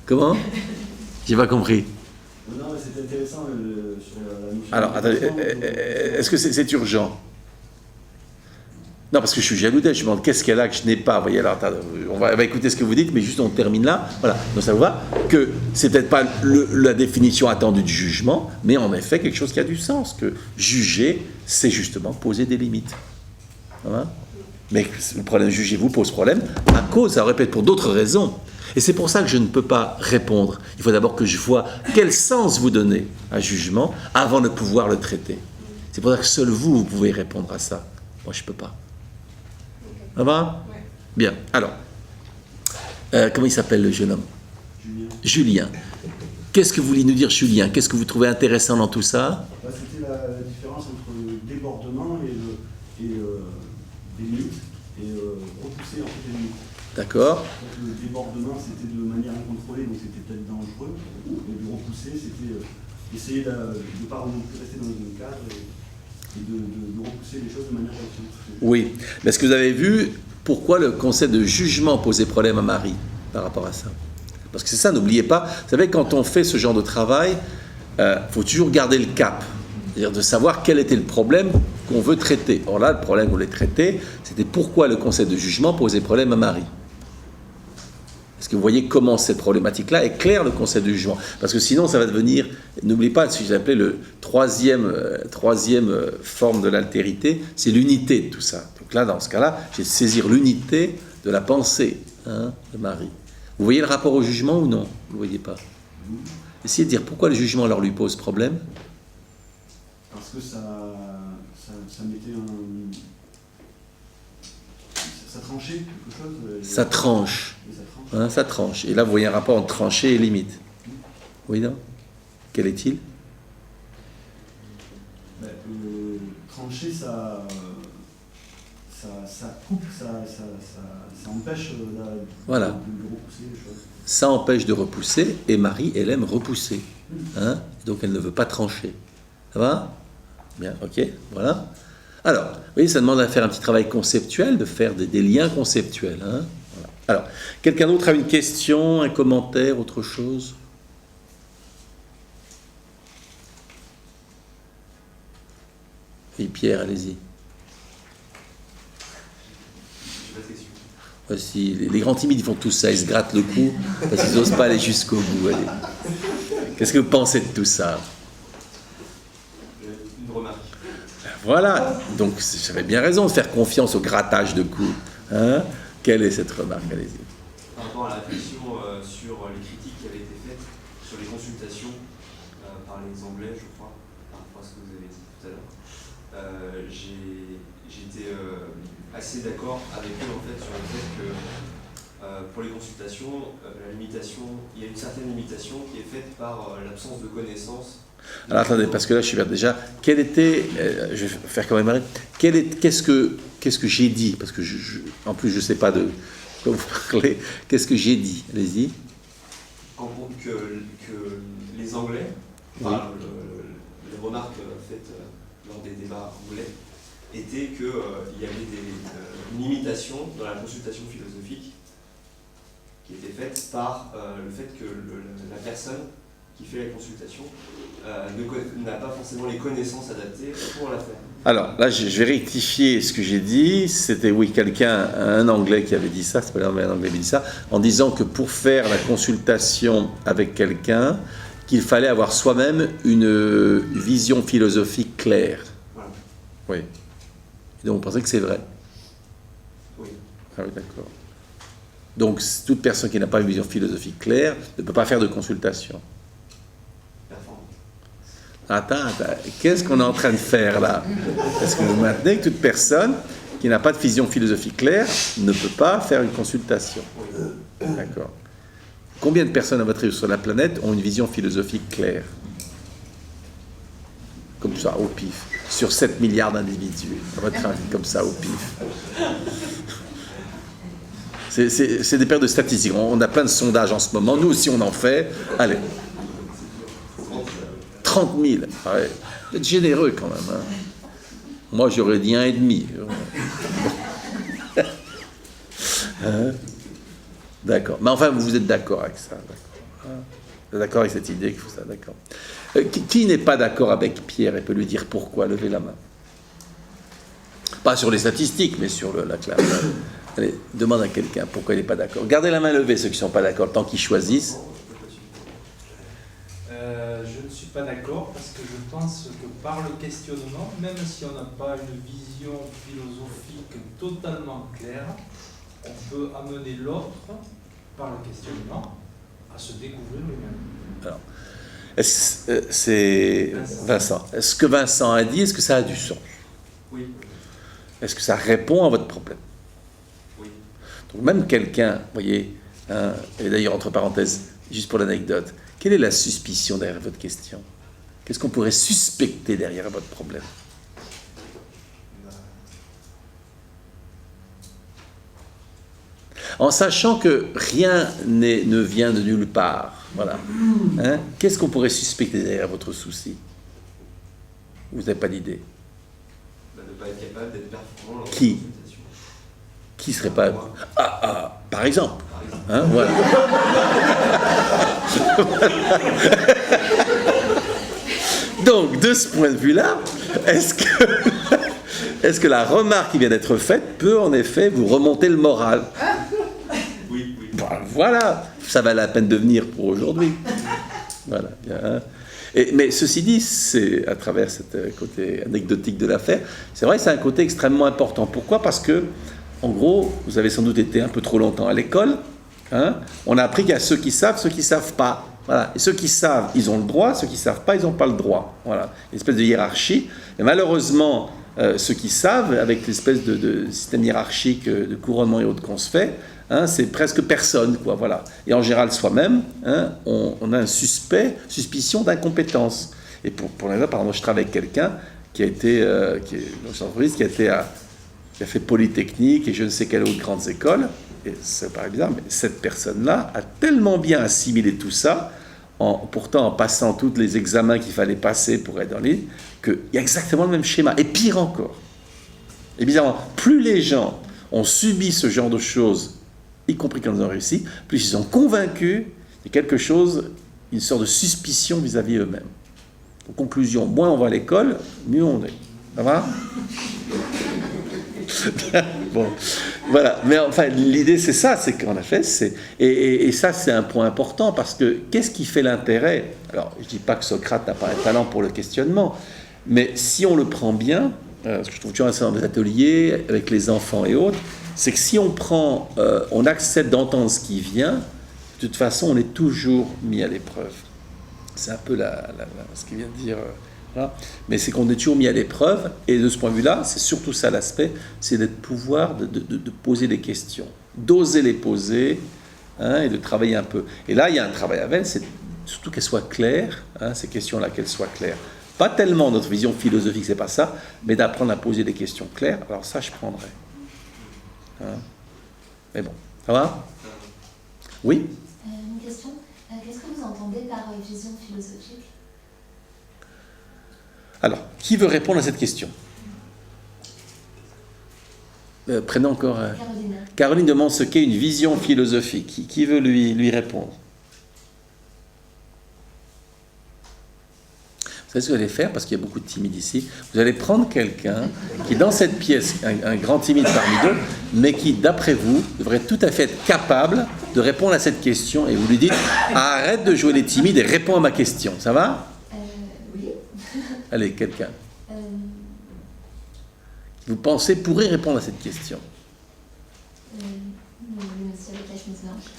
Comment? J'ai pas compris. Non, mais c'est intéressant sur la notion. Alors, attendez, est-ce que c'est urgent? Non, parce que je suis jaloux d'elle, je me demande qu'est-ce qu'elle a que je n'ai pas. Vous voyez, alors, attendez, on va écouter ce que vous dites, mais juste on termine là. Voilà, donc ça vous va? Que c'est peut-être pas la définition attendue du jugement, mais en effet quelque chose qui a du sens. Que juger, c'est justement poser des limites. Voilà. Mais le problème de juger vous pose problème à cause, ça aurait pu être pour d'autres raisons. Et c'est pour ça que je ne peux pas répondre. Il faut d'abord que je vois quel sens vous donnez à jugement avant de pouvoir le traiter. C'est pour ça que seul vous pouvez répondre à ça. Moi, je ne peux pas. Ça va? Ouais. Bien. Alors, comment il s'appelle le jeune homme? Julien. Qu'est-ce que vous voulez nous dire, Julien? Qu'est-ce que vous trouvez intéressant dans tout ça? C'était la différence entre le débordement et des limites et repousser en fait les limites. D'accord. Donc, le débordement, c'était de manière incontrôlée, donc c'était peut-être dangereux. Et le repousser, c'était essayer de ne pas rester dans un cadre et de repousser les choses de manière consciente. Oui. Mais est-ce que vous avez vu pourquoi le concept de jugement posait problème à Marie par rapport à ça? Parce que c'est ça, n'oubliez pas. Vous savez, quand on fait ce genre de travail, faut toujours garder le cap. C'est-à-dire de savoir quel était le problème qu'on veut traiter. Or là, le problème qu'on voulait traiter, c'était pourquoi le concept de jugement posait problème à Marie. Est-ce que vous voyez comment cette problématique-là éclaire le concept de jugement? Parce que sinon, ça va devenir, n'oubliez pas, ce que j'appelais le troisième forme de l'altérité, c'est l'unité de tout ça. Donc là, dans ce cas-là, j'ai de saisir l'unité de la pensée de Marie. Vous voyez le rapport au jugement ou non? Vous ne le voyez pas? Essayez de dire pourquoi le jugement leur lui pose problème. Parce que ça mettait un... Ça tranchait quelque chose. Ça tranche. Et ça tranche. Ça tranche. Et là, vous voyez un rapport entre tranchée et limite. Oui, non? Quel est-il? Trancher, ça coupe, ça empêche Voilà. de repousser les choses. Ça empêche de repousser, et Marie, elle aime repousser. Donc elle ne veut pas trancher. Ça va? Bien, ok, voilà. Alors, vous voyez, ça demande à faire un petit travail conceptuel, de faire des liens conceptuels. Voilà. Alors, quelqu'un d'autre a une question, un commentaire, autre chose? Et Pierre, allez-y. Voici, les grands timides, ils font tout ça, ils se grattent le cou parce qu'ils n'osent pas aller jusqu'au bout. Allez. Qu'est-ce que vous pensez de tout ça? Une remarque. Voilà, donc j'avais bien raison de faire confiance au grattage de cou. Quelle est cette remarque? Allez-y. Par rapport à la réflexion sur les critiques qui avaient été faites sur les consultations par les Anglais, je crois, par rapport à ce que vous avez dit tout à l'heure, j'étais assez d'accord avec eux en fait sur le fait que Pour les consultations, il y a une certaine limitation qui est faite par l'absence de connaissances. Alors attendez, parce que là je suis déjà. Quel était, je vais faire quand même qu'est-ce que j'ai dit? Parce que en plus je ne sais pas de quoi vous parlez. Qu'est-ce que j'ai dit? Allez-y. Que les Anglais, enfin, les remarques faites lors des débats anglais, étaient qu'il y avait une limitation dans la consultation philosophique qui était faite par le fait que la personne qui fait la consultation n'a pas forcément les connaissances adaptées pour la faire. Alors là, je vais rectifier ce que j'ai dit. C'était, oui, un Anglais qui avait dit ça, c'est pas un Anglais qui avait dit ça, en disant que pour faire la consultation avec quelqu'un, qu'il fallait avoir soi-même une vision philosophique claire. Voilà. Oui. Et donc, vous pensez que c'est vrai? Oui. Ah oui, d'accord. Donc, toute personne qui n'a pas une vision philosophique claire ne peut pas faire de consultation. Attends, qu'est-ce qu'on est en train de faire là? Est-ce que vous maintenez que toute personne qui n'a pas de vision philosophique claire ne peut pas faire une consultation? D'accord. Combien de personnes à votre avis sur la planète ont une vision philosophique claire? Comme ça, au pif. Sur 7 milliards d'individus, à votre avis, comme ça, au pif. C'est des paires de statistiques. On a plein de sondages en ce moment. Nous aussi, on en fait. Allez. 30 000. Ouais. Vous êtes généreux quand même. Hein. Moi, j'aurais dit 1,5. Hein? D'accord. Mais enfin, vous êtes d'accord avec ça. D'accord. Vous êtes d'accord avec cette idée qu'il faut ça? D'accord. Qui n'est pas d'accord avec Pierre et peut lui dire pourquoi? Levez la main. Pas sur les statistiques, mais sur la classe. Allez, demande à quelqu'un pourquoi il n'est pas d'accord. Gardez la main levée, ceux qui ne sont pas d'accord, tant qu'ils choisissent. Je ne suis pas d'accord parce que je pense que par le questionnement, même si on n'a pas une vision philosophique totalement claire, on peut amener l'autre, par le questionnement, à se découvrir lui-même. Alors, c'est Vincent. Ce que Vincent a dit, est-ce que ça a du sens? Oui. Est-ce que ça répond à votre problème? Oui. Donc même quelqu'un, vous voyez, hein, et d'ailleurs entre parenthèses, juste pour l'anecdote, quelle est la suspicion derrière votre question? Qu'est-ce qu'on pourrait suspecter derrière votre problème? En sachant que rien ne vient de nulle part. Voilà. Hein? Qu'est-ce qu'on pourrait suspecter derrière votre souci? Vous n'avez pas d'idée? De ne pas être capable d'être performant lors de la Qui? consultation. Qui serait pas... par exemple. Hein? Voilà. Donc, de ce point de vue-là, est-ce que la remarque qui vient d'être faite peut en effet vous remonter le moral? Oui. Voilà, ça valait la peine de venir pour aujourd'hui. Voilà. Bien. Mais ceci dit, c'est à travers ce côté anecdotique de l'affaire, c'est vrai que c'est un côté extrêmement important. Pourquoi? Parce que, en gros, vous avez sans doute été un peu trop longtemps à l'école. Hein, on a appris qu'il y a ceux qui savent pas. Voilà. Et ceux qui savent, ils ont le droit, ceux qui ne savent pas, ils n'ont pas le droit. Voilà. Une espèce de hiérarchie. Et malheureusement, ceux qui savent, avec l'espèce de système hiérarchique de couronnement et autres qu'on se fait, hein, c'est presque personne, quoi. Voilà. Et en général, soi-même, hein, on a une suspicion d'incompétence. Et pour l'exemple, par exemple, je travaille avec quelqu'un qui a été, qui a fait Polytechnique et je ne sais quelle autre grande école. Et ça paraît bizarre, mais cette personne-là a tellement bien assimilé tout ça, pourtant en passant tous les examens qu'il fallait passer pour être dans l'île, qu'il y a exactement le même schéma. Et pire encore. Et bizarrement, plus les gens ont subi ce genre de choses, y compris quand ils ont réussi, plus ils sont convaincus de quelque chose, une sorte de suspicion vis-à-vis eux-mêmes. En conclusion, moins on va à l'école, mieux on est. Ça va? Bon, voilà. Mais enfin, l'idée c'est ça, c'est qu'en effet, et ça c'est un point important parce que qu'est-ce qui fait l'intérêt? Alors, je dis pas que Socrate n'a pas un talent pour le questionnement, mais si on le prend bien, ce que je trouve toujours intéressant dans les ateliers avec les enfants et autres, c'est que si on accepte d'entendre ce qui vient, de toute façon, on est toujours mis à l'épreuve. C'est un peu ce qu'il vient de dire. Voilà. Mais c'est qu'on est toujours mis à l'épreuve, et de ce point de vue-là, c'est surtout ça l'aspect, c'est d'être pouvoir de poser des questions. d'oser les poser, hein, et de travailler un peu. Et là, il y a un travail avec elle, c'est surtout qu'elle soit claire, hein, ces questions-là, qu'elles soient claires. Pas tellement notre vision philosophique, c'est pas ça, mais d'apprendre à poser des questions claires. Alors ça, je prendrais. Hein. Mais bon, ça va? Oui? Une question. Qu'est-ce que vous entendez par vision philosophique? Alors, qui veut répondre à cette question? Prénom encore. Caroline. Caroline demande ce qu'est une vision philosophique. Qui veut lui répondre? Vous savez ce que vous allez faire, parce qu'il y a beaucoup de timides ici. Vous allez prendre quelqu'un qui est dans cette pièce, un grand timide parmi deux, mais qui, d'après vous, devrait tout à fait être capable de répondre à cette question. Et vous lui dites, arrête de jouer les timides et réponds à ma question. Ça va? Oui. Allez, quelqu'un. Vous pensez pourrait répondre à cette question? Monsieur avec la chemise blanche.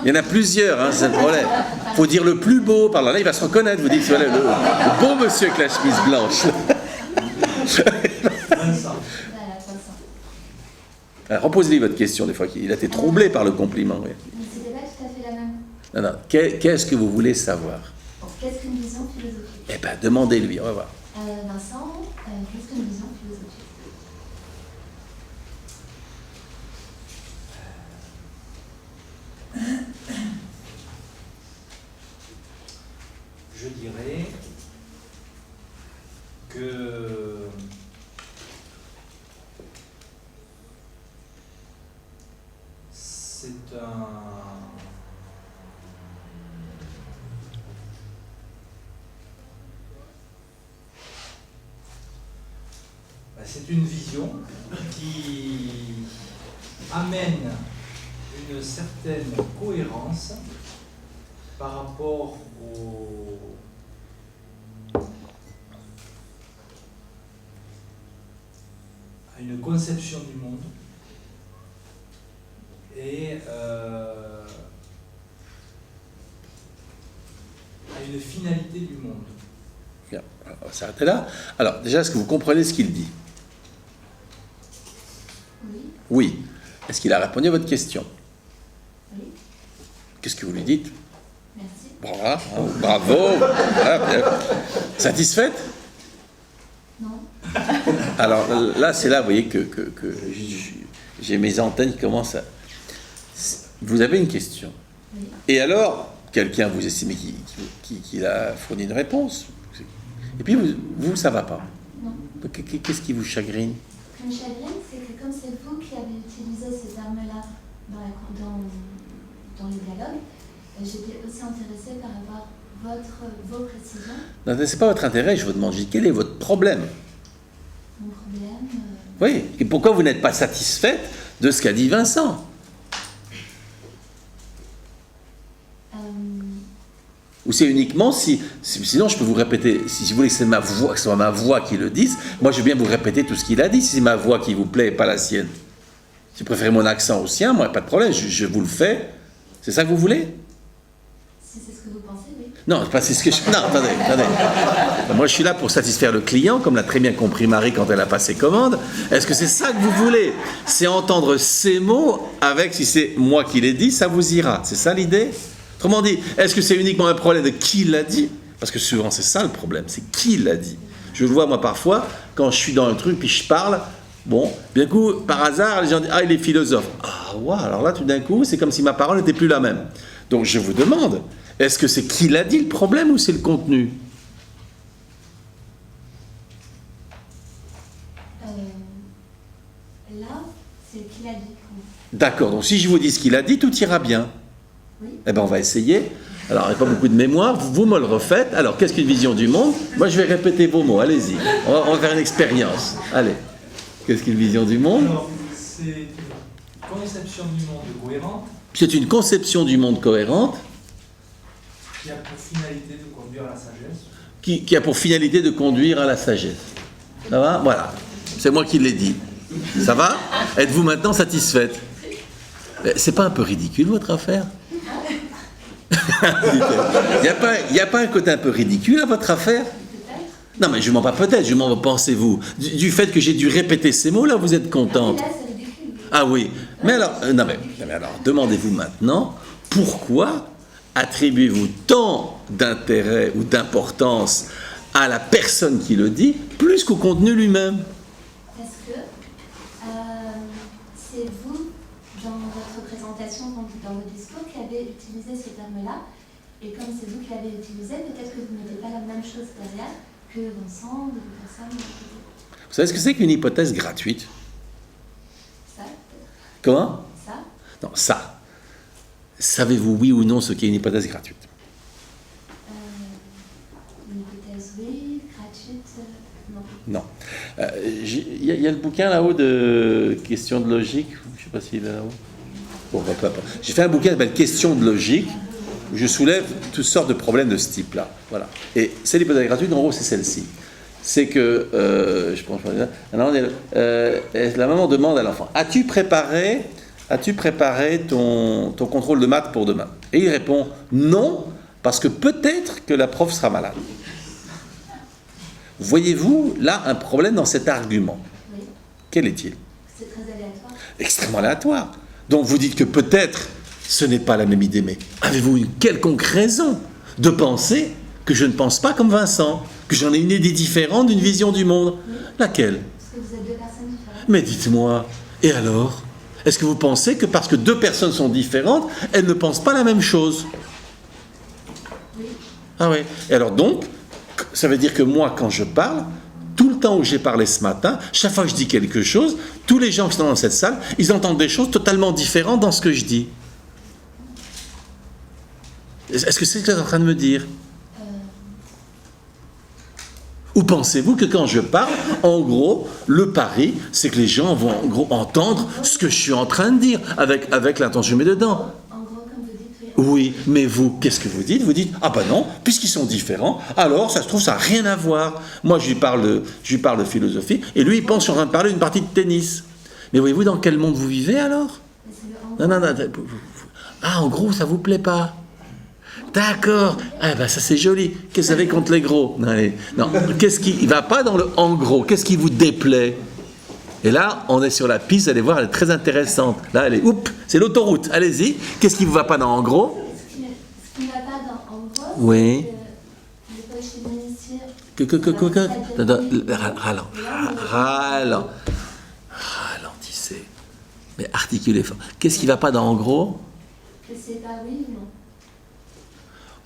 Il y en a plusieurs, hein, c'est le problème. Il faut dire le plus beau, par là, il va se reconnaître. Vous dites, voilà, le beau monsieur avec la chemise blanche. Alors, reposez-lui votre question, des fois. Il a été troublé par le compliment. Oui. Mais c'était pas tout à fait la même. Non, non. Qu'est-ce que vous voulez savoir? Bon, qu'est-ce qu'une vision philosophique? Eh bien, demandez-lui, on va voir. Vincent, qu'est-ce qu'une vision philosophique? Je dirais que c'est une vision qui amène une certaine cohérence par rapport à une conception du monde et à une finalité du monde. Bien, on va s'arrêter là. Alors, déjà, est-ce que vous comprenez ce qu'il dit? Oui. Oui. Est-ce qu'il a répondu à votre question? Oui. Qu'est-ce que vous lui dites? Merci. Voilà, hein, bravo. Voilà, bien. Satisfaite? Non. Alors là, c'est là, vous voyez, que j'ai mes antennes qui commencent à... Vous avez une question. Oui. Et alors, quelqu'un vous estimez qu'il a fourni une réponse. Et puis, vous ça ne va pas. Non. Qu'est-ce qui vous chagrine? Ce qui me chagrine, c'est que comme c'est vous qui avez utilisé ces termes-là dans les dialogues, j'étais aussi intéressée par avoir vos précisions. Non, ce n'est pas votre intérêt, je vous demande. Quel est votre problème? Mon problème... Oui, et pourquoi vous n'êtes pas satisfaite de ce qu'a dit Vincent? Ou c'est uniquement sinon je peux vous répéter, si vous voulez que ce soit ma voix qui le dise, moi je veux bien vous répéter tout ce qu'il a dit, si c'est ma voix qui vous plaît et pas la sienne. Si vous préférez mon accent au sien, moi pas de problème, je vous le fais. C'est ça que vous voulez? Si c'est ce que vous pensez, oui. Non, c'est ce que je... Non, attendez. Moi je suis là pour satisfaire le client, comme l'a très bien compris Marie quand elle a passé commande. Est-ce que c'est ça que vous voulez? C'est entendre ces mots avec, si c'est moi qui les dis, ça vous ira. C'est ça l'idée? Autrement dit, est-ce que c'est uniquement un problème de qui l'a dit? Parce que souvent c'est ça le problème, c'est qui l'a dit. Je le vois moi parfois, quand je suis dans un truc, puis je parle, bon, bien coup, par hasard, les gens disent « Ah, il est philosophe ». Ah ouais, alors là, tout d'un coup, c'est comme si ma parole n'était plus la même. Donc je vous demande, est-ce que c'est qui l'a dit le problème ou c'est le contenu? Là, c'est qui l'a dit. D'accord, donc si je vous dis ce qu'il a dit, tout ira bien. Oui. Eh bien, on va essayer. Alors, il n'y a pas beaucoup de mémoire, vous me le refaites. Alors, qu'est-ce qu'une vision du monde? Moi, je vais répéter vos mots, allez-y. On va faire une expérience. Allez. Qu'est-ce qu'une vision du monde? Alors, c'est une conception du monde cohérente. C'est une conception du monde cohérente. Qui a pour finalité de conduire à la sagesse. Qui a pour finalité de conduire à la sagesse. Ça va? Voilà. C'est moi qui l'ai dit. Ça va? Êtes-vous maintenant satisfaite? C'est pas un peu ridicule, votre affaire? Il n'y a pas un côté un peu ridicule à votre affaire? Non, mais je m'en pas peut-être, je m'en pensez-vous. Du fait que j'ai dû répéter ces mots-là, vous êtes contente? Là, c'est ridicule. Ah oui. Mais alors, non mais alors, demandez-vous maintenant, pourquoi attribuez-vous tant d'intérêt ou d'importance à la personne qui le dit, plus qu'au contenu lui-même? Parce que c'est vous, dans votre présentation, dans vos discours, qui avez utilisé ce terme-là. Et comme c'est vous qui l'avez utilisé, peut-être que vous ne mettez pas la même chose derrière que Vincent ou personne. Vous savez ce que c'est qu'une hypothèse gratuite? Ça, peut-être. Comment? Ça. Non, ça. Savez-vous, oui ou non, ce qu'est une hypothèse gratuite? Une hypothèse, oui. Gratuite, non. Non. Il y a le bouquin là-haut de questions de logique. Je ne sais pas s'il est là-haut. Bon, peu importe. J'ai fait un bouquin qui s'appelle Questions de logique, où je soulève toutes sortes de problèmes de ce type-là. Voilà. Et c'est l'hypothèse gratuite, en gros, c'est celle-ci. C'est que, je pense, la maman demande à l'enfant, as-tu préparé ton contrôle de maths pour demain? Et il répond, non, parce que peut-être que la prof sera malade. Voyez-vous là un problème dans cet argument? Oui. Quel est-il? C'est très aléatoire. Extrêmement aléatoire. Donc vous dites que peut-être ce n'est pas la même idée, mais avez-vous une quelconque raison de penser que je ne pense pas comme Vincent, que j'en ai une idée différente d'une vision du monde? Oui. Laquelle? Parce que vous êtes deux personnes différentes. Mais dites-moi, et alors? Est-ce que vous pensez que parce que deux personnes sont différentes, elles ne pensent pas la même chose? Oui. Ah oui. Et alors donc, ça veut dire que moi, quand je parle, tout le temps où j'ai parlé ce matin, chaque fois que je dis quelque chose, tous les gens qui sont dans cette salle, ils entendent des choses totalement différentes dans ce que je dis. Est-ce que c'est ce que vous êtes en train de me dire? Ou pensez-vous que quand je parle, en gros, le pari, c'est que les gens vont en gros entendre ce que je suis en train de dire, avec l'intention que je mets dedans? En gros, comme vous dites, oui. Oui, mais vous, qu'est-ce que vous dites? Vous dites, ah ben non, puisqu'ils sont différents, alors ça se trouve, ça n'a rien à voir. Moi, je lui parle de philosophie, et lui, il pense que je suis en train de parler d'une partie de tennis. Mais voyez-vous dans quel monde vous vivez alors? Non. Ah, en gros, ça vous plaît pas? D'accord. Ah ben ça c'est joli. Qu'est-ce que vous avez contre les gros? Allez. Non. Qu'est-ce qui va pas dans le en gros? Qu'est-ce qui vous déplaît? Et là, on est sur la piste, vous allez voir, elle est très intéressante. Là, elle est, c'est l'autoroute. Allez-y. Qu'est-ce qui vous va pas dans en gros? Ce qui ne va pas dans en gros, oui. c'est que Ralentissez. Mais articulez fort. Qu'est-ce qui va pas dans en gros? Que c'est pas oui ou non.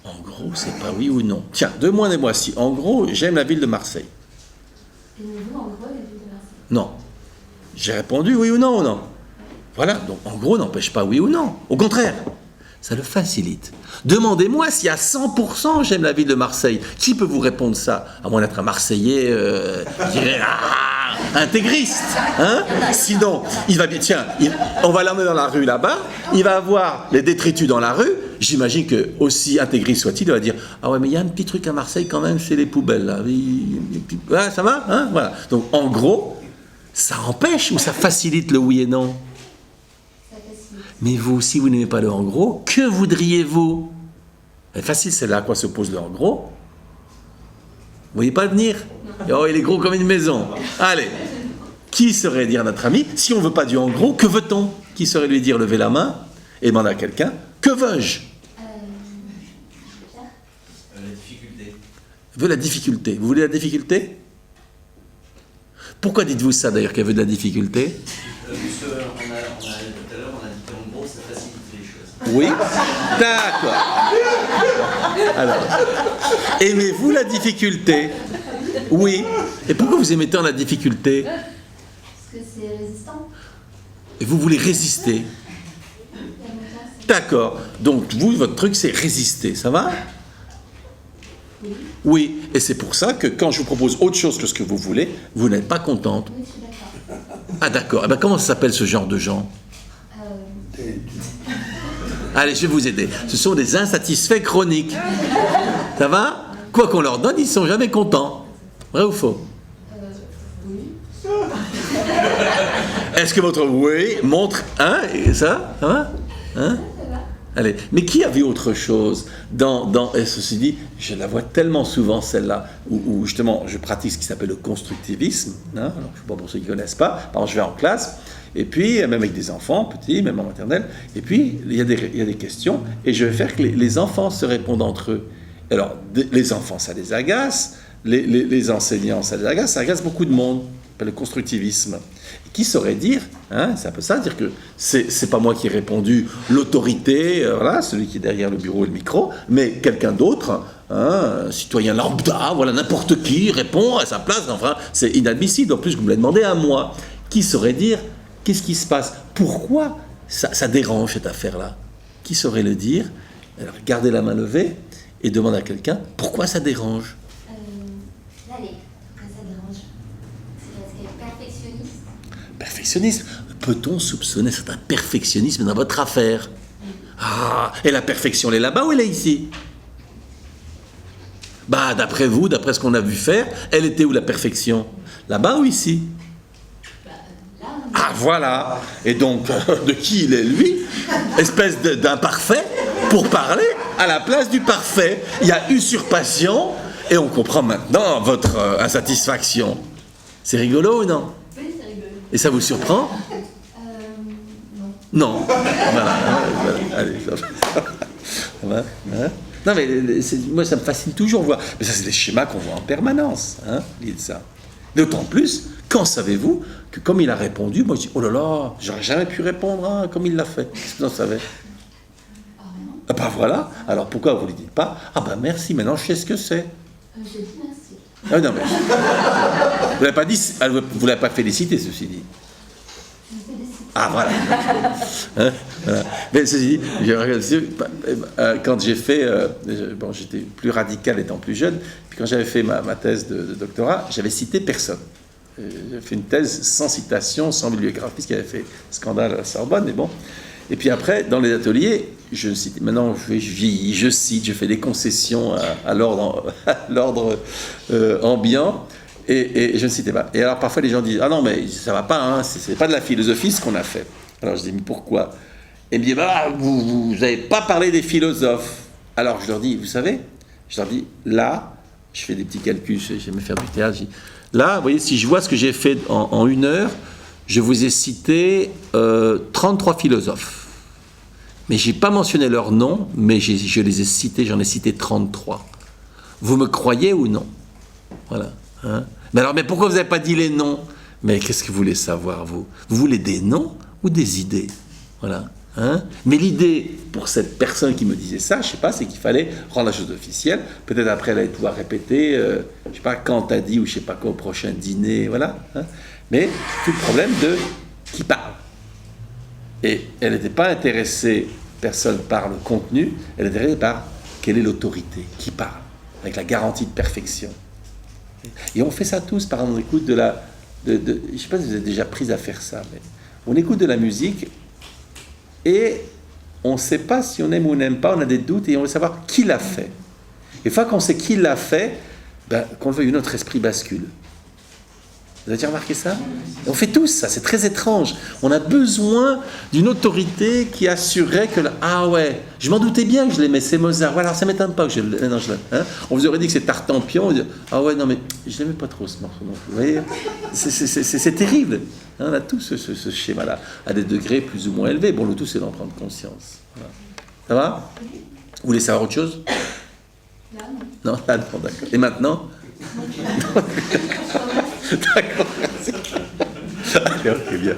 En gros, c'est pas oui ou non. Tiens, demandez-moi si, en gros, j'aime la ville de Marseille. Et vous, en gros, la ville de Marseille? Non. J'ai répondu oui ou non ou non. Voilà, donc en gros, n'empêche pas oui ou non. Au contraire, ça le facilite. Demandez-moi si à 100% j'aime la ville de Marseille. Qui peut vous répondre ça? À moins d'être un Marseillais, je dirais, intégriste. Hein? Sinon, il va bien, tiens, on va l'emmener dans la rue là-bas, il va avoir les détritus dans la rue. J'imagine que, aussi intégriste soit-il, il va dire, ah ouais, mais il y a un petit truc à Marseille quand même, c'est les poubelles là. Ah, ça va? Hein? Voilà. Donc en gros, ça empêche ou ça facilite le oui et non? Mais vous, si vous n'aimez pas le en gros, que voudriez-vous? C'est facile, c'est là à quoi se pose le en gros. Vous voyez pas venir? Oh, il est gros comme une maison. Allez, qui saurait dire à notre ami, si on ne veut pas du en gros, que veut-on? Qui saurait lui dire, levez la main et demander à quelqu'un, que veux-je? La difficulté. Veut la difficulté. Vous voulez la difficulté? Pourquoi dites-vous ça d'ailleurs, qu'elle veut de la difficulté? Tout à l'heure, on a dit qu'en gros, ça facilite les choses. Oui, d'accord. Alors, aimez-vous la difficulté? Oui. Et pourquoi vous aimez tant la difficulté? Parce que c'est résistant. Et vous voulez résister? D'accord. Donc, vous, votre truc, c'est résister. Ça va? Oui. Oui. Et c'est pour ça que quand je vous propose autre chose que ce que vous voulez, vous n'êtes pas contente. Oui, je suis d'accord. Ah, d'accord. Eh ben, comment ça s'appelle ce genre de gens? Allez, je vais vous aider. Ce sont des insatisfaits chroniques. Ça va? Quoi qu'on leur donne, ils ne sont jamais contents. Vrai ou faux? Oui. Est-ce que votre oui montre... Hein? Et ça? Ça va? Hein? Allez. Mais qui a vu autre chose et ceci dit, je la vois tellement souvent celle-là, où justement je pratique ce qui s'appelle le constructivisme. Hein, alors, je ne sais pas pour ceux qui ne connaissent pas. Par exemple, je vais en classe, et puis même avec des enfants petits, même en maternelle, et puis il y a des questions, et je vais faire que les enfants se répondent entre eux. Alors, les enfants, ça les agace, les enseignants, ça agace beaucoup de monde. Le constructivisme. Qui saurait dire, hein, c'est un peu ça, dire que c'est pas moi qui ai répondu, l'autorité, voilà, celui qui est derrière le bureau et le micro, mais quelqu'un d'autre, hein, un citoyen lambda, voilà, n'importe qui répond à sa place, enfin, c'est inadmissible. En plus, vous me l'avez demandé à moi. Qui saurait dire, qu'est-ce qui se passe? Pourquoi ça dérange cette affaire-là? Qui saurait le dire? Alors, gardez la main levée et demandez à quelqu'un, pourquoi ça dérange? Allez, pourquoi ça dérange? C'est parce qu'elle est perfectionniste. Perfectionnisme. Peut-on soupçonner certain perfectionnisme dans votre affaire? Ah, et la perfection, elle est là-bas ou elle est ici? Bah, d'après vous, d'après ce qu'on a vu faire, elle était où la perfection? Là-bas ou ici? Ah, voilà. Et donc, de qui il est, lui? Espèce d'imparfait pour parler à la place du parfait. Il y a usurpation et on comprend maintenant votre insatisfaction. C'est rigolo ou non? Oui, c'est rigolo. Et ça vous surprend? Non. Non. Voilà. Allez, ça va. Hein? Non, mais moi, ça me fascine toujours voir. Mais ça, c'est des schémas qu'on voit en permanence. Hein, l'idée de ça. D'autant plus, quand savez-vous que comme il a répondu, moi je dis, oh là là, j'aurais jamais pu répondre hein, comme il l'a fait. Qu'est-ce que vous en savez? Ah ben voilà. Alors pourquoi vous ne lui dites pas? Ah ben merci, maintenant je sais ce que c'est. J'ai dit merci. Ah non, mais vous l'avez pas dit, vous l'avez pas félicité, ceci dit. Ah voilà. Hein, voilà. Mais ceci dit, quand j'ai fait, bon, j'étais plus radical étant plus jeune, puis quand j'avais fait ma thèse de doctorat, j'avais cité personne. J'ai fait une thèse sans citation, sans bibliographie, ce qui avait fait scandale à la Sorbonne, mais bon. Et puis après, dans les ateliers, je cite. Maintenant, je vieillis, je cite, je fais des concessions à l'ordre ambiant. Et je ne citais pas. Et alors parfois les gens disent, ah non mais ça va pas, hein, c'est pas de la philosophie ce qu'on a fait. Alors je dis, mais pourquoi? Et ils me disent, bah, vous n'avez pas parlé des philosophes. Alors je leur dis, vous savez, là, je fais des petits calculs, j'aime faire du théâtre, je dis, là, vous voyez, si je vois ce que j'ai fait en 1 heure, je vous ai cité 33 philosophes. Mais je n'ai pas mentionné leur nom, mais je les ai cités, j'en ai cité 33. Vous me croyez ou non? Voilà. Hein? Mais pourquoi vous n'avez pas dit les noms? Mais qu'est-ce que vous voulez savoir, vous? Vous voulez des noms ou des idées? Voilà. Hein? Mais l'idée, pour cette personne qui me disait ça, je ne sais pas, c'est qu'il fallait rendre la chose officielle. Peut-être après, elle allait pouvoir répéter, je ne sais pas, quand t'as dit ou je ne sais pas quoi au prochain dîner, voilà. Hein? Mais tout le problème de qui parle. Et elle n'était pas intéressée, personne par le contenu, elle était intéressée par quelle est l'autorité, qui parle, avec la garantie de perfection. Et on fait ça tous, par exemple, on écoute je ne sais pas si vous êtes déjà pris à faire ça, mais on écoute de la musique et on ne sait pas si on aime ou on n'aime pas, on a des doutes et on veut savoir qui l'a fait. Et une fois qu'on sait qui l'a fait, qu'on le veuille, notre esprit bascule. Vous avez déjà remarqué ça? On fait tous ça, c'est très étrange. On a besoin d'une autorité qui assurerait que... Ah ouais, je m'en doutais bien que je l'aimais, c'est Mozart. Voilà, alors ça ne m'étonne pas que je l'aime. Hein? On vous aurait dit que c'est Tartampion, on dit, ah ouais, non mais je l'aimais pas trop ce morceau non plus. Vous voyez, c'est terrible. Hein, on a tous ce schéma-là, à des degrés plus ou moins élevés. Bon, le tout, c'est d'en prendre conscience. Voilà. Ça va? Vous voulez savoir autre chose? Là, non. Non, là, non, d'accord. Et maintenant? D'accord. Allez, ok, bien.